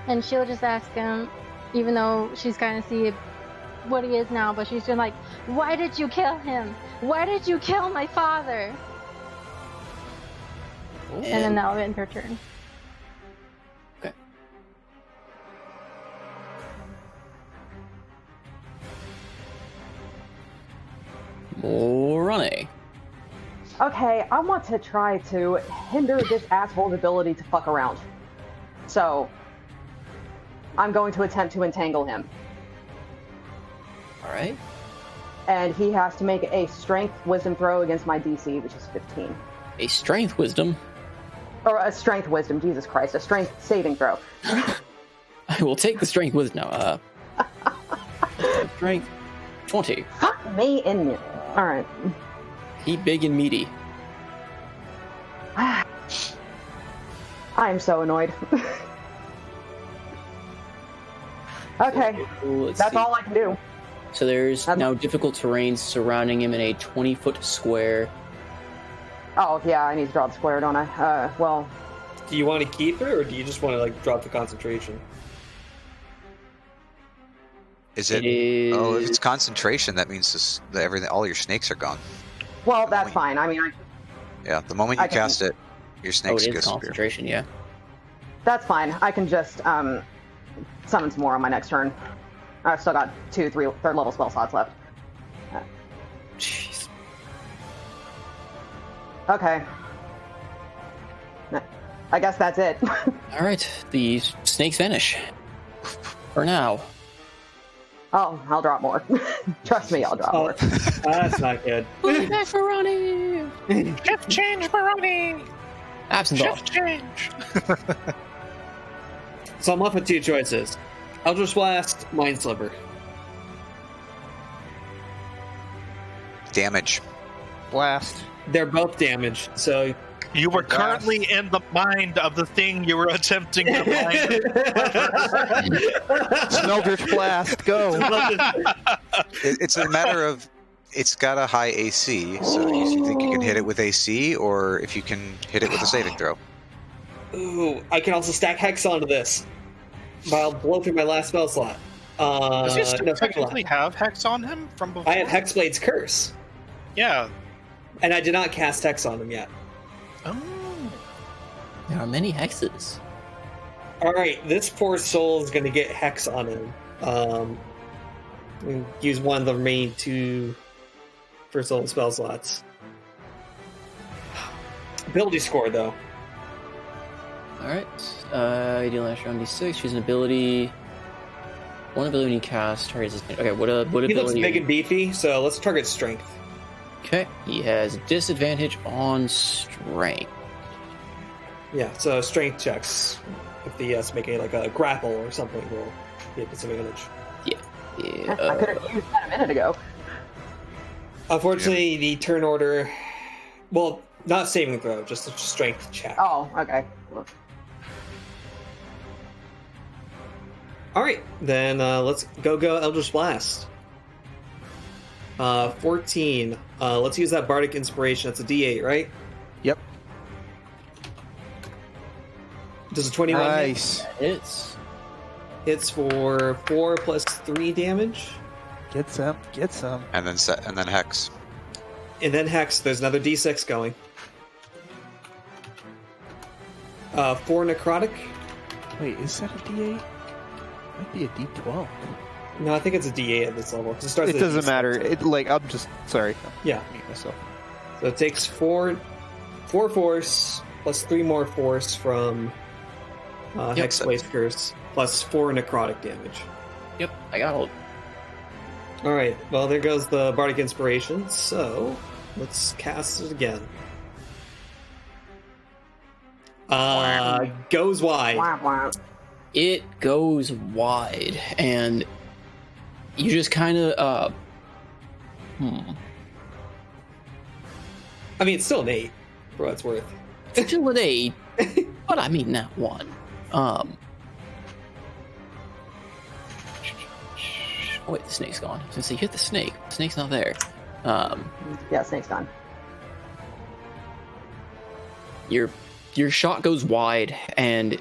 And she'll just ask him, even though she's kind of see what he is now, but she's been like, "Why did you kill him? Why did you kill my father?" And then that'll end her turn. Okay. Morane. Okay, I want to try to hinder this asshole's ability to fuck around. So, I'm going to attempt to entangle him. Alright. And he has to make a strength wisdom throw against my DC, which is 15. A strength wisdom. Or a strength wisdom, Jesus Christ, a strength saving throw. I will take the strength wisdom now. Strength 20. Fuck me in it. Alright. He big and meaty. I am so annoyed. Okay, Let's that's see. all I can do. So there's now difficult terrain surrounding him in a 20-foot square. Oh, yeah, I need to draw the square, don't I? Well, Do you want to keep it, or do you just want to like drop the concentration? Is it? Oh, if it's concentration, that means that everything, all your snakes are gone. Well, that's fine. I mean, Yeah, the moment you cast it, your snakes it is disappear. concentration, yeah. that's fine. I can just summon some more on my next turn. I've still got 2, 3 third level spell slots left. Jeez. Okay. I guess that's it. All right, the snakes vanish. For now. Oh, I'll drop more. Trust me, I'll drop more. That's not good. Macaroni! Shift change, Baroni! Absent off. Shift change! So I'm left with 2 choices. Eldritch Blast, Mind Sliver. Damage. Blast. They're both damaged, so... You were currently in the mind of the thing you were attempting to mind. Snoldrich Blast, go! It's a matter of, it's got a high AC, so you think you can hit it with AC, or if you can hit it with a saving throw. Ooh, I can also stack Hex onto this. I'll blow through my last spell slot. Does he still No, technically have Hex on him from before? I have Hexblade's Curse, Yeah. and I did not cast Hex on him yet. Oh. There are many hexes. Alright, this poor soul is going to get Hex on him. We'll use one of the remaining 2 first level spell slots. Ability score, though. Alright. You deal last round d6, choose an ability. One ability you cast targets his. Okay, what He ability? looks big and beefy, so let's target Strength. Okay, he has disadvantage on strength. Yeah, so Strength checks. If the making like a grapple or something, will get disadvantage. Yeah. I could have used that a minute ago. Unfortunately, the turn order... Well, not saving throw, just a Strength check. Oh, okay. Alright, then let's go Eldritch Blast. 14. Let's use that Bardic Inspiration. That's a D8, right? Yep. Does a 21 Nice. That is. hits for 4 plus 3 damage? Get some. Get some. And then Hex. And then Hex, there's another D6 going. 4 Necrotic. Wait, is that a D8? Might be a D12. No, I think it's a D8 at this level. 'cause it starts It at a doesn't D6, matter. so- It like I'm just sorry. Yeah. I meet myself. So it takes 4 force plus 3 more force from Hexblade's Curse plus 4 necrotic damage. Yep, I got hold. Alright, well there goes the Bardic Inspiration, so let's cast it again. Goes wide. Wah, wah. It goes wide, and you just kind of, I mean, it's still an 8, for what it's worth. still an 8, but I mean that one. Oh, wait, the snake's gone. I was gonna say, hit the snake. The snake's not there. Yeah, snake's gone. Your shot goes wide, and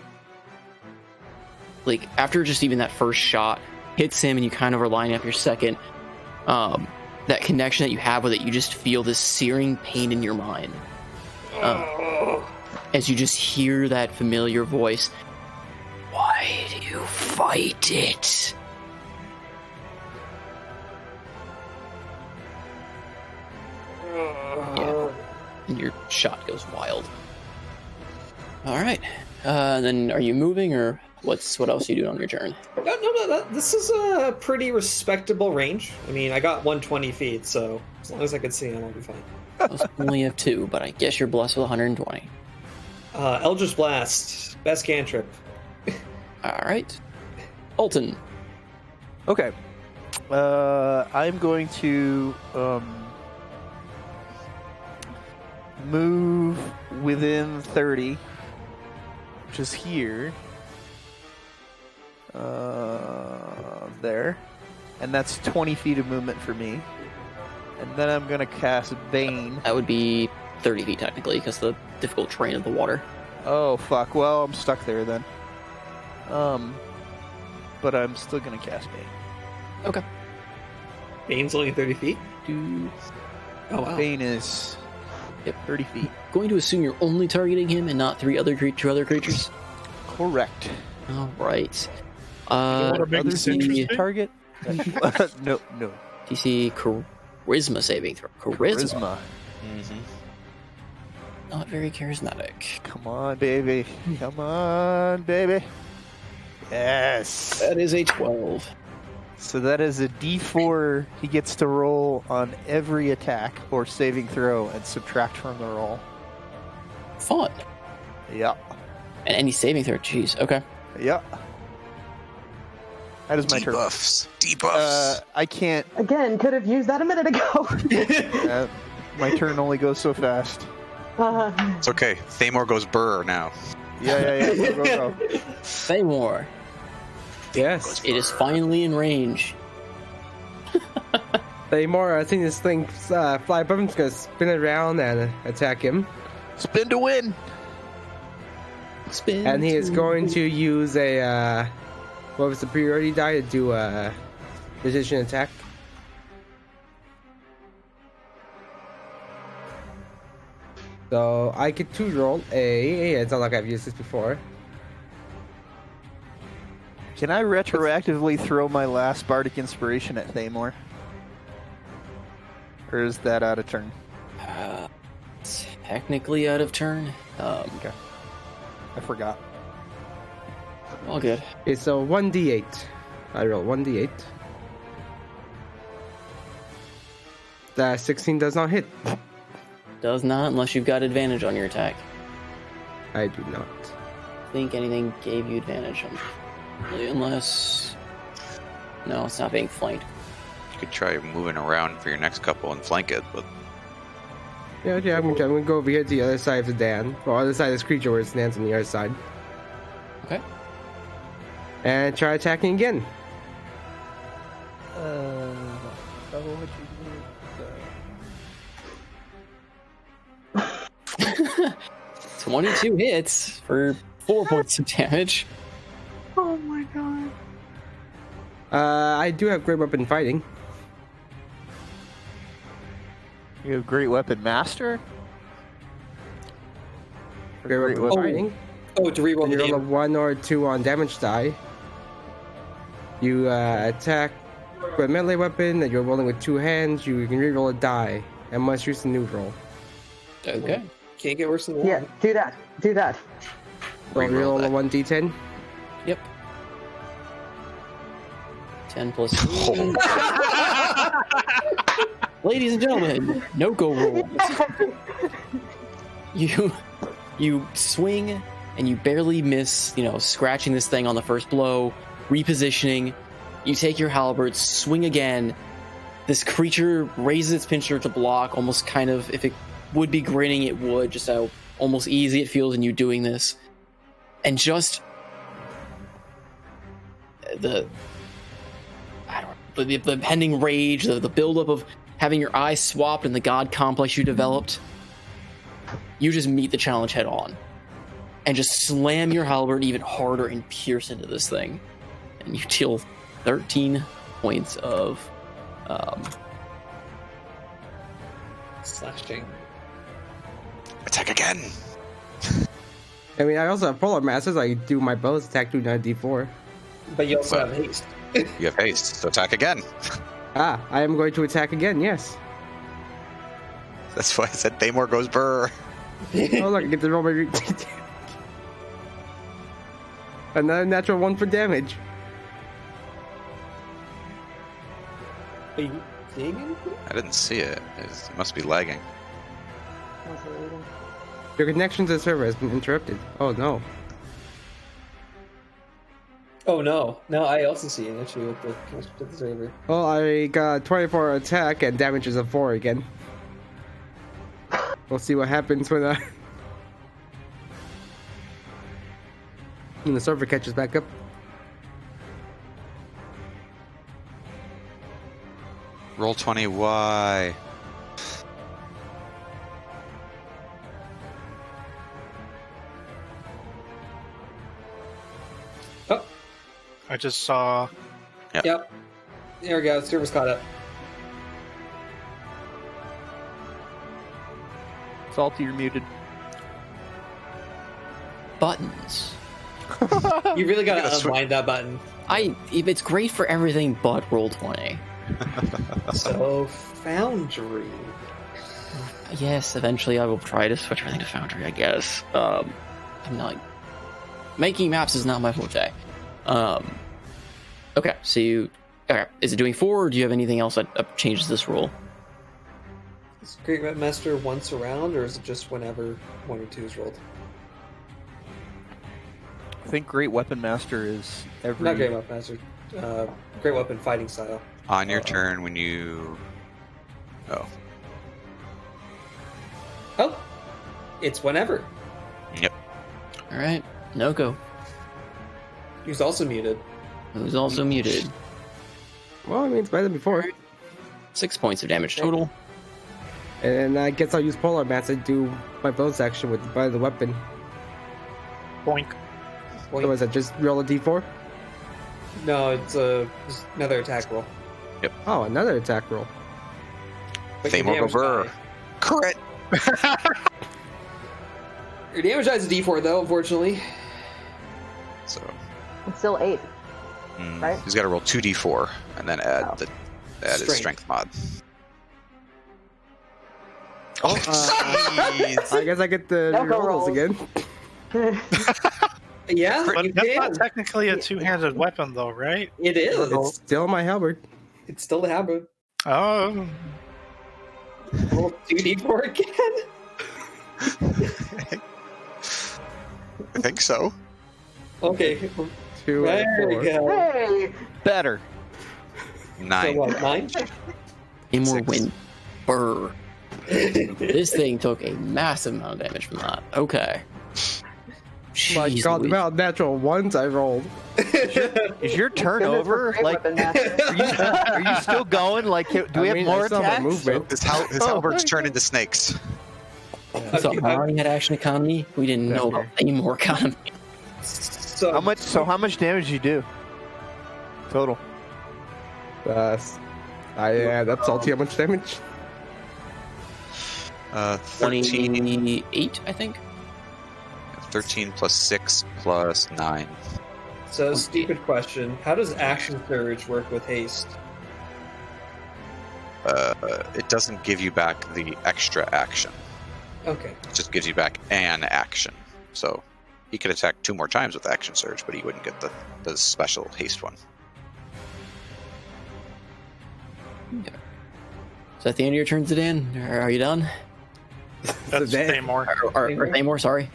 like after just even that first shot hits him, and you kind of are lining up your second. That connection that you have with it, you just feel this searing pain in your mind. As you just hear that familiar voice. Why do you fight it? Yeah. And your shot goes wild. Alright. Then are you moving, or what else are you doing on your turn? No, this is a pretty respectable range. I mean, I got 120 feet, so as long as I can see him, I'll be fine. I only have 2, but I guess you're blessed with 120. Eldritch Blast, best cantrip. Alright. Alton. Okay. I'm going to move within 30, which is here. There. And that's 20 feet of movement for me. And then I'm going to cast Bane. That would be 30 feet technically, because the difficult terrain of the water. Oh fuck. Well, I'm stuck there then. But I'm still gonna cast Bane. Okay. Bane's only 30 feet? Do... Oh, wow. Bane is 30 feet. Going to assume you're only targeting him and not two other creatures? Correct. All right. wanna make Other this things interesting? target? No. DC charisma saving throw. Charisma. Not very charismatic. Come on, baby. Come on, baby. Yes. That is a 12. So that is a D4 he gets to roll on every attack or saving throw and subtract from the roll. Fun. Yeah. And any saving throw. Jeez. Okay. Yeah. That is my turn. Debuffs. I can't. Again, could have used that a minute ago. My turn only goes so fast. It's okay. Thamor goes burr now. Yeah. Go. Thamor. Yes. It is finally in range. Thamor, I think this thing fly above him's gonna spin around and attack him. Spin to win. Spin And he is to going to use a what was the superiority die to do a precision attack. So I get to roll it's not like I've used this before. Can I retroactively throw my last Bardic Inspiration at Thamor? Or is that out of turn? Technically out of turn. Okay. I forgot. All good. It's a 1d8. I roll 1d8. That 16 does not hit. Does not unless you've got advantage on your attack. I do not. Think anything gave you advantage on unless... No, it's not being flanked. You could try moving around for your next couple and flank it, but Yeah, I'm gonna go over here to the other side of the Dan. Or other side of this creature where it stands on the other side. Okay. And try attacking again. 22 hits for 4 points of damage. Oh my god. I do have great weapon fighting. You have Great Weapon Master? Great weapon weapon. fighting. Oh, to reroll And the you roll a damage. 1 or 2 on damage die. You attack with a melee weapon that you're rolling with 2 hands. You can reroll a die and must use the new roll. Okay. Can't get worse than one. Yeah, do that. Do that. So Reroll reroll a 1d10. Yep. 10 plus 3. Ladies and gentlemen, no go rolls. You swing and you barely miss, scratching this thing on the first blow, repositioning. You take your halberd, swing again. This creature raises its pincer to block, almost kind of, if it would be grinning, it would, just how almost easy it feels in you doing this. And just the pending rage, the buildup of having your eyes swapped and the god complex you developed, you just meet the challenge head on and just slam your halberd even harder and pierce into this thing. And you deal 13 points of Slashing. attack again. I mean, I also have Polar Masters. I do my bonus attack to another d4. But you also have haste. You have haste, so attack again. Ah, I am going to attack again, yes. That's why I said Thamor goes burr. Oh, look, I get to roll my... Another natural 1 for damage. Are you seeing anything? I didn't see it. It must be lagging. Your connection to the server has been interrupted. Oh, no. Oh no. No, I also see an issue with the connection to the server. Well, I got 24 attack and damage is a 4 again. We'll see what happens when the server catches back up. Roll 20, why? I just saw. Yep. There we go. Server's caught up. Salty, you're muted. Buttons. You really gotta unwind that button. It's great for everything but Roll20. So, Foundry. Yes, eventually I will try to switch everything to Foundry, I guess. I'm not... Making maps is not my forte. Okay, so you... Okay, is it doing 4, or do you have anything else that changes this rule? Is Great Weapon Master once around, or is it just whenever 1 or 2 is rolled? I think Great Weapon Master is every. Not Great Weapon Master. Great Weapon fighting style. On your turn, when you. Oh. Oh! It's whenever. Yep. Alright, no go. He's also muted. Who's also muted. Well, I mean, it's better than before. 6 points of damage total. And I guess I'll use Polar Mass to do my bonus action by the weapon. Boink. So is that just roll a d4? No, it's just another attack roll. Yep. Oh, another attack roll. But your Fame damage over. die- Crit! Your damage die is a d4, though, unfortunately. So. It's still 8. Right? He's got to roll 2d4 and then add his strength mod. Oh, jeez! I guess I get the Don't go rolls again. Yeah, But you that's can. not technically a two-handed weapon, though, right? It is. It's still my halberd. It's still the halberd. Oh. Roll 2d4 again? I think so. Okay. 2 and There we 4. go. Hey! Better. 9. So what, 9? A more 6. win. Brr. This thing took a massive amount of damage from that. Okay. My Jeez god, the Louise. amount of natural ones I rolled. Is your turn Goodness, over? Great Like, Weapon Master. are you still going? Like, do we I have mean, more I still have attacks? movement. His halberds turn into snakes. So Harry had action economy. We didn't know about any more economy. So How much? So how much damage you do? Total. I add up salty how much damage? 13, 28, I think. 13 plus 6 plus 9. So, stupid question. How does Action Surge work with haste? It doesn't give you back the extra action. Okay. It just gives you back an action. So he could attack 2 more times with Action Surge, but he wouldn't get the special haste one. Okay. Is that the end of your turn, Zidane? Or are you done? That's Zidane. Thamor. Or Thamor, sorry.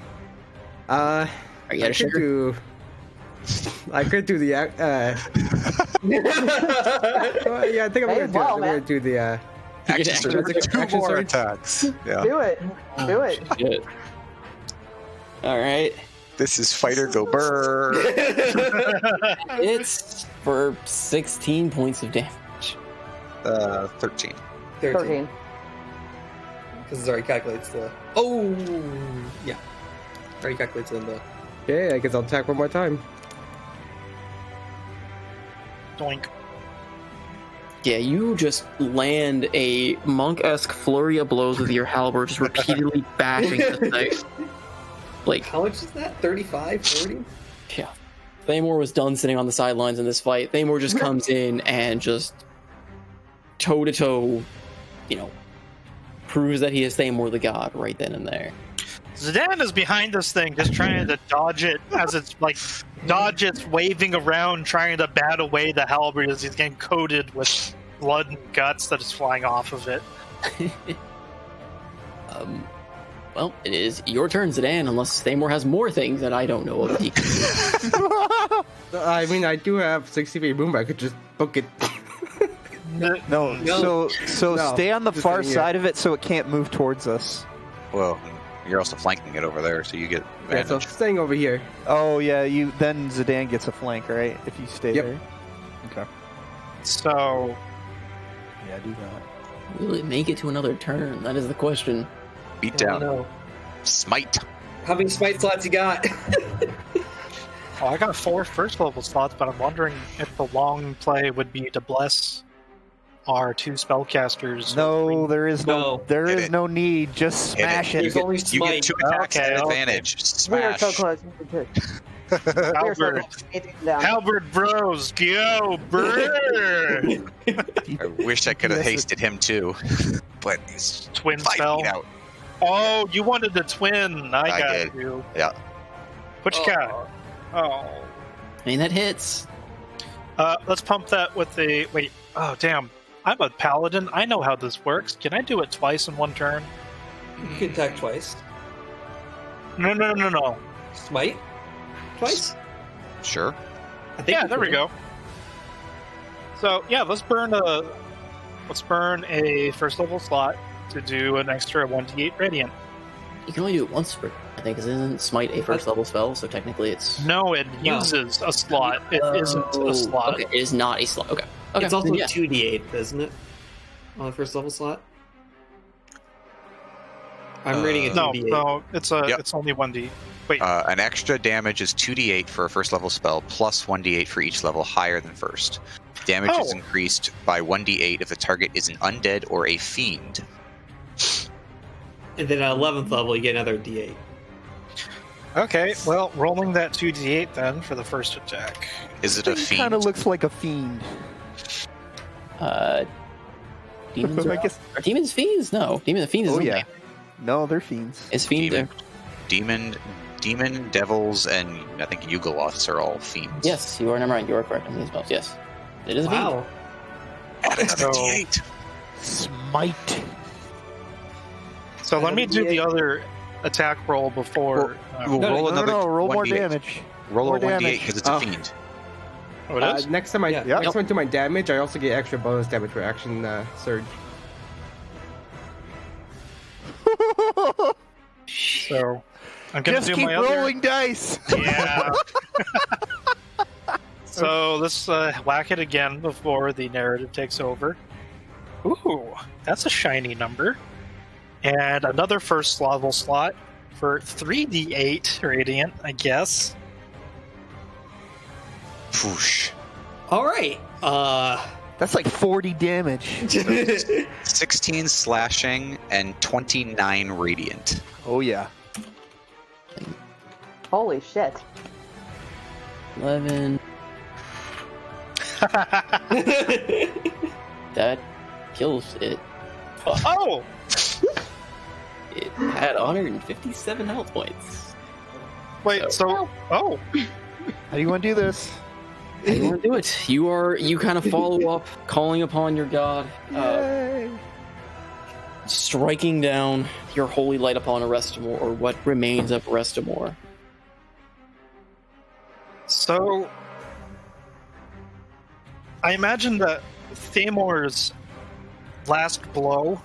Are you out I of could sugar? do. I could do the. Yeah, I think I'm May gonna as do well, it. I'm man. gonna do the. Action Surge Surge. with 2 Action more Surge. attacks. Yeah. Do it. Do it. Shit. All right. This is Fighter Go Burr. It's for 16 points of damage. 13. 13. Because it already calculates the... Oh! Yeah. Already calculates in the... Okay, I guess I'll attack one more time. Doink. Yeah, you just land a monk-esque flurry of blows with your halberd, just repeatedly bashing the thing. Like, How much is that? 35? 40? yeah. Thamor was done sitting on the sidelines in this fight. Thamor just comes in and just toe-to-toe, proves that he is Thamor the God right then and there. Zidane is behind this thing, just trying to dodge it as it's waving around, trying to bat away the halberd as he's getting coated with blood and guts that is flying off of it. Well, it is your turn, Zidane, unless Thamor has more things that I don't know of. I mean, I do have 60 feet movement. I could just book it. No. No. So No, stay on the just far in here. side of it so it can't move towards us. Well, you're also flanking it over there, so you get Yeah, so advantage. staying over here. Oh yeah, then Zidane gets a flank, right? If you stay Yep. there. Okay. So, Yeah, do that. Will it make it to another turn? That is the question. Beat Oh, down. no. Smite. How many smite slots you got? Oh, I got 4 first level slots, but I'm wondering if the long play would be to bless our 2 spellcasters. No, there is no, No. there Hit is it. no need. Just Hit it. smash There's it. only You get smite. 2 attacks Okay, at okay. advantage. We are Smash. so close. We are so Halberd. close. Take it down. Halberd Bros, go, bird! I wish I could have hasted him too, but he's Twin 5 spell. feet out. Oh, you wanted the twin. I got did. you. Yeah. Which guy? Oh. I mean, that hits. Let's pump that with the... Wait. Oh, damn. I'm a paladin. I know how this works. Can I do it twice in one turn? You can attack twice. No. Smite? Twice? Sure. I think Yeah, you there we can. go. So, yeah, let's burn a first level slot to do an extra 1d8 radiant. You can only do it once per, I think, because isn't Smite a first level spell, so technically it's... No, it No. uses a slot. It isn't a slot. Okay, it is not a slot. Okay. Okay. It's also then yeah. 2d8, isn't it? On the first level slot? I'm reading it No, 2d8. no, Yep. it's only 1d. Wait, An extra damage is 2d8 for a first level spell, plus 1d8 for each level higher than first. Damage is Oh. increased by 1d8 if the target is an undead or a fiend. And then at 11th level, you get another d8. okay, well, rolling that 2d8 then for the first attack. Is it a He fiend? kind of looks like a fiend. Demons I guess. are demons fiends? No. Demon fiends is Oh something. yeah. No, they're fiends. Is fiend Demon, devils, and I think Yugoloths are all fiends. Yes, you are number 9. You are correct on these spells. Yes. It is a fiend. Wow. Add another So- d8. Smite. So let me do the other attack roll before. We'll No, roll No, another roll more 1d8. damage. Roll More a 1d8 damage. because it's a Oh. fiend. Oh, it is? Next time Yeah. next time I do my damage, I also get extra bonus damage for action surge. So I'm gonna Just do keep my other. rolling dice. Yeah. So let's whack it again before the narrative takes over. Ooh, that's a shiny number. And another first level slot for 3d8 radiant, I guess. Whoosh. All right. That's like 40 damage. 16 slashing and 29 radiant. Oh yeah. Holy shit. 11. That kills it. Oh! It had 157 health points. Wait, so. Oh! How do you want to do this? How do you want to do it? You kind of follow up, calling upon your god, Yay. striking down your holy light upon Arestamor, or what remains of Arestamor. So. I imagine that Thamor's last blow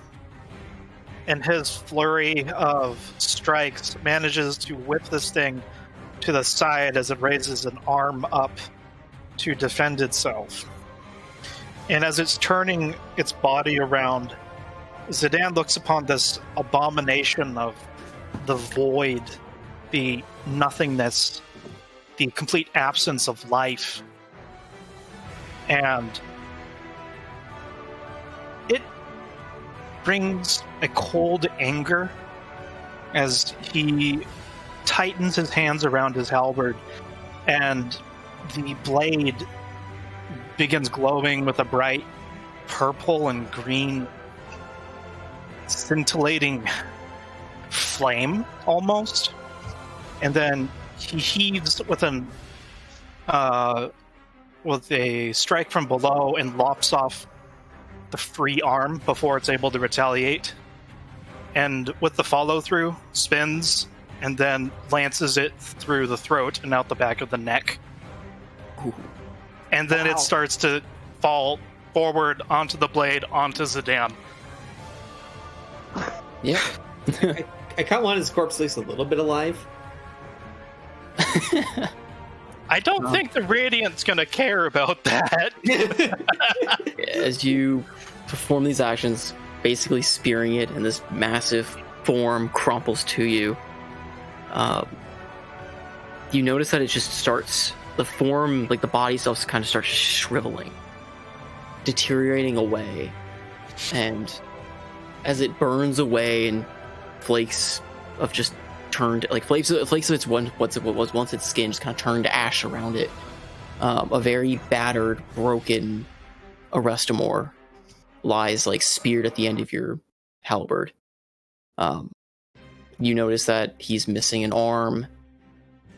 and his flurry of strikes manages to whip this thing to the side as it raises an arm up to defend itself. And as it's turning its body around, Zidane looks upon this abomination of the void, the nothingness, the complete absence of life. And it brings a cold anger as he tightens his hands around his halberd, and the blade begins glowing with a bright purple and green scintillating flame almost. And then he heaves with a strike from below and lops off the free arm before it's able to retaliate. And with the follow through, spins and then lances it through the throat and out the back of the neck. Ooh. And then Wow. it starts to fall forward onto the blade, onto Zidane. Yeah. I kind of want his corpse at least a little bit alive. I don't think the Radiant's gonna care about that. As you perform these actions, basically spearing it, and this massive form crumples to you. you notice that it just starts, the form, like the body itself kind of starts shriveling, deteriorating away, and as it burns away and flakes of just turned, like flakes of its what was once its skin just kind of turned to ash around it, a very battered, broken Arestamor lies like speared at the end of your halberd. You notice that he's missing an arm.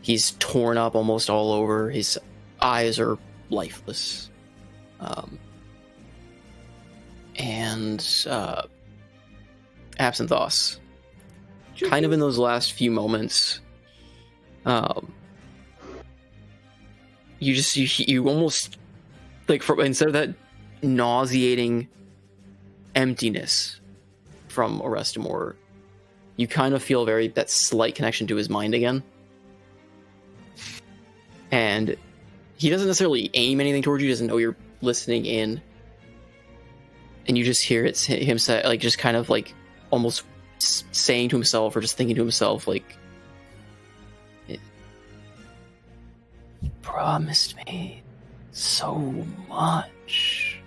He's torn up almost all over. His eyes are lifeless. And Absinthos, kind of in those last few moments, you almost, like, instead of that nauseating emptiness from Arestamor, you kind of feel that slight connection to his mind again. And he doesn't necessarily aim anything towards you, he doesn't know you're listening in. And you just hear him say, like, just kind of like almost saying to himself or just thinking to himself, like, "You promised me so much.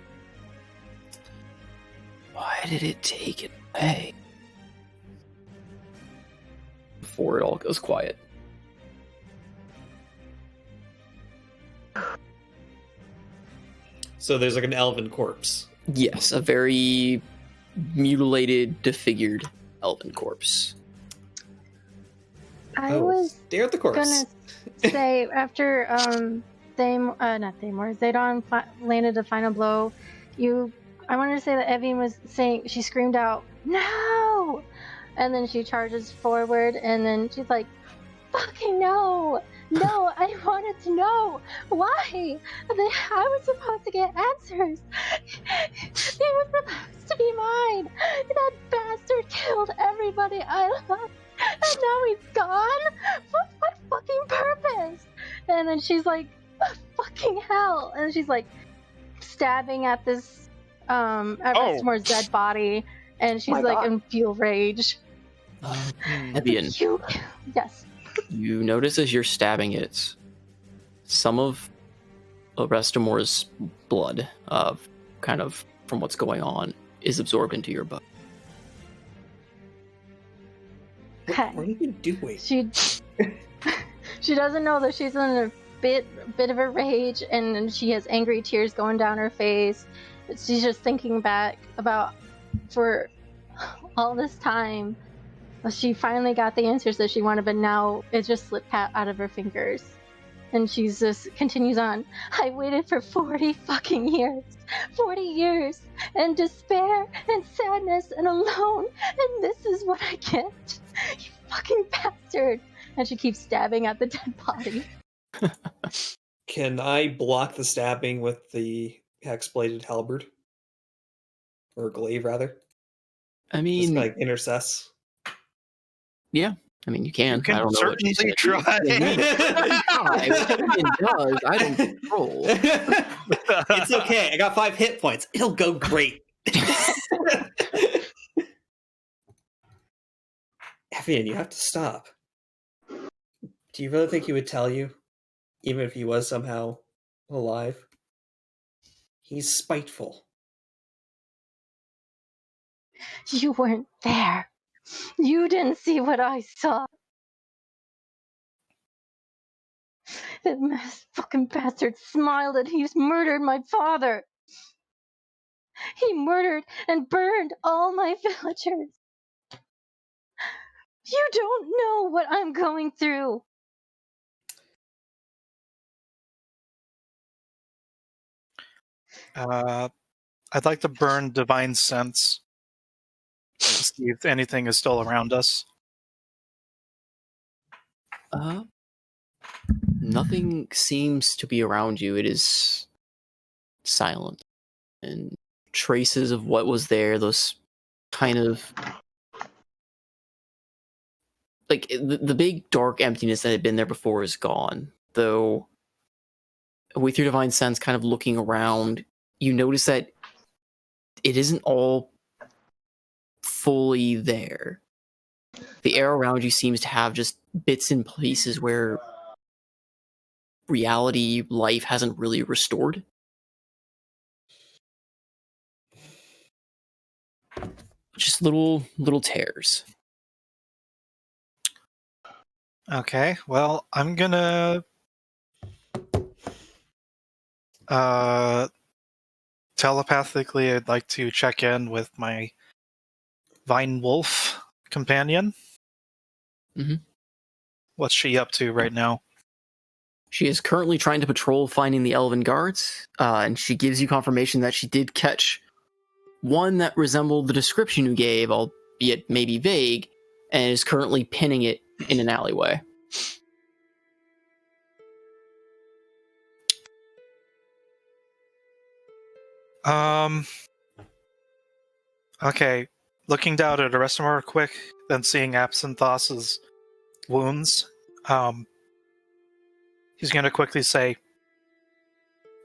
Why did it take it away?" Before it all goes quiet. So there's like an elven corpse. Yes, a very mutilated, disfigured elven corpse. I was stare at the corpse. gonna say after Zedon landed a final blow, I wanted to say that Evienne was saying, she screamed out, "No!" And then she charges forward, and then she's like, "Fucking no! No, I wanted to know why. I was supposed to get answers. He was supposed to be mine. That bastard killed everybody I loved, and now he's gone? For what fucking purpose?" And then she's like, "Fucking hell!" And she's like stabbing at this Restamor's dead body, and she's like in pure rage. Evienne. Yes. You notice as you're stabbing it, some of Arestamor's blood, kind of from what's going on, is absorbed into your bow. What are you doing? She doesn't know that she's in a bit of a rage, and she has angry tears going down her face. She's just thinking back about, for all this time, she finally got the answers that she wanted, but now it just slipped out of her fingers. And she just continues on. "I waited for 40 fucking years. 40 years. And despair and sadness and alone. And this is what I get. You fucking bastard." And she keeps stabbing at the dead body. Can I block the stabbing with the hex-bladed halberd? Or glaive, rather? I mean... Just like intercess? Yeah, I mean, you can. You can I don't know what you certainly said. try. What it does, I don't control. It's okay. I got 5 hit points. It'll go great. Evienne, you have to stop. Do you really think he would tell you, even if he was somehow alive? He's spiteful. You weren't there. You didn't see what I saw. That fucking bastard smiled and he's murdered my father. He murdered and burned all my villagers. You don't know what I'm going through. I'd like to burn Divine Sense to see if anything is still around us. Nothing seems to be around you. It is silent. And traces of what was there, those kind of... like, the big dark emptiness that had been there before is gone. Though, with your Divine Sense kind of looking around, you notice that it isn't all fully there. The air around you seems to have just bits and pieces where reality life hasn't really restored. Just little tears. Okay, well, I'm gonna telepathically, I'd like to check in with my Vine Wolf companion. Mhm. What's she up to right now? She is currently trying to patrol finding the elven guards, and she gives you confirmation that she did catch one that resembled the description you gave, albeit maybe vague, and is currently pinning it in an alleyway. Okay, looking down at Arestamar quick, then seeing Absinthos's wounds, he's gonna quickly say,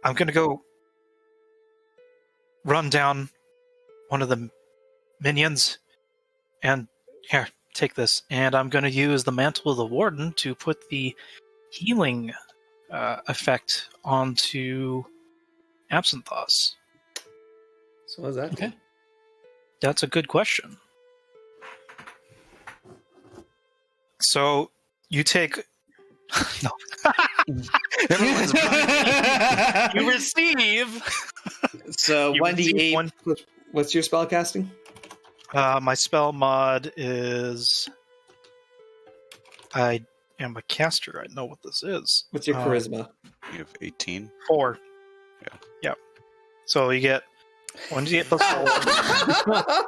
I'm gonna go run down one of the minions, and here, take this, and I'm gonna use the Mantle of the Warden to put the healing effect onto Absinthos. So what does that do? That's a good question. So you take no. Everyone's you receive. So You 1d8. receive one. What's your spell casting? My spell mod is. I am a caster. I know what this is. What's your charisma? You have 18. 4. Yeah. Yep. So you get 1d8 plus 4.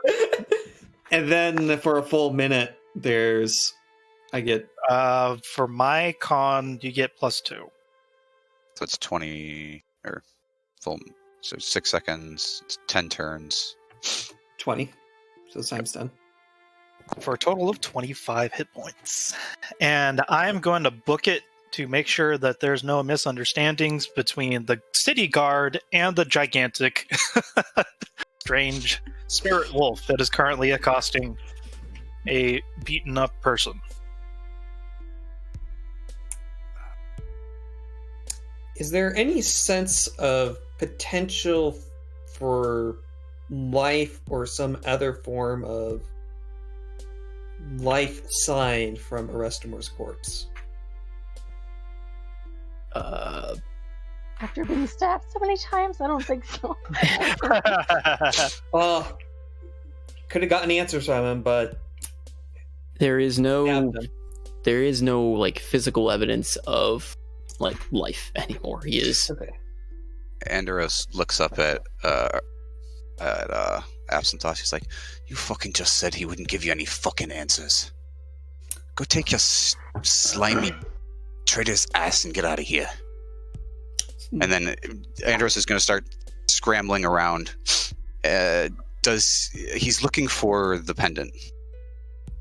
And then for a full minute, I get. For my con, you get +2. So it's 20 or full. So 6 seconds, 10 turns. 20. So times 10. For a total of 25 hit points. And I'm going to book it to make sure that there's no misunderstandings between the city guard and the gigantic, strange spirit wolf that is currently accosting a beaten up person. Is there any sense of potential for life or some other form of life sign from Arestamar's corpse? After being stabbed so many times, I don't think so. Well, could have gotten answers from him, but There is no like physical evidence of like life anymore. He is okay. Andros looks up at Absinthos. He's like, "You fucking just said he wouldn't give you any fucking answers. Go take your slimy traitor's ass and get out of here." And then Andros is going to start scrambling around. He's looking for the pendant,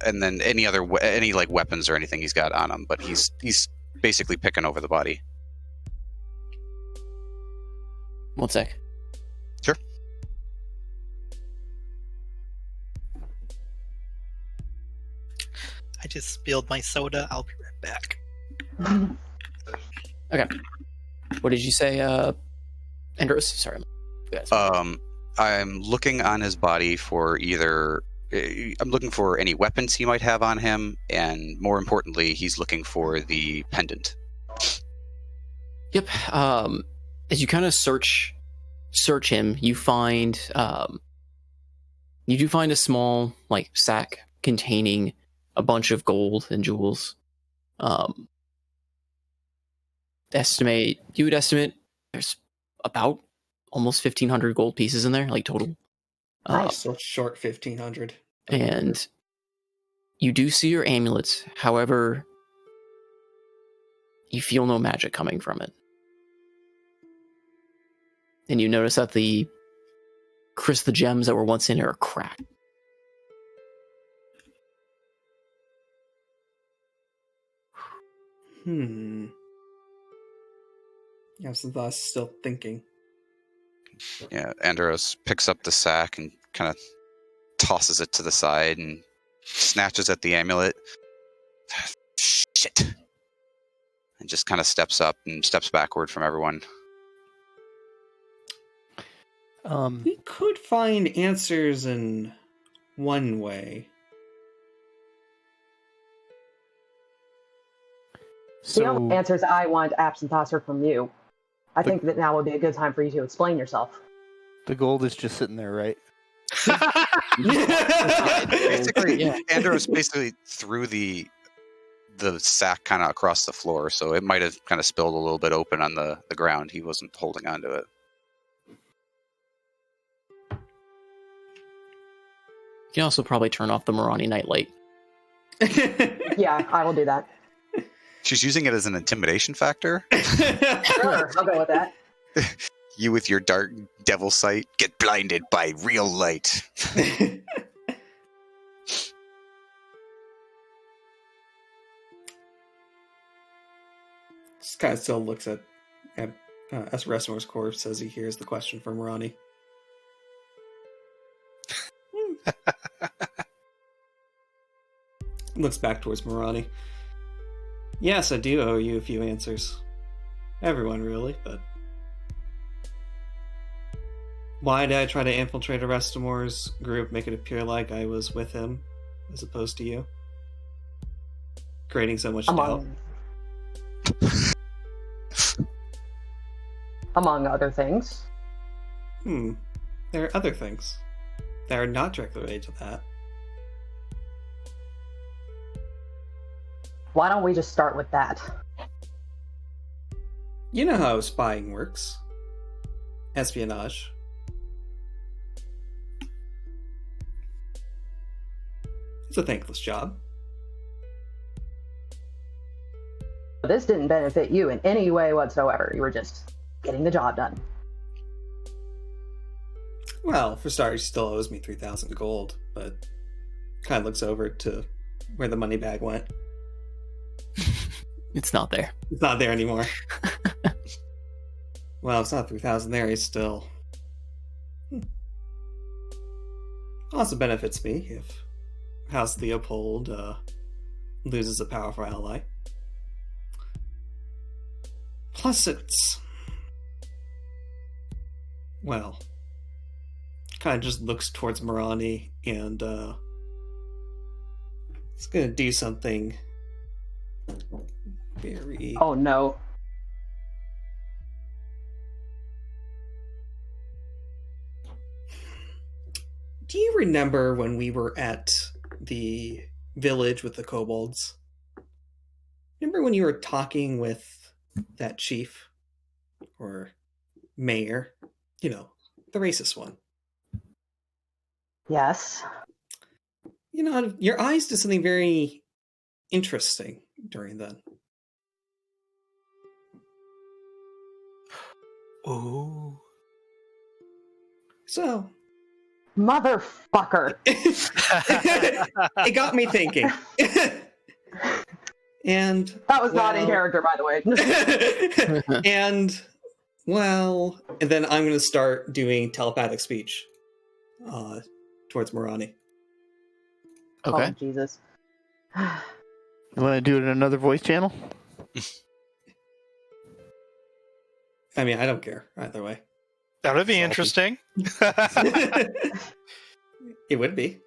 and then any like weapons or anything he's got on him, but he's basically picking over the body. 1 sec. Sure. I just spilled my soda. I'll be right back. Okay. What did you say, Andros? Sorry. I'm looking on his body for I'm looking for any weapons he might have on him, and more importantly, he's looking for the pendant. Yep. As you kind of search him, you find you do find a small like sack containing a bunch of gold and jewels. You would estimate there's about almost 1,500 gold pieces in there, like total. Still short 1,500. And you do see your amulets. However, you feel no magic coming from it. And you notice that the gems that were once in it are cracked. Absinthos is still thinking. Yeah, Andros picks up the sack and kind of tosses it to the side and snatches at the amulet. Shit. and just kind of steps up and steps backward from everyone. We could find answers in one way. The only answers I want, Absenthoss, are from you. I think that now would be a good time for you to explain yourself. The gold is just sitting there, right? Basically, Andros basically threw the sack kind of across the floor, so it might have kind of spilled a little bit open on the ground. He wasn't holding on to it. You can also probably turn off the Morani nightlight. Yeah, I will do that. She's using it as an intimidation factor. Sure, I'll go with that. You with your dark devil sight get blinded by real light. Just kind of still looks at Restmore's corpse as he hears the question from Ronnie. Looks back towards Morani. Yes, I do owe you a few answers. Everyone, really, but... Why did I try to infiltrate Arrestomore's group, make it appear like I was with him, as opposed to you? Creating so much doubt. Among other things. There are other things that are not directly related to that. Why don't we just start with that? You know how spying works. Espionage. It's a thankless job. This didn't benefit you in any way whatsoever. You were just getting the job done. Well, for starters, he still owes me 3,000 gold, but kind of looks over to where the money bag went. It's not there. It's not there anymore. Well, it's not 3,000 there, he's still... Also benefits me if House Leopold loses a powerful ally. Plus it's... Well... kind of just looks towards Morani and it's gonna do something very... Oh no. Do you remember when we were at the village with the kobolds? Remember when you were talking with that chief? Or mayor? You know, the racist one. Yes. You know, your eyes did something very interesting during then. Oh. So... Motherfucker. It got me thinking. And... That was not in character, by the way. And, well... And then I'm going to start doing telepathic speech. Towards Morani. Okay. Oh, Jesus. You want to do it in another voice channel? I mean, I don't care either way. That would be interesting. It would be.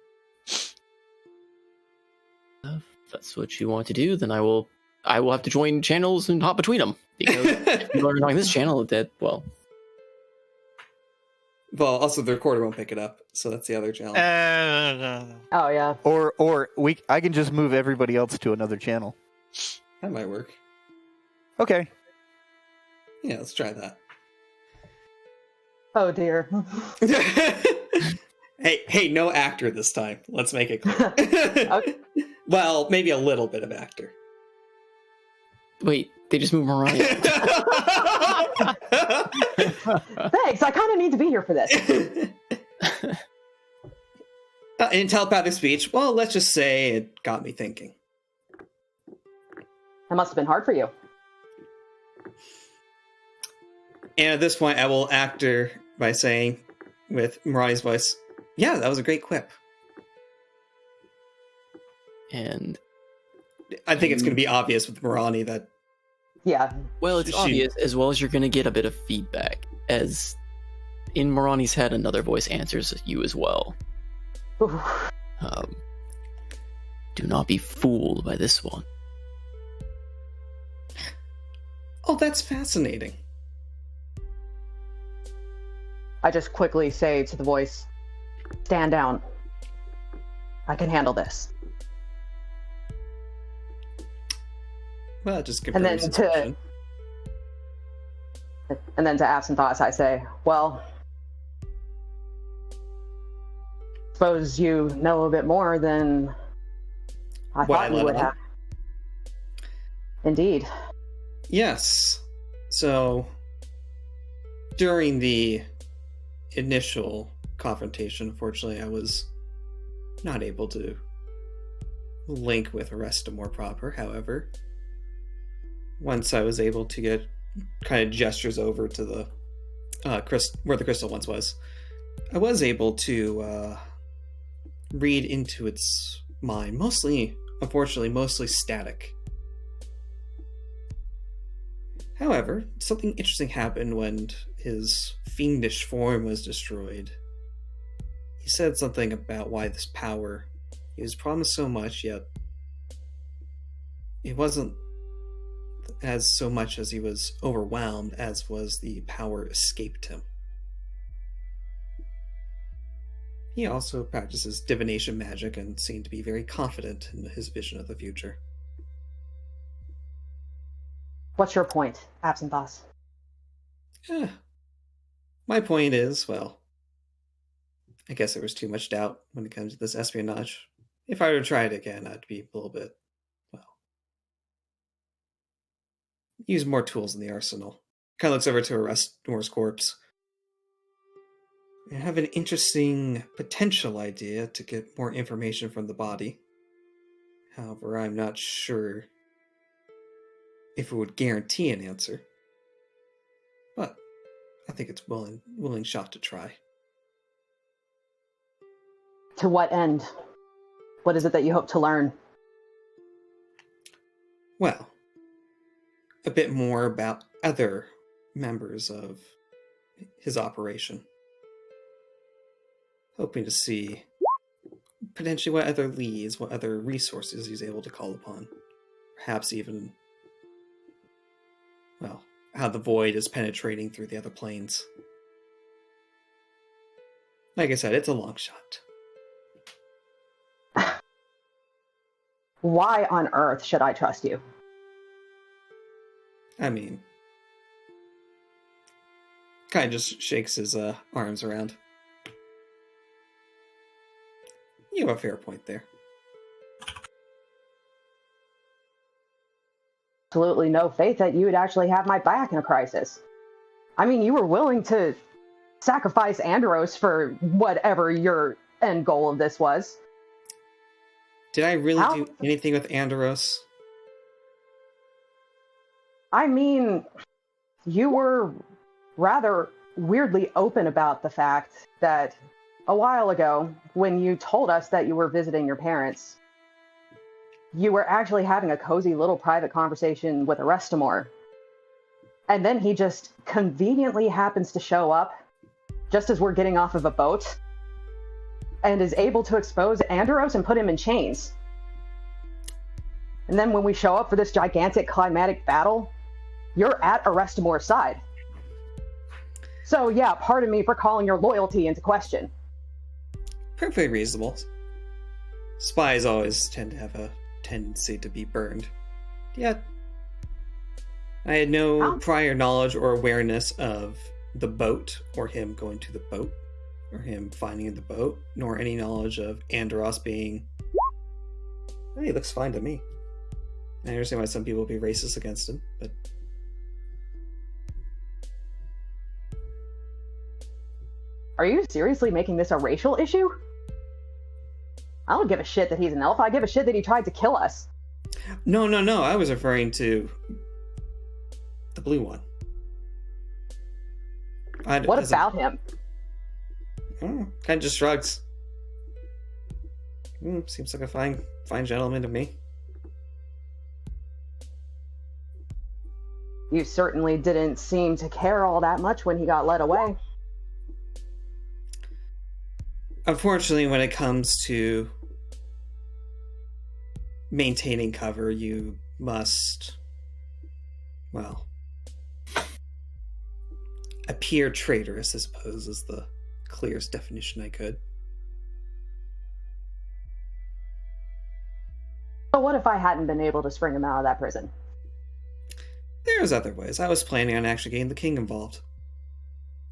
If that's what you want to do, then I will have to join channels and hop between them. Because if you are on this channel, that, well... Well, also the recorder won't pick it up, so that's the other challenge. Oh, yeah. Or I can just move everybody else to another channel. That might work. Okay. Yeah, let's try that. Oh, dear. Hey, no actor this time. Let's make it clear. Okay. Well, maybe a little bit of actor. Wait, they just moved Mariah. Thanks, I kind of need to be here for this. In telepathic speech, well, let's just say it got me thinking. That must have been hard for you. And at this point, I will actor by saying, with Mariah's voice, yeah, that was a great quip. And I think it's going to be obvious with Morani that Yeah. Well, it's She- obvious, as well as you're going to get a bit of feedback, as in Morani's head, another voice answers you as well. Oof. Do not be fooled by this one. Oh, that's fascinating. I just quickly say to the voice, stand down. I can handle this. Well, just And then confirms to Absinthe, I say, well, suppose you know a bit more than I What, thought I you would let on? have. Indeed. Yes. So, during the initial confrontation, unfortunately, I was not able to link with Arestamore proper. However, once I was able to get kind of gestures over to the where the crystal once was, I was able to read into its mind. Unfortunately, mostly static. However, something interesting happened when his fiendish form was destroyed. He said something about why this power. He was promised so much, yet it wasn't as so much as he was overwhelmed as was the power escaped him. He also practices divination magic and seemed to be very confident in his vision of the future. What's your point, Absinthe? My point is, well, I guess there was too much doubt when it comes to this espionage. If I were to try it again, I'd be a little bit, use more tools in the arsenal. Kind of looks over to Arrestmore's corpse. I have an interesting potential idea to get more information from the body. However, I'm not sure if it would guarantee an answer. But I think it's willing shot to try. To what end? What is it that you hope to learn? Well, a bit more about other members of his operation. Hoping to see potentially what other leads, what other resources he's able to call upon. Perhaps even, well, how the void is penetrating through the other planes. Like I said, it's a long shot. Why on earth should I trust you? I mean, kind of just shakes his arms around. You have a fair point there. Absolutely no faith that you would actually have my back in a crisis. I mean, you were willing to sacrifice Andros for whatever your end goal of this was. Did I really do anything with Andros? I mean, you were rather weirdly open about the fact that a while ago, when you told us that you were visiting your parents, you were actually having a cozy little private conversation with Arestamore. And then he just conveniently happens to show up just as we're getting off of a boat and is able to expose Andros and put him in chains. And then when we show up for this gigantic climatic battle, you're at Arrestamore's side. So yeah, pardon me for calling your loyalty into question. Perfectly reasonable. Spies always tend to have a tendency to be burned. Yet, I had no prior knowledge or awareness of the boat, or him going to the boat, or him finding the boat, nor any knowledge of Andros being... Hey, he looks fine to me. I understand why some people would be racist against him, but... Are you seriously making this a racial issue? I don't give a shit that he's an elf. I give a shit that he tried to kill us. No. I was referring to the blue one. What about him? Kind of just shrugs. Seems like a fine gentleman to me. You certainly didn't seem to care all that much when he got led away. Unfortunately, when it comes to maintaining cover, you must, well, appear traitorous, I suppose, is the clearest definition I could. But what if I hadn't been able to spring him out of that prison? There's other ways. I was planning on actually getting the king involved.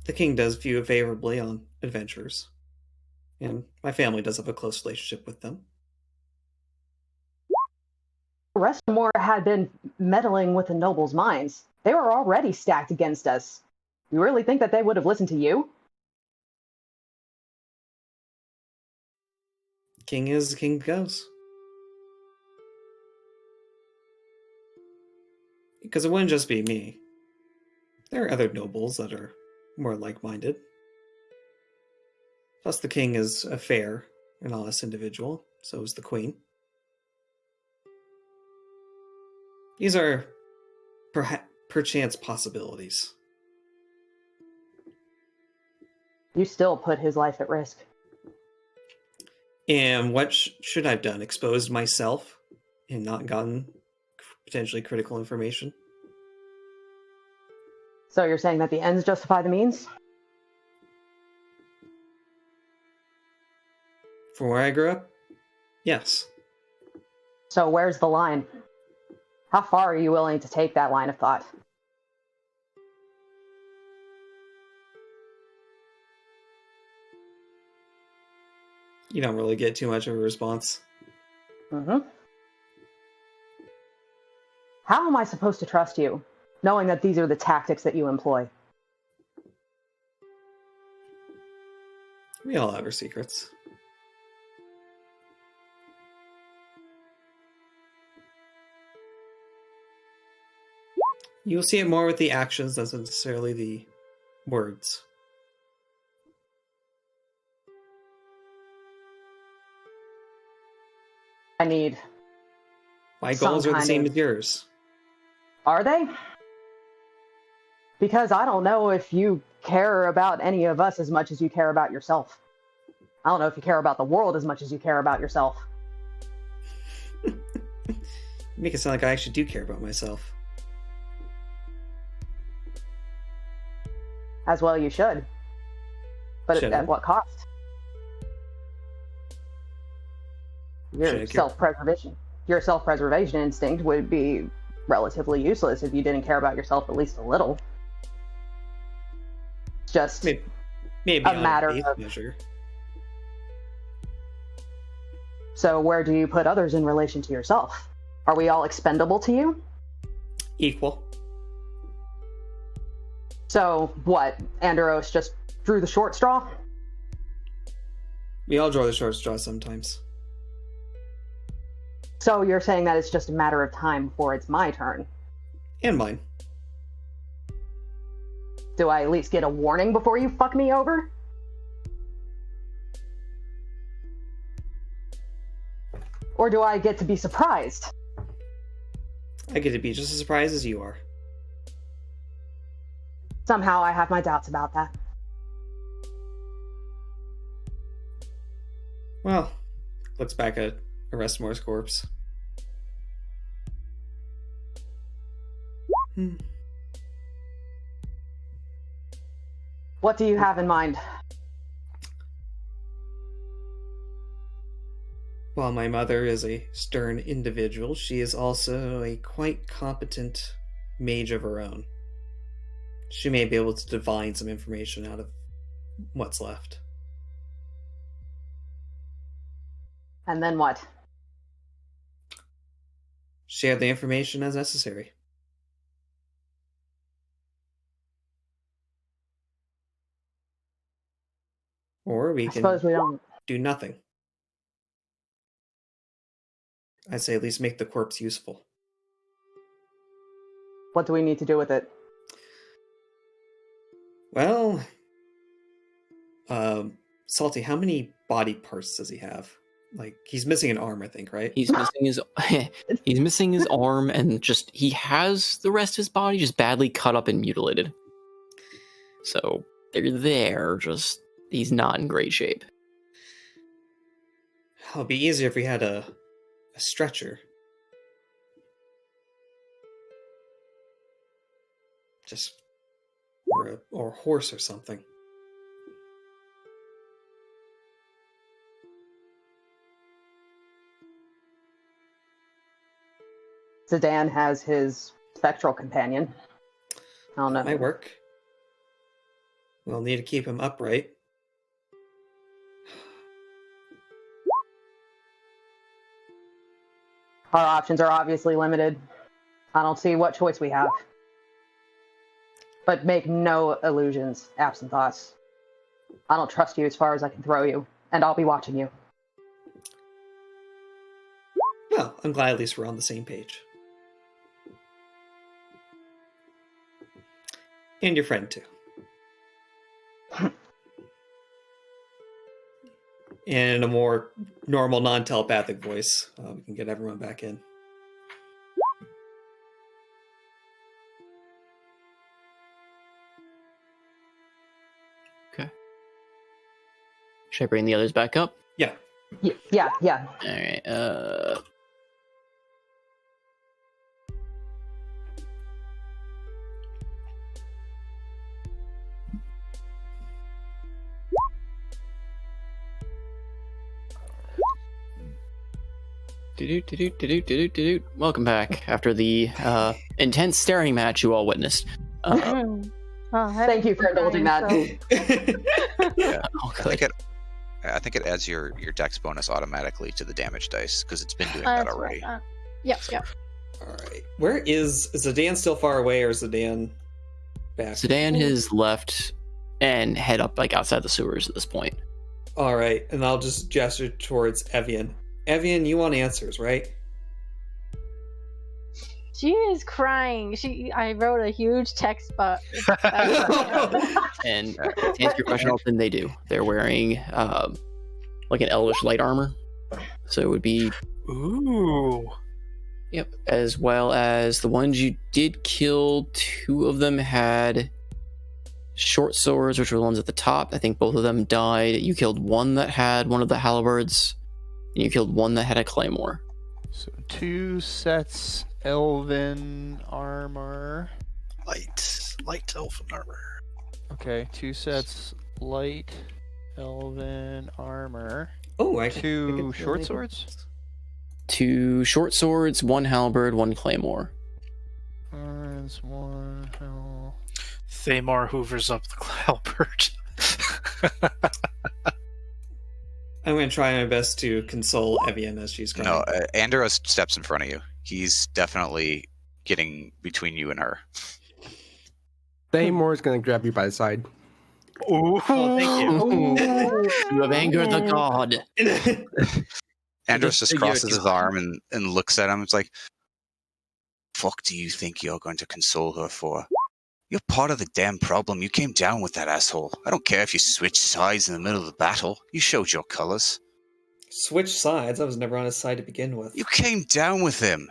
The king does view favorably on adventurers, and my family does have a close relationship with them. Restmore had been meddling with the nobles' minds. They were already stacked against us. You really think that they would have listened to you? King is, the king goes. Because it wouldn't just be me. There are other nobles that are more like-minded. Plus, the king is a fair and honest individual. So is the queen. These are perchance possibilities. You still put his life at risk. And what should I have done? Exposed myself and not gotten potentially critical information? So you're saying that the ends justify the means? From where I grew up? Yes. So where's the line? How far are you willing to take that line of thought? You don't really get too much of a response. Mm-hmm. How am I supposed to trust you, knowing that these are the tactics that you employ? We all have our secrets. You'll see it more with the actions than necessarily the words. I need... My goals are the same of... as yours. Are they? Because I don't know if you care about any of us as much as you care about yourself. I don't know if you care about the world as much as you care about yourself. You make it sound like I actually do care about myself. As well you should. But Should at I? what cost? Your self-preservation instinct would be relatively useless if you didn't care about yourself at least a little. It's just Maybe a matter of... measure. So where do you put others in relation to yourself? Are we all expendable to you? Equal. So what? Andros just drew the short straw? We all draw the short straw sometimes. So you're saying that it's just a matter of time before it's my turn? And mine. Do I at least get a warning before you fuck me over? Or do I get to be surprised? I get to be just as surprised as you are. Somehow I have my doubts about that. Well, looks back at Arrestmore's corpse. What do you have in mind? While my mother is a stern individual, she is also a quite competent mage of her own. She may be able to divine some information out of what's left. And then what? Share the information as necessary. Or we I can suppose we don't. do nothing. I'd say at least make the corpse useful. What do we need to do with it? Well, Salty, how many body parts does he have? Like, he's missing an arm, I think, right? He's missing his he's missing his arm, and just he has the rest of his body just badly cut up and mutilated. So they're there, just he's not in great shape. It'd be easier if we had a stretcher. Just or a horse or something. Zidane has his spectral companion. I don't know. That might work. We'll need to keep him upright. Our options are obviously limited. I don't see what choice we have. But make no illusions, absent thoughts. I don't trust you as far as I can throw you, and I'll be watching you. Well, I'm glad at least we're on the same page. And your friend, too. In a more normal, non-telepathic voice, we can get everyone back in. Okay. Should I bring the others back up? Yeah. Yeah. All right. Welcome back after the intense staring match you all witnessed. Thank you for indulging that. Yeah. Oh, I think it adds your dex bonus automatically to the damage dice because it's been doing that already. Yep. All right. Where is Zidane still far away, or is Zidane back? Zidane has left and head up like outside the sewers at this point. All right, and I'll just gesture towards Evienne. Evienne, you want answers, right? She is crying. I wrote a huge text box. And to answer your question, Alton, they do. They're wearing like an elvish light armor. So it would be... Ooh. Yep. As well as the ones you did kill, 2 of them had short swords, which were the ones at the top. I think both of them died. You killed one that had one of the halberds, and you killed one that had a claymore. So 2 sets elven armor. Light elven armor. Okay, 2 sets light elven armor. Oh, I 2 short swords? 2 short swords, 1 halberd, 1 claymore. Arms, 1 hell. Thamar hoovers up the halberd. I'm going to try my best to console Evienne as she's crying. No, Andros steps in front of you. He's definitely getting between you and her. Thamor is going to grab you by the side. Ooh, thank you. You have angered the god. Andros just crosses his arm and looks at him. It's like, fuck do you think you're going to console her for? You're part of the damn problem. You came down with that asshole. I don't care if you switch sides in the middle of the battle. You showed your colors. Switch sides? I was never on his side to begin with. You came down with him.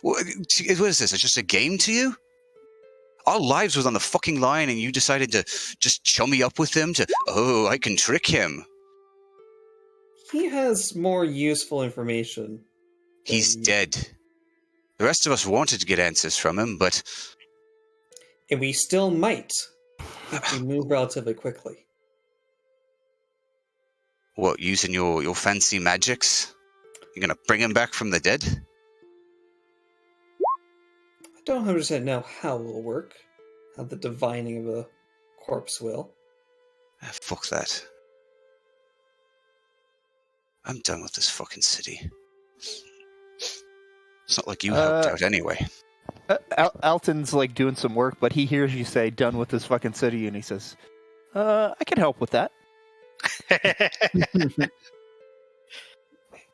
What is this? It's just a game to you? Our lives was on the fucking line and you decided to just chummy up with him I can trick him. He has more useful information. He's dead. The rest of us wanted to get answers from him, but... And we still might, if we move relatively quickly. What, using your fancy magics? You're gonna bring him back from the dead? I don't 100% know how it will work. How the divining of a corpse will. Fuck that. I'm done with this fucking city. It's not like you helped out anyway. Alton's like doing some work, but he hears you say done with this fucking city and he says, I can help with that.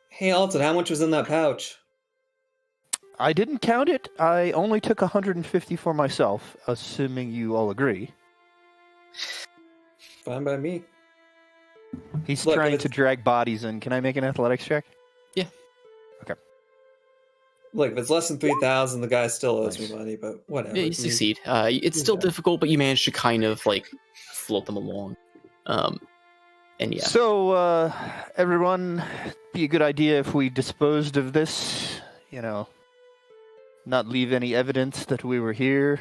Hey Alton, how much was in that pouch? I didn't count it. I only took 150 for myself, assuming you all agree. Fine by me. He's Look, trying if to drag bodies in. Can I make an athletics check? Look, if it's less than 3,000, the guy still owes me money, but whatever. Yeah, you succeed. It's still difficult, but you manage to kind of like float them along. And yeah. So, everyone, be a good idea if we disposed of this, not leave any evidence that we were here.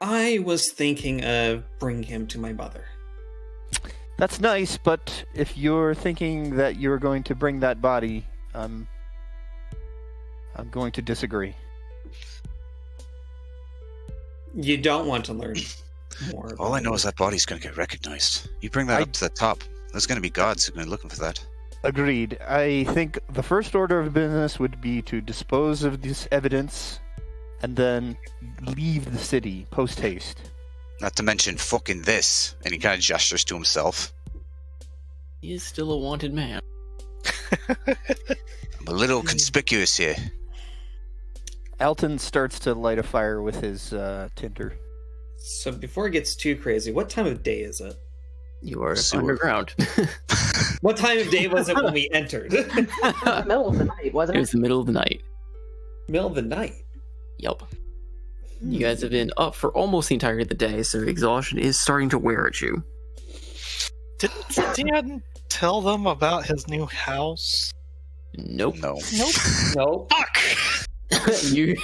I was thinking of bringing him to my mother. That's nice, but if you're thinking that you're going to bring that body, I'm going to disagree. You don't want to learn more. All I know is that body's going to get recognized. You bring that up to the top, there's going to be gods who are going to be looking for that. Agreed. I think the first order of business would be to dispose of this evidence and then leave the city post-haste. Not to mention fucking this. And he kind of gestures to himself. He is still a wanted man. I'm a little conspicuous here. Alton starts to light a fire with his tinder. So before it gets too crazy, what time of day is it? You are Sewer. underground. What time of day was it when we entered? The middle of the night, wasn't It it? was the middle of the night. Middle of the night. Yup. You guys have been up for almost the entirety of the day, so exhaustion is starting to wear at you. Didn't Dan tell them about his new house? Nope. No. No. Fuck! You.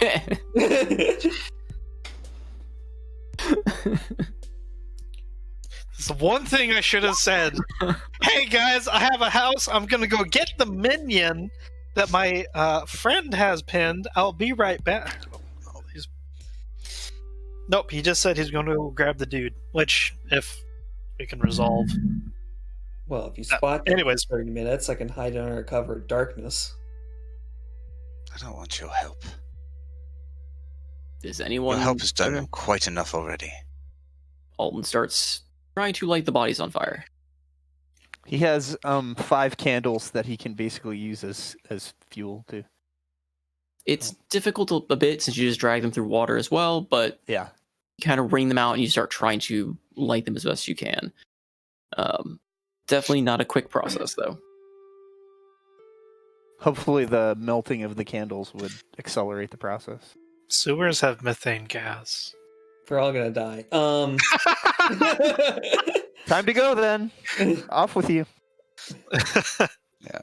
It's the one thing I should have said. Hey guys, I have a house. I'm gonna go get the minion that my friend has pinned. I'll be right back. Nope, he just said he's going to grab the dude, which, if we can resolve. Well, if you spot them anyways. for 30 minutes, I can hide under cover of darkness. I don't want your help. Does anyone? Your help has done quite enough already. Alton starts trying to light the bodies on fire. He has 5 candles that he can basically use as fuel too. It's difficult a bit since you just drag them through water as well, but Yeah. you kind of wring them out and you start trying to light them as best you can. Definitely not a quick process, though. Hopefully the melting of the candles would accelerate the process. Sewers have methane gas. We're all gonna die. Time to go then. Off with you. Yeah.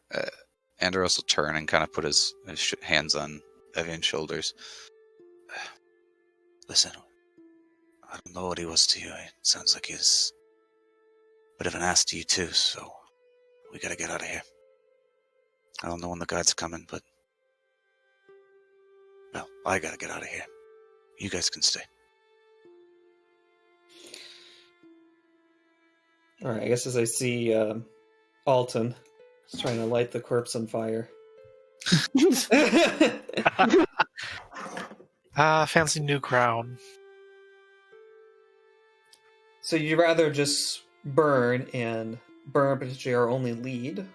Andros will turn and kind of put his hands on Evienne's shoulders. Listen, I don't know what he was to you. It sounds like he's a bit of an ass to you too, so we gotta get out of here. I don't know when the guards are coming, but... well, I gotta get out of here. You guys can stay. Alright, I guess as I see Alton just trying to light the corpse on fire. Fancy new crown. So you'd rather just burn potentially our only lead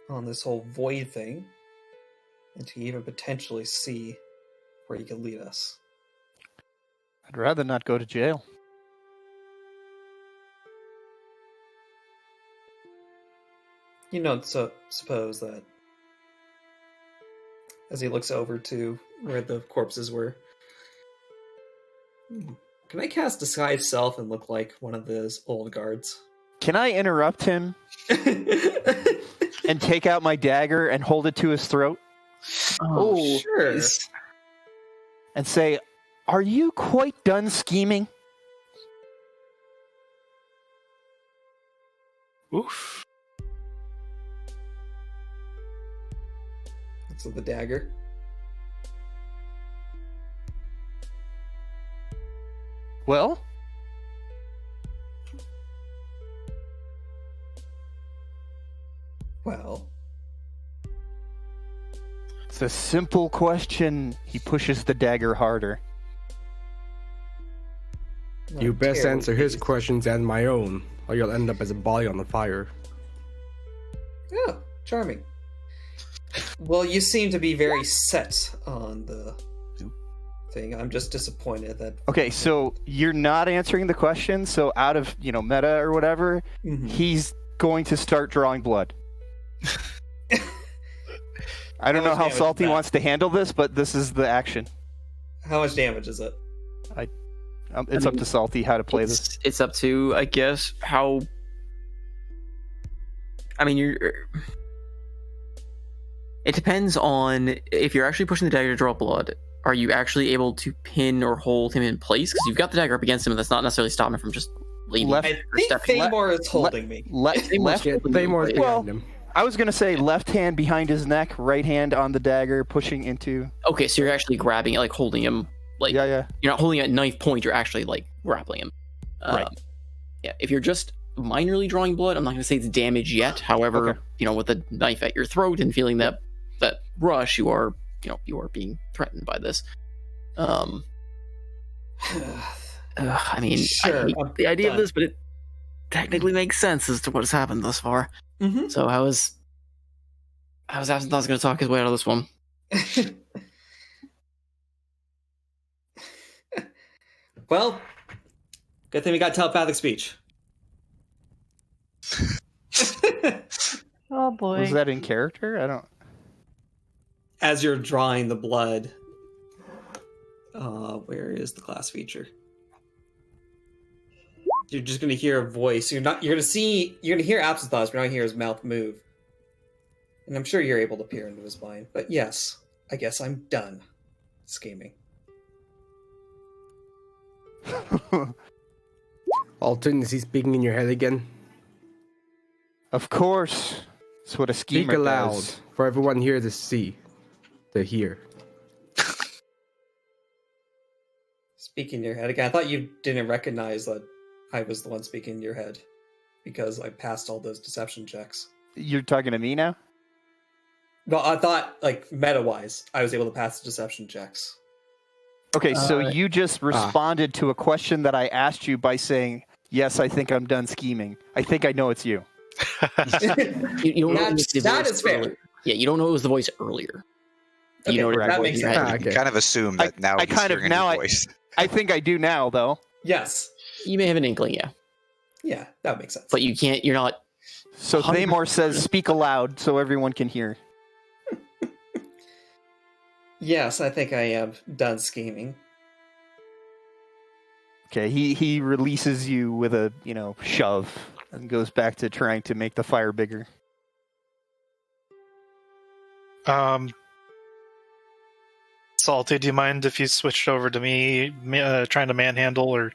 on this whole void thing, and to even potentially see where you can lead us. I'd rather not go to jail. You don't suppose that, as he looks over to where the corpses were, can I cast Disguise Self and look like one of those old guards? Can I interrupt him and take out my dagger and hold it to his throat Oh, sure. and say, "Are you quite done scheming?" Oof. So the dagger. Well, Well, it's a simple question. He pushes the dagger harder. You not best terribly answer his pleased. questions and my own, or you'll end up as a body on the fire. Yeah, charming. Well, you seem to be very set on the thing. I'm just disappointed that. Okay, so you're not answering the question. So out of meta or whatever, Mhm. he's going to start drawing blood. I don't know how damage is Salty that? wants to handle this, but this is the action. How much damage is it? It's up to Salty how to play this. It's up to, I guess, how. I mean, it depends on if you're actually pushing the dagger to draw blood. Are you actually able to pin or hold him in place? Because you've got the dagger up against him, and that's not necessarily stopping him from just leaving. Left- I or think stepping. Thamor is holding me. Left. Thaymor's Well, behind him. I was gonna say left hand behind his neck, right hand on the dagger, pushing into. Okay, so you're actually grabbing it, like holding him. Like Yeah. you're not holding him at knife point. You're actually like grappling him. Right. Yeah. If you're just minorly drawing blood, I'm not going to say it's damage yet. However, Okay. With a knife at your throat and feeling that rush, you are being threatened by this. I mean, Sure, I hate I'm the idea done. of this, but it technically makes sense as to what has happened thus far. Mm-hmm. So I was Absinthe going to talk his way out of this one. Well, good thing we got telepathic speech. Oh boy. Was that in character? I don't. As you're drawing the blood, where is the class feature? You're just going to hear a voice. You're going to hear Absinthe thoughts, but you're not going to hear his mouth move. And I'm sure you're able to peer into his mind. But yes, I guess I'm done scheming. Alton, is he speaking in your head again? Of course. That's what a schemer Speak aloud does. for everyone here to see, to hear. Speak in your head again. I thought you didn't recognize that I was the one speaking in your head because I passed all those deception checks. You're talking to me now? Well, I thought, like, meta-wise, I was able to pass the deception checks. Okay, so you just responded to a question that I asked you by saying, "Yes, I think I'm done scheming. I think I know it's you." You don't know it was the That voice is fair. earlier. Yeah, you don't know it was the voice earlier. Okay, You know what that voice makes in your sense. head. You kind of assume that now I he's kind of- hearing now a I- new voice. I think I do now, though. Yes. You may have an inkling, yeah, Yeah, that makes sense. but you can't. You're not. So 100%. Thamor says, "Speak aloud so everyone can hear." Yes, I think I am done scheming. Okay, he releases you with a shove and goes back to trying to make the fire bigger. Salty, do you mind if you switched over to me trying to manhandle or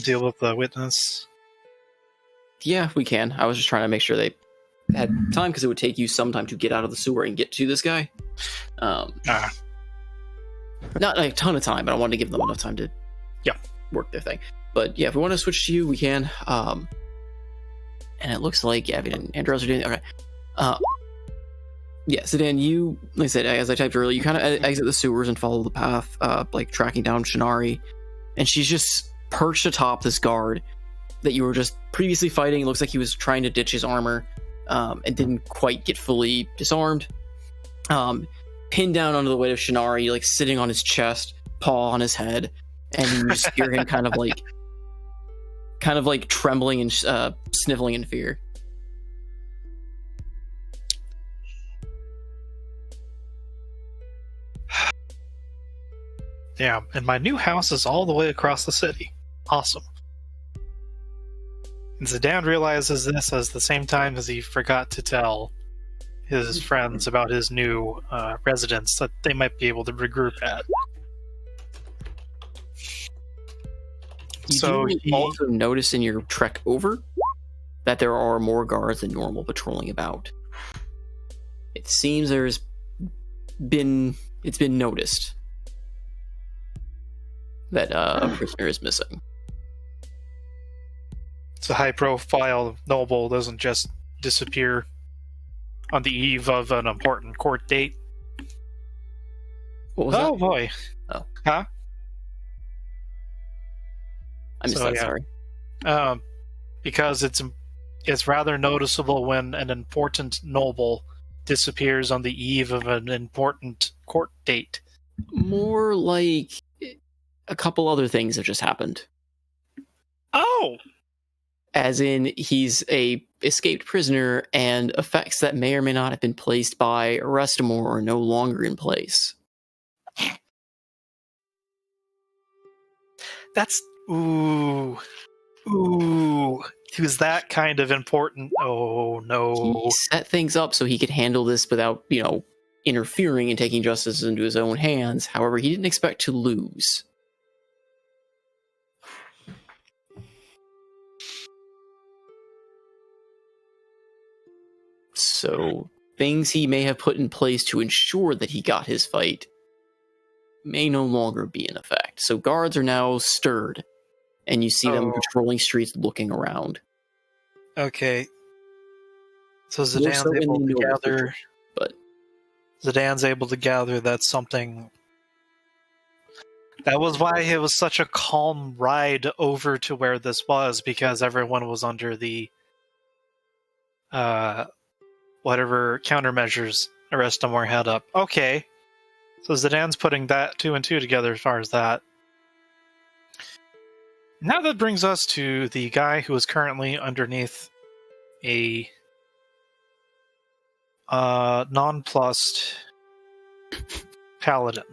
deal with the witness? Yeah, we can. I was just trying to make sure they had time because it would take you some time to get out of the sewer and get to this guy. Not like a ton of time, but I wanted to give them enough time to work their thing. But yeah, if we want to switch to you, we can. And it looks like Evienne and Andros are doing okay. Yeah, Sedan, you, like I said, as I typed earlier, you kind of exit the sewers and follow the path, like tracking down Shinari. And she's just perched atop this guard that you were just previously fighting. It looks like he was trying to ditch his armor and didn't quite get fully disarmed. Pinned down under the weight of Shinari, like sitting on his chest, paw on his head, and you just hear him kind of like trembling and sniffling in fear. Yeah, and my new house is all the way across the city. Awesome. And Zidane realizes this at the same time as he forgot to tell his friends about his new residence that they might be able to regroup at. You So do he- also notice in your trek over that there are more guards than normal patrolling about. It seems it's been noticed that a prisoner is missing. It's a high-profile noble doesn't just disappear on the eve of an important court date. What was Oh that? boy! Oh. Huh? I missed So, that. yeah. Sorry. Because it's rather noticeable when an important noble disappears on the eve of an important court date. More like a couple other things have just happened. Oh! as in he's a escaped prisoner, and effects that may or may not have been placed by Arestamor are no longer in place. That's ooh. He was that kind of important. Oh no. He set things up so he could handle this without, interfering and taking justice into his own hands. However, he didn't expect to lose. So, things he may have put in place to ensure that he got his fight may no longer be in effect. So guards are now stirred, and you see them patrolling streets looking around. Okay. So More so in the noble gather, district, but Zidane's able to gather that's something. That was why it was such a calm ride over to where this was, because everyone was under the whatever countermeasures Arestamor had up. Okay. So Zidane's putting that 2 and 2 together as far as that. Now that brings us to the guy who is currently underneath a nonplussed paladin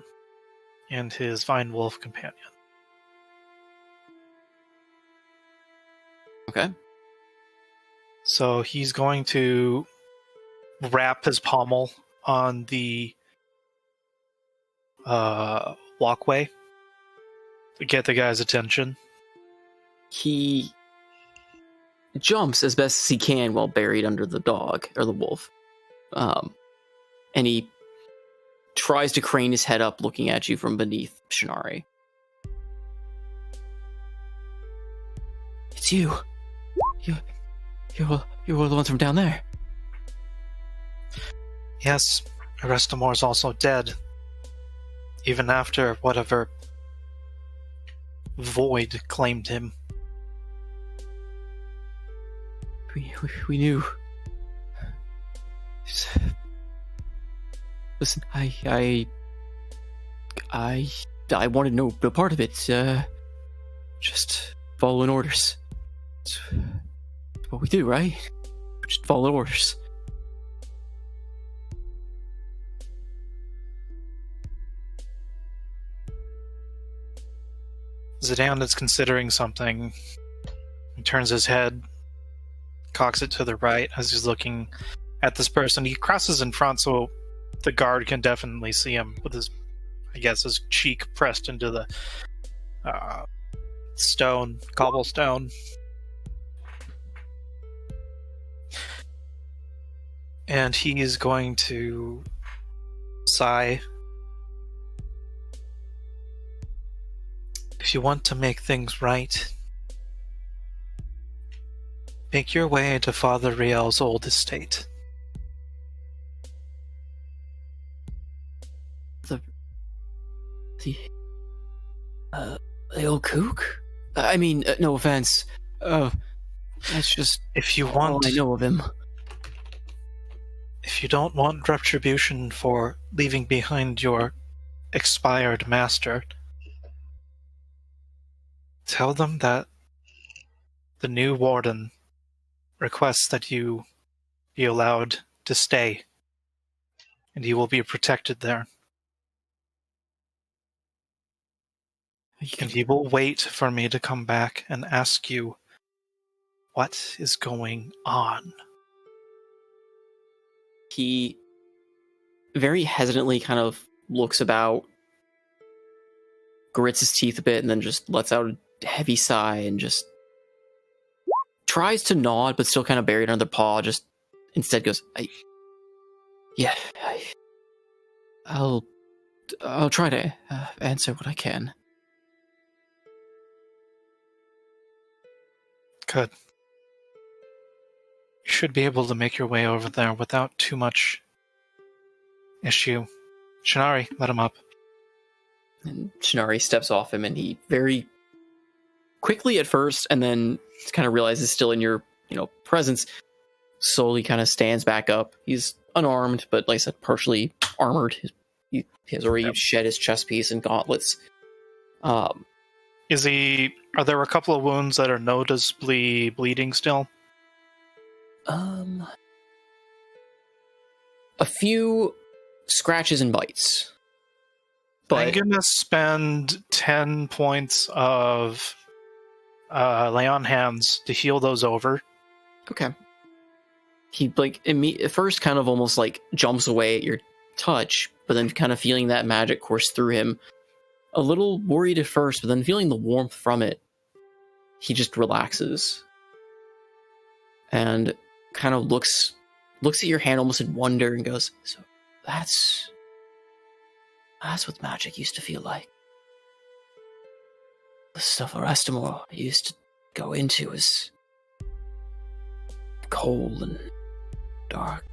and his Vine Wolf companion. okay. So he's going to wrap his pommel on the walkway to get the guy's attention. He jumps as best as he can while buried under the dog, or the wolf. And he tries to crane his head up, looking at you from beneath Shinari. It's you. You're the ones from down there. Yes, Arestamor's also dead. Even after whatever void claimed him. We knew. Listen, I wanted no part of it. Just following orders. It's what we do, right? Just follow orders. Zidane is considering something. He turns his head, cocks it to the right as he's looking at this person. He crosses in front so the guard can definitely see him with his, his cheek pressed into the cobblestone. And he is going to sigh. If you want to make things right, make your way to Father Riel's old estate. The old kook? I mean, no offense. That's just if you all want, I know of him. If you don't want retribution for leaving behind your expired master, tell them that the new warden requests that you be allowed to stay, and you will be protected there. And he will wait for me to come back and ask you what is going on. He very hesitantly kind of looks about, grits his teeth a bit, and then just lets out a heavy sigh and just tries to nod, but still kind of buried under the paw, just instead goes, I'll try to answer what I can. Good. You should be able to make your way over there without too much issue. Shinari, let him up. And Shinari steps off him, and he very quickly at first, and then kind of realizes still in your, presence, slowly kind of stands back up. He's unarmed, but like I said, partially armored. He has already shed his chest piece and gauntlets. Are there a couple of wounds that are noticeably bleeding still? A few scratches and bites. But I'm gonna spend 10 points of lay on hands to heal those over. okay. He at first kind of almost like jumps away at your touch, but then kind of feeling that magic course through him. A little worried at first, but then feeling the warmth from it, he just relaxes and kind of looks at your hand almost in wonder and goes, "So that's what magic used to feel like. The stuff Arestamor used to go into is cold and dark."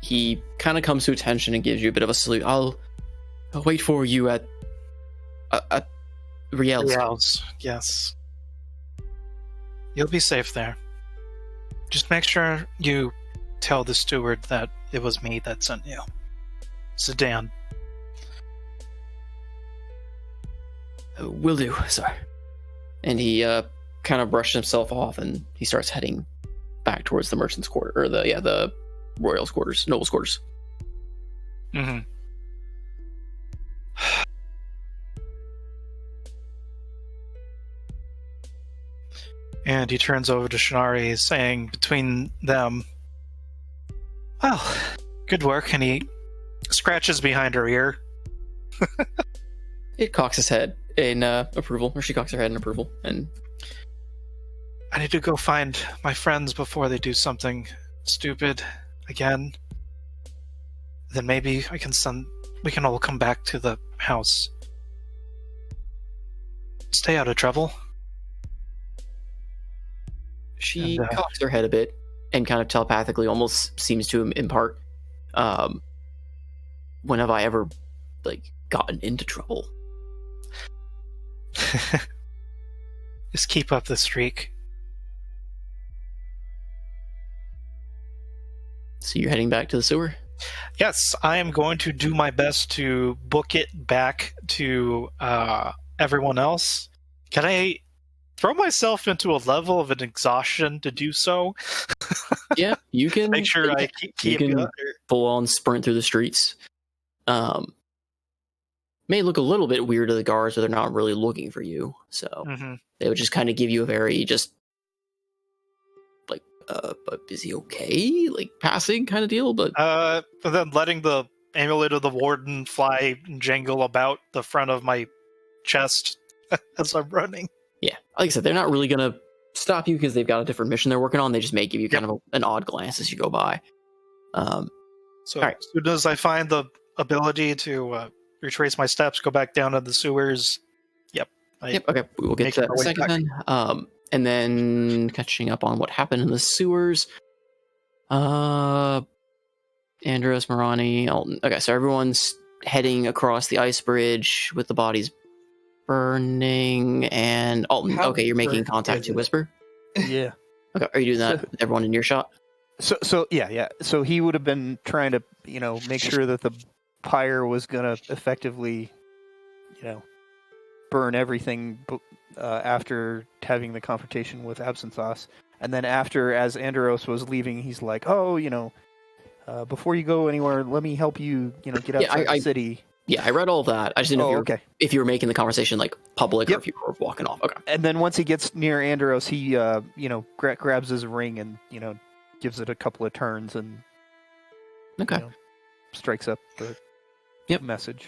He kind of comes to attention and gives you a bit of a salute. I'll wait for you at Riel's. Yes. You'll be safe there. Just make sure you tell the steward that it was me that sent you. Sedan. Will do, sir. And he kind of brushed himself off and he starts heading back towards the merchant's quarter, or the royal's quarters, noble's quarters. Mm-hmm. And he turns over to Shinari, saying between them, "Well, good work," and he scratches behind her ear. It cocks his head in approval, or she cocks her head in approval, and I need to go find my friends before they do something stupid again. Then maybe we can all come back to the house. Stay out of trouble. She cocks her head a bit and kind of telepathically almost seems to impart, when have I ever, gotten into trouble? Just keep up the streak. So you're heading back to the sewer? Yes, I am going to do my best to book it back to everyone else. Can I throw myself into a level of an exhaustion to do so? Yeah, you can. Make sure I keep going. Full on sprint through the streets. May look a little bit weird to the guards, but they're not really looking for you. So they would just kind of give you a very but is he okay? Passing kind of deal, but then letting the amulet of the warden fly and jangle about the front of my chest as I'm running. Yeah, like I said, they're not really gonna stop you because they've got a different mission they're working on. They just may give you kind of an odd glance as you go by. So as soon as I find the ability to retrace my steps, go back down to the sewers. Okay, we will get to that in a second then. And then catching up on what happened in the sewers. Andros, Marani, Alton. Okay, so everyone's heading across the ice bridge with the bodies burning, and Alton. Okay, you're making contact to Whisper. Yeah. Okay, are you doing that with everyone in earshot? So yeah. So he would have been trying to, make sure that the pyre was gonna effectively, burn everything after having the confrontation with Absinthos. And then as Andros was leaving, he's like, before you go anywhere, let me help you, get outside the city. Yeah, I read all that. I just didn't know if you were making the conversation public or if you were walking off. Okay. And then once he gets near Andros, he grabs his ring and gives it a couple of turns and strikes up the message.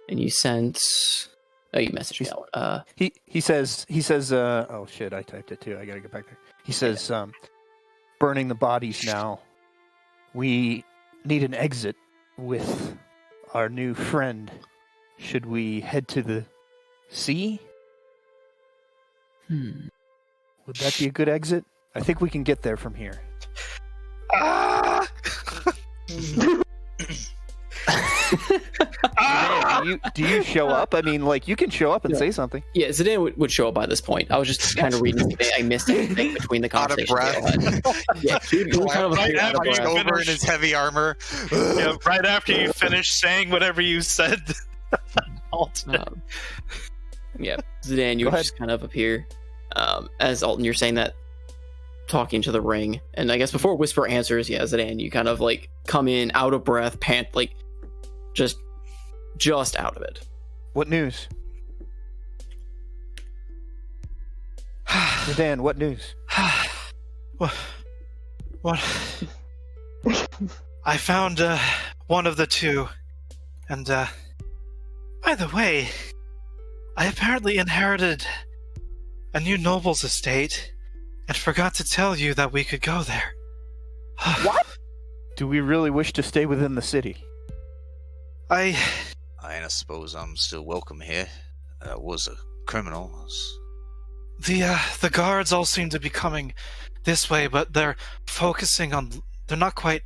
And you sent. Oh, you messaged me out. He says. Oh shit! I typed it too. I gotta get back there. He says, "Burning the bodies now. We need an exit with our new friend. Should we head to the sea? Would that be a good exit? I think we can get there from here." do you show up? I mean, like, you can show up and say something. Yeah, Zidane would show up by this point. I was just kind of reading something. I missed anything between the Out of conversations. breath. Yeah, he would kind of Right appear out of after you breath. Over in finish- his heavy armor. Yeah, right after you finish saying whatever you said. Alton. Yeah, Zidane, you Go would ahead. just kind of appear. As Alton, you're saying that, talking to the ring. And I guess before Whisper answers, yeah, Zidane, you kind of like come in out of breath, pant, like just out of it. What news? Dan, what news? What? I found one of the two, and by the way, I apparently inherited a new noble's estate, and forgot to tell you that we could go there. What? Do we really wish to stay within the city? I suppose I'm still welcome here. I was a criminal. The guards all seem to be coming this way, but they're focusing on. They're not quite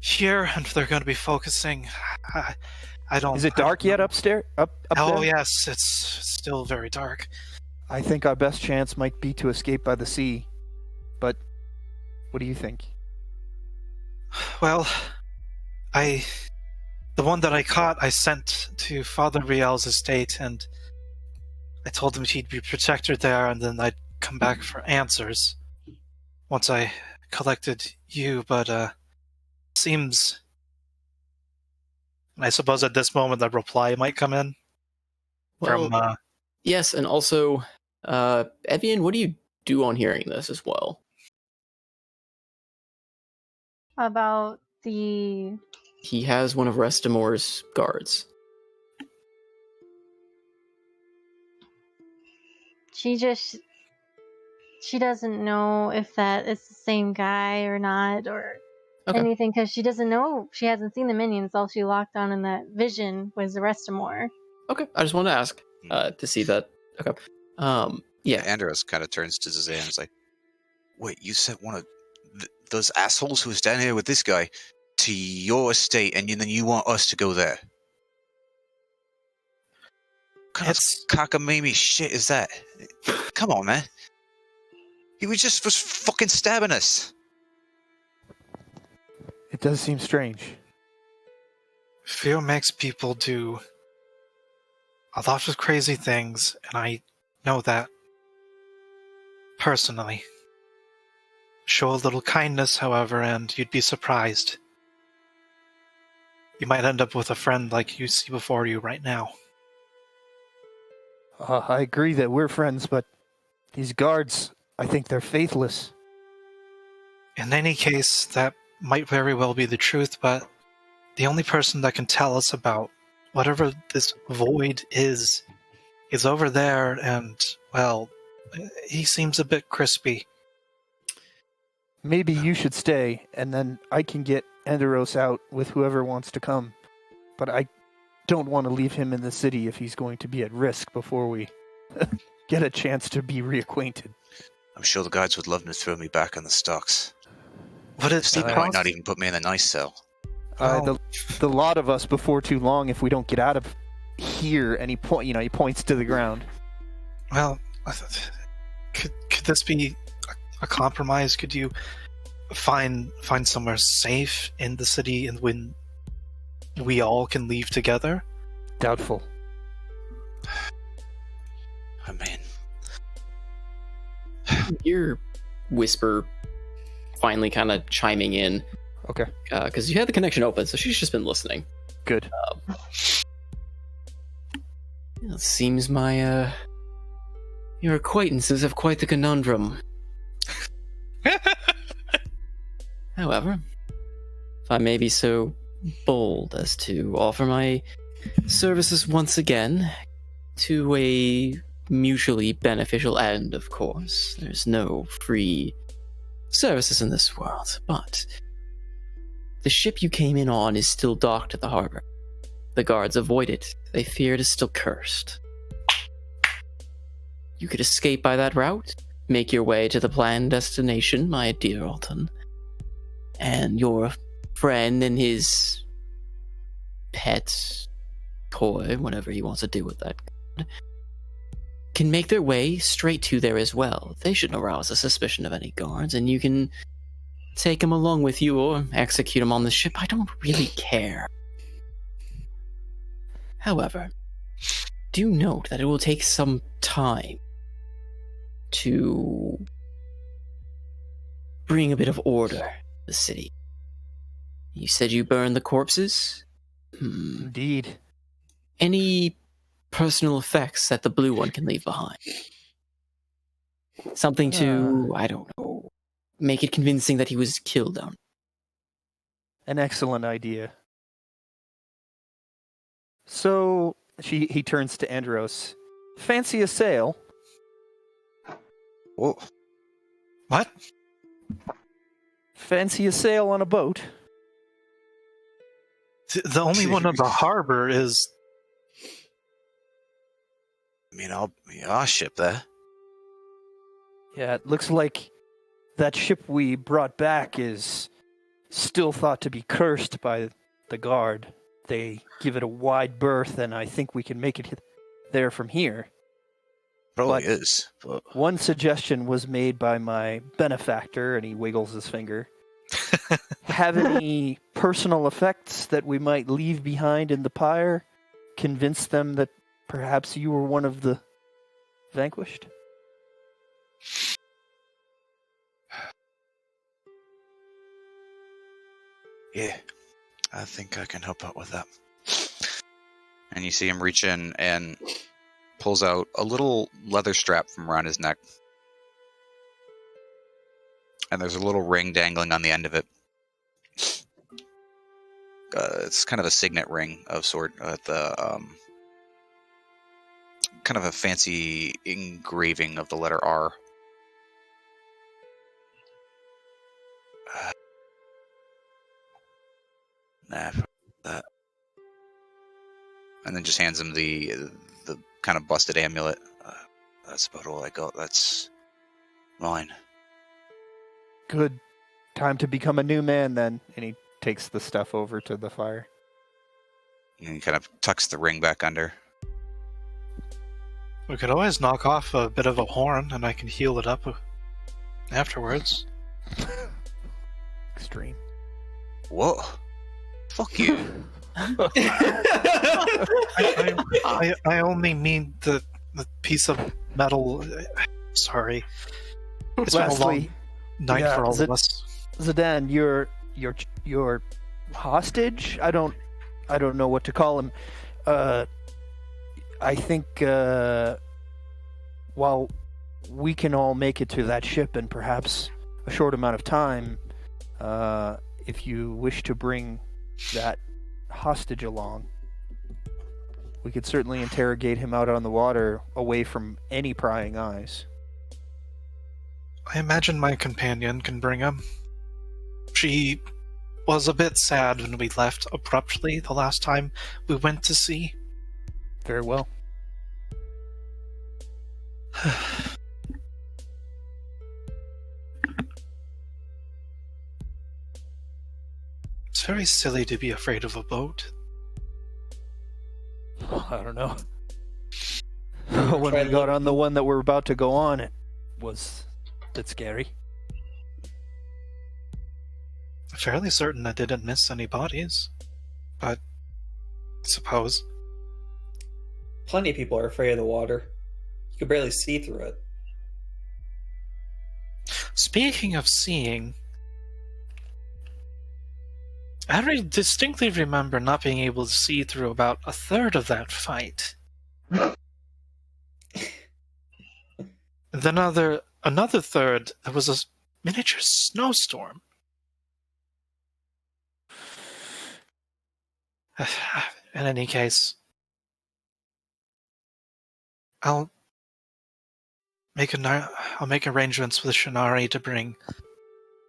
here, and they're going to be focusing. I don't. Is it dark yet upstairs? Up Oh there? yes, it's still very dark. I think our best chance might be to escape by the sea. But what do you think? Well, the one that I caught, I sent to Father Riel's estate, and I told him he'd be protected there, and then I'd come back for answers once I collected you. But seems, and I suppose at this moment that reply might come in from. Yes, and also, Evienne, what do you do on hearing this as well? About the. He has one of Restimor's guards. She doesn't know if that is the same guy or not, or Okay. anything, because she doesn't know. She hasn't seen the minions. All she locked on in that vision was the Restimor. Okay, I just wanted to ask to see that. Okay. Yeah. Andros kind of turns to Zazan and is like, wait, you sent one of those assholes who was down here with this guy to your estate, and then you want us to go there? What kind of cockamamie shit is that? Come on, man. He was fucking stabbing us. It does seem strange. Fear makes people do a lot of crazy things, and I know that personally. Show a little kindness, however, and you'd be surprised. You might end up with a friend like you see before you right now. I agree that we're friends, but these guards, I think they're faithless. In any case, that might very well be the truth, but the only person that can tell us about whatever this void is over there, and, well, he seems a bit crispy. Maybe you should stay, and then I can get Enderos out with whoever wants to come. But I don't want to leave him in the city if he's going to be at risk before we get a chance to be reacquainted. I'm sure the guards would love to throw me back on the stocks. What is They might not even put me in a nice cell. The lot of us before too long if we don't get out of here. And he points to the ground. Well, could this be a compromise? Could you find somewhere safe in the city, and when we all can leave together? Doubtful. I mean, Your Whisper finally kind of chiming in. Okay. Because you had the connection open, so she's just been listening. Good. It seems your acquaintances have quite the conundrum. However, if I may be so bold as to offer my services once again to a mutually beneficial end, of course. There's no free services in this world, but the ship you came in on is still docked at the harbor. The guards avoid it. They fear it is still cursed. You could escape by that route, make your way to the planned destination, my dear Alton, and your friend and his pet Koi, whatever he wants to do with that god, can make their way straight to there as well. They shouldn't arouse the suspicion of any guards, and you can take them along with you or execute them on the ship. I don't really care. However, do note that it will take some time to bring a bit of order to the city. You said you burned the corpses? Indeed. Any personal effects that the blue one can leave behind? Something to, I don't know, make it convincing that he was killed on. An excellent idea. So he turns to Andros. Fancy a sail? Whoa. What? Fancy a sail on a boat? The only one in the harbor is... I mean, I'll ship that. Yeah, it looks like that ship we brought back is still thought to be cursed by the guard. They give it a wide berth, and I think we can make it there from here. Probably But is. But... one suggestion was made by my benefactor, and he wiggles his finger. Have any personal effects that we might leave behind in the pyre? Convince them that perhaps you were one of the vanquished? Yeah, I think I can help out with that. And you see him reach in and pulls out a little leather strap from around his neck. And there's a little ring dangling on the end of it. It's kind of a signet ring of sort. Kind of a fancy engraving of the letter R. That. And then just hands him the kind of busted amulet. That's about all I got. That's mine. Good. Time to become a new man, then. And he takes the stuff over to the fire. And he kind of tucks the ring back under. We could always knock off a bit of a horn, and I can heal it up afterwards. Extreme. Whoa. Fuck you. I only mean the piece of metal. Sorry. It's been a long night for all of us. Zidane, your hostage? I don't know what to call him. I think while we can all make it to that ship in perhaps a short amount of time, if you wish to bring that hostage along, we could certainly interrogate him out on the water away from any prying eyes. I imagine my companion can bring him. She was a bit sad when we left abruptly the last time we went to sea. Very well. It's very silly to be afraid of a boat. I don't know. When we got on the one that we're about to go on, it was a bit scary. I'm fairly certain I didn't miss any bodies. But I suppose. Plenty of people are afraid of the water. You can barely see through it. Speaking of seeing, I distinctly remember not being able to see through about a third of that fight. Then another third, there was a miniature snowstorm. In any case, I'll make arrangements with Shinari to bring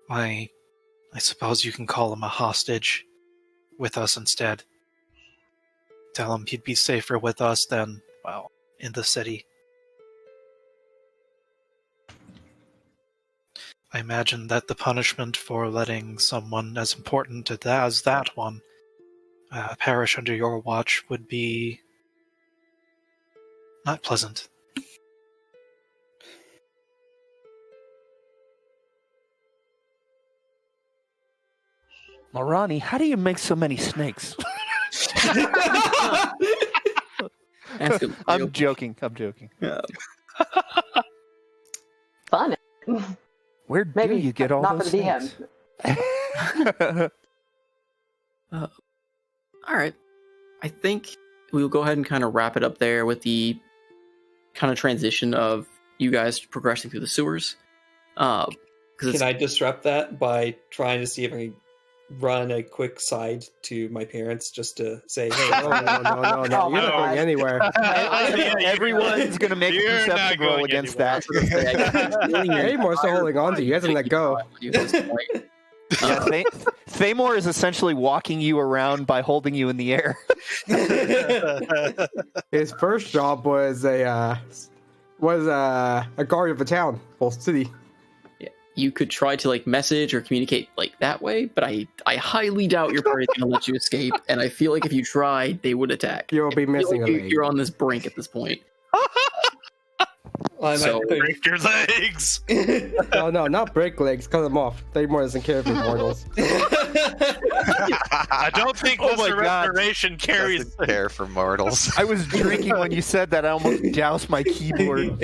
I suppose you can call him a hostage, with us instead. Tell him he'd be safer with us than, well, in the city. I imagine that the punishment for letting someone as important as that one perish under your watch would be not pleasant. Morani, how do you make so many snakes? Ask him. I'm joking. Fun. Where do Maybe you get all not those for the DM. snakes? All right. I think we'll go ahead and kind of wrap it up there with the kind of transition of you guys progressing through the sewers. Can I disrupt that by trying to see if I can run a quick side to my parents just to say, hey, No. You're not going anywhere. Everyone's going to make a perception roll against that. Thaymor's still holding on to you. He hasn't let go. Yeah, Thaymor is essentially walking you around by holding you in the air. His first job was a guard of a town, whole city. Yeah, you could try to like message or communicate like that way, but I highly doubt your party's gonna let you escape. And I feel like if you tried, they would attack. You'll be missing a leg. You're on this brink at this point. So, break your legs. No, not break legs. Cut them off. Thaymor doesn't care for mortals. I don't think Lesser Restoration carries. Doesn't care for mortals. I was drinking when you said that. I almost doused my keyboard.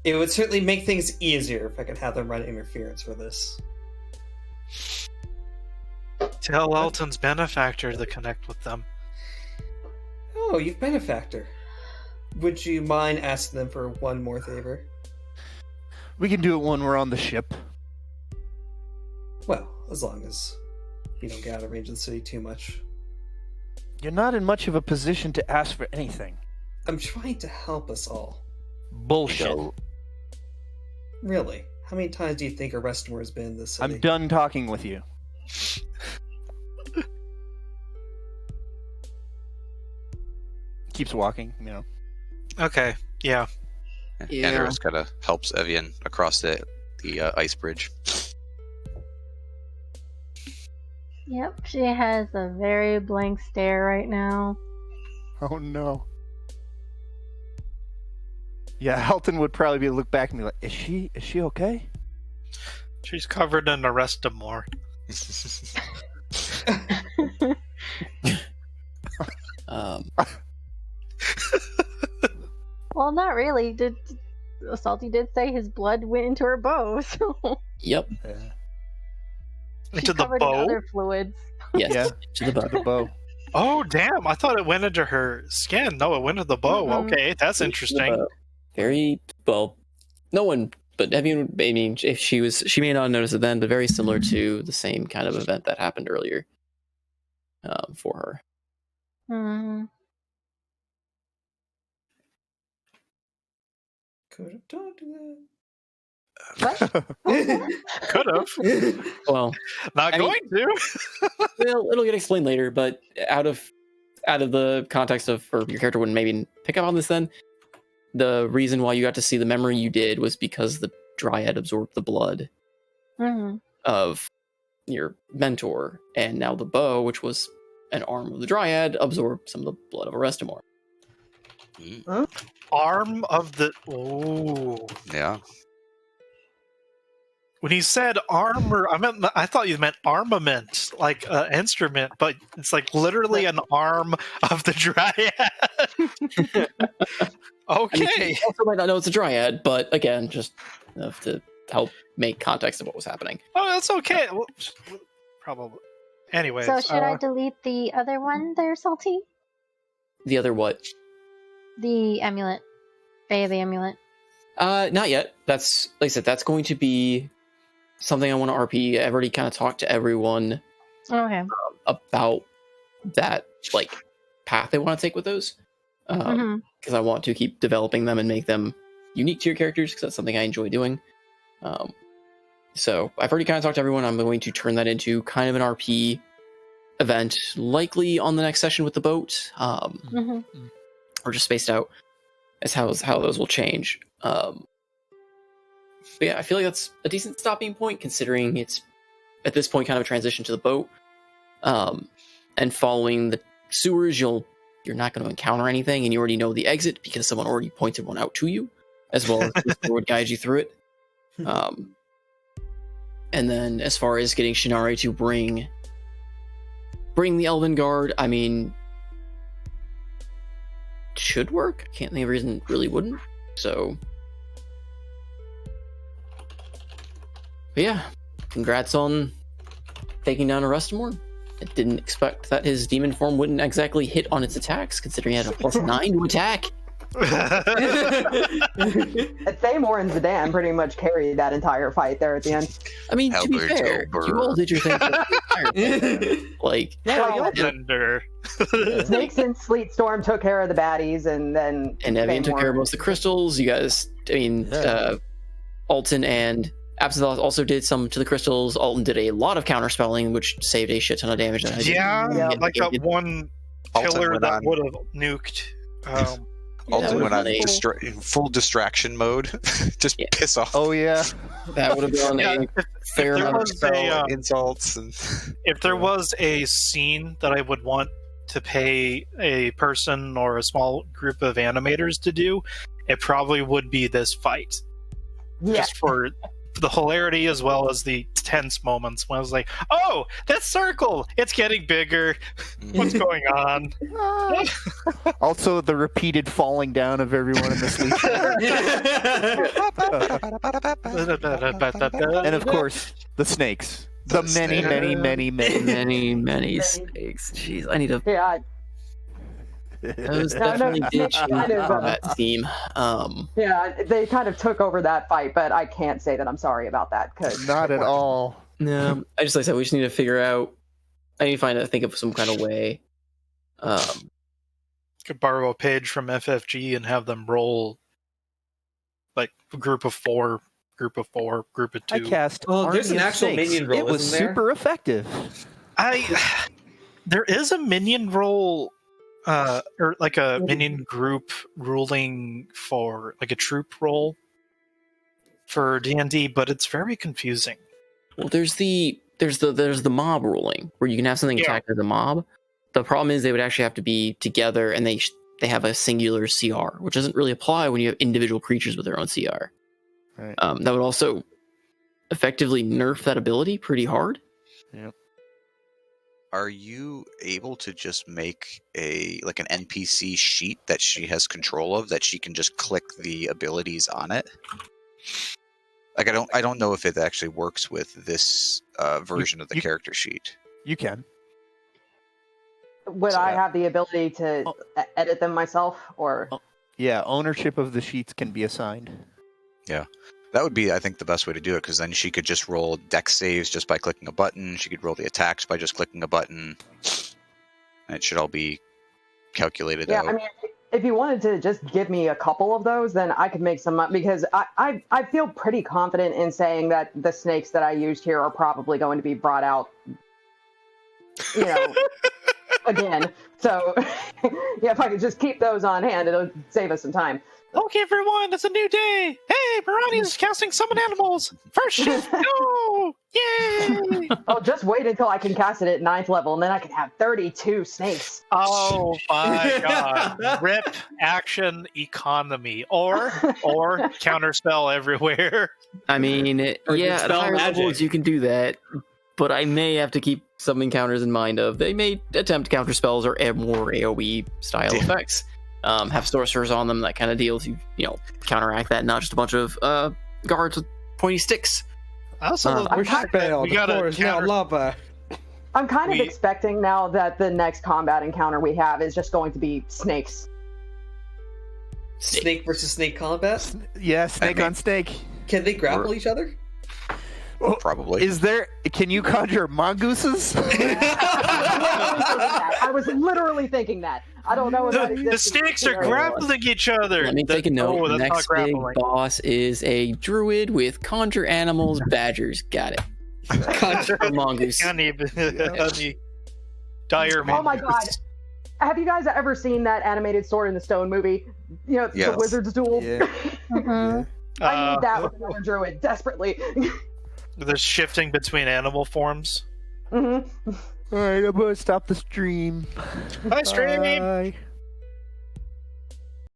It would certainly make things easier if I could have them run interference for this. Tell Alton's benefactor to connect with them. Oh, you've benefactor. Would you mind asking them for one more favor? We can do it when we're on the ship. Well, as long as you don't get out of range of the city too much. You're not in much of a position to ask for anything. I'm trying to help us all. Bullshit. Really? How many times do you think a Restamore has been in this city? I'm done talking with you. Keeps walking, you know. Okay, yeah. Andros kind of helps Evienne across the ice bridge. Yep, she has a very blank stare right now. Oh no. Yeah, Helton would probably look back and be like, "Is she okay?" She's covered in the rest of more. Well, not really. Salty did say his blood went into her bow, so Yep. she's Into the covered in bow? other fluids. Yes. Yeah. To the bow. The bow. Oh, damn. I thought it went into her skin. No, it went into the bow. Mhm. Okay, that's interesting. Very well. No one, but I mean, if she may not have noticed it then, but very similar to the same kind of event that happened earlier for her. Hmm. Could have talked to Could have. Well, Not I mean- going to. it'll get explained later, but out of the context of, or your character wouldn't maybe pick up on this then, the reason why you got to see the memory you did was because the Dryad absorbed the blood Hmm. of your mentor, and now the bow, which was an arm of the Dryad, absorbed some of the blood of Arestamor. Arm of the. Oh. Yeah. When he said armor, I thought you meant armament, like an instrument, but it's like literally an arm of the Dryad. Okay. I mean, you also might not know it's a Dryad, but again, just enough to help make context of what was happening. Oh, that's okay. Well, probably. Anyways. So should I delete the other one there, Salty? The other what? The amulet. Bay of the amulet. Not yet. That's, like I said, that's going to be something I want to RP. I've already kind of talked to everyone Okay. about that, like, path they want to take with those. Because I want to keep developing them and make them unique to your characters, because that's something I enjoy doing. So I've already kind of talked to everyone. I'm going to turn that into kind of an RP event, likely on the next session with the boat, or just spaced out as how those will change. But yeah, I feel like that's a decent stopping point, considering it's at this point kind of transition to the boat. And following the sewers, you're not going to encounter anything, and you already know the exit because someone already pointed one out to you, as well as who would guide you through it. And then as far as getting Shinari to bring the Elven Guard, I mean, should work. Can't think of a reason it really wouldn't. So, but yeah, congrats on taking down a Rustamore. I didn't expect that his demon form wouldn't exactly hit on its attacks, considering he had a +9 to attack. Thamor and Zidane pretty much carried that entire fight there at the end. I mean, to be fair, you all did your thing for the entire fight. Like, Snakes and Sleet Storm took care of the baddies, and then Evienne took care of most of the crystals. You guys, I mean, Alton and Absinthe also did some to the crystals. Alton did a lot of counterspelling, which saved a shit ton of damage. Yeah, like that one killer that would have nuked. Alton went on full distraction mode. Just piss off. Oh yeah, that would have been a fair amount of spell insults. And if there was a scene that I would want to pay a person or a small group of animators to do, it probably would be this fight. Yeah. Just for the hilarity as well as the tense moments when I was like, oh, that circle, it's getting bigger. What's going on? Also, the repeated falling down of everyone in the sleep. And of course, the snakes. The many snakes. Jeez, I need to. Yeah. Those definitely did change that theme. Yeah, they kind of took over that fight, but I can't say that I'm sorry about that. Not at all. No, I just like I said, we just need to figure out. I need to think of some kind of way. Could borrow a page from FFG and have them roll like a group of 4, group of 2. I cast. Oh, there's an actual minion roll. It was super effective. There is a minion roll. Or like a minion group ruling for like a troop roll for D&D, but it's very confusing. Well, there's the mob ruling where you can have something attack as a mob. The problem is they would actually have to be together, and they have a singular CR, which doesn't really apply when you have individual creatures with their own CR. Right. That would also effectively nerf that ability pretty hard. Yep. Are you able to just make an NPC sheet that she has control of, that she can just click the abilities on it? Like, I don't know if it actually works with this version of the character sheet. You can. Would I have the ability to edit them myself, or? Yeah, ownership of the sheets can be assigned. Yeah. That would be, I think, the best way to do it, because then she could just roll dex saves just by clicking a button. She could roll the attacks by just clicking a button. And it should all be calculated out. Yeah, I mean, if you wanted to just give me a couple of those, then I could make some up, because I feel pretty confident in saying that the snakes that I used here are probably going to be brought out, again. So, yeah, if I could just keep those on hand, it'll save us some time. Okay, everyone, it's a new day. Hey, Barani's casting summon animals. First shift, go! Yay! Oh, just wait until I can cast it at 9th level, and then I can have 32 snakes. Oh my god. Rip action economy. Or counterspell everywhere. I mean, at higher levels you can do that, but I may have to keep some encounters in mind of they may attempt counterspells or more AoE style effects. Have sorcerers on them, that kind of deal to counteract that, not just a bunch of guards with pointy sticks. Also, we're spelled. The floor is now lava. I'm kind of expecting now that the next combat encounter we have is just going to be snakes. Snake versus snake combat? Yeah, snake on snake. Can they grapple each other? Probably. Can you conjure mongooses? I was literally thinking that. I don't know if that exists. The snakes are grappling each other. Let me take a note. The next big boss is a druid with conjure animals, badgers. Got it. Conjure mongoose. Dire Oh my god. Have you guys ever seen that animated Sword in the Stone movie? The Wizard's Duel? Yeah. I need that with another druid, desperately. There's shifting between animal forms. Mm-hmm. All right, I'm gonna stop the stream. Bye, stream. Bye.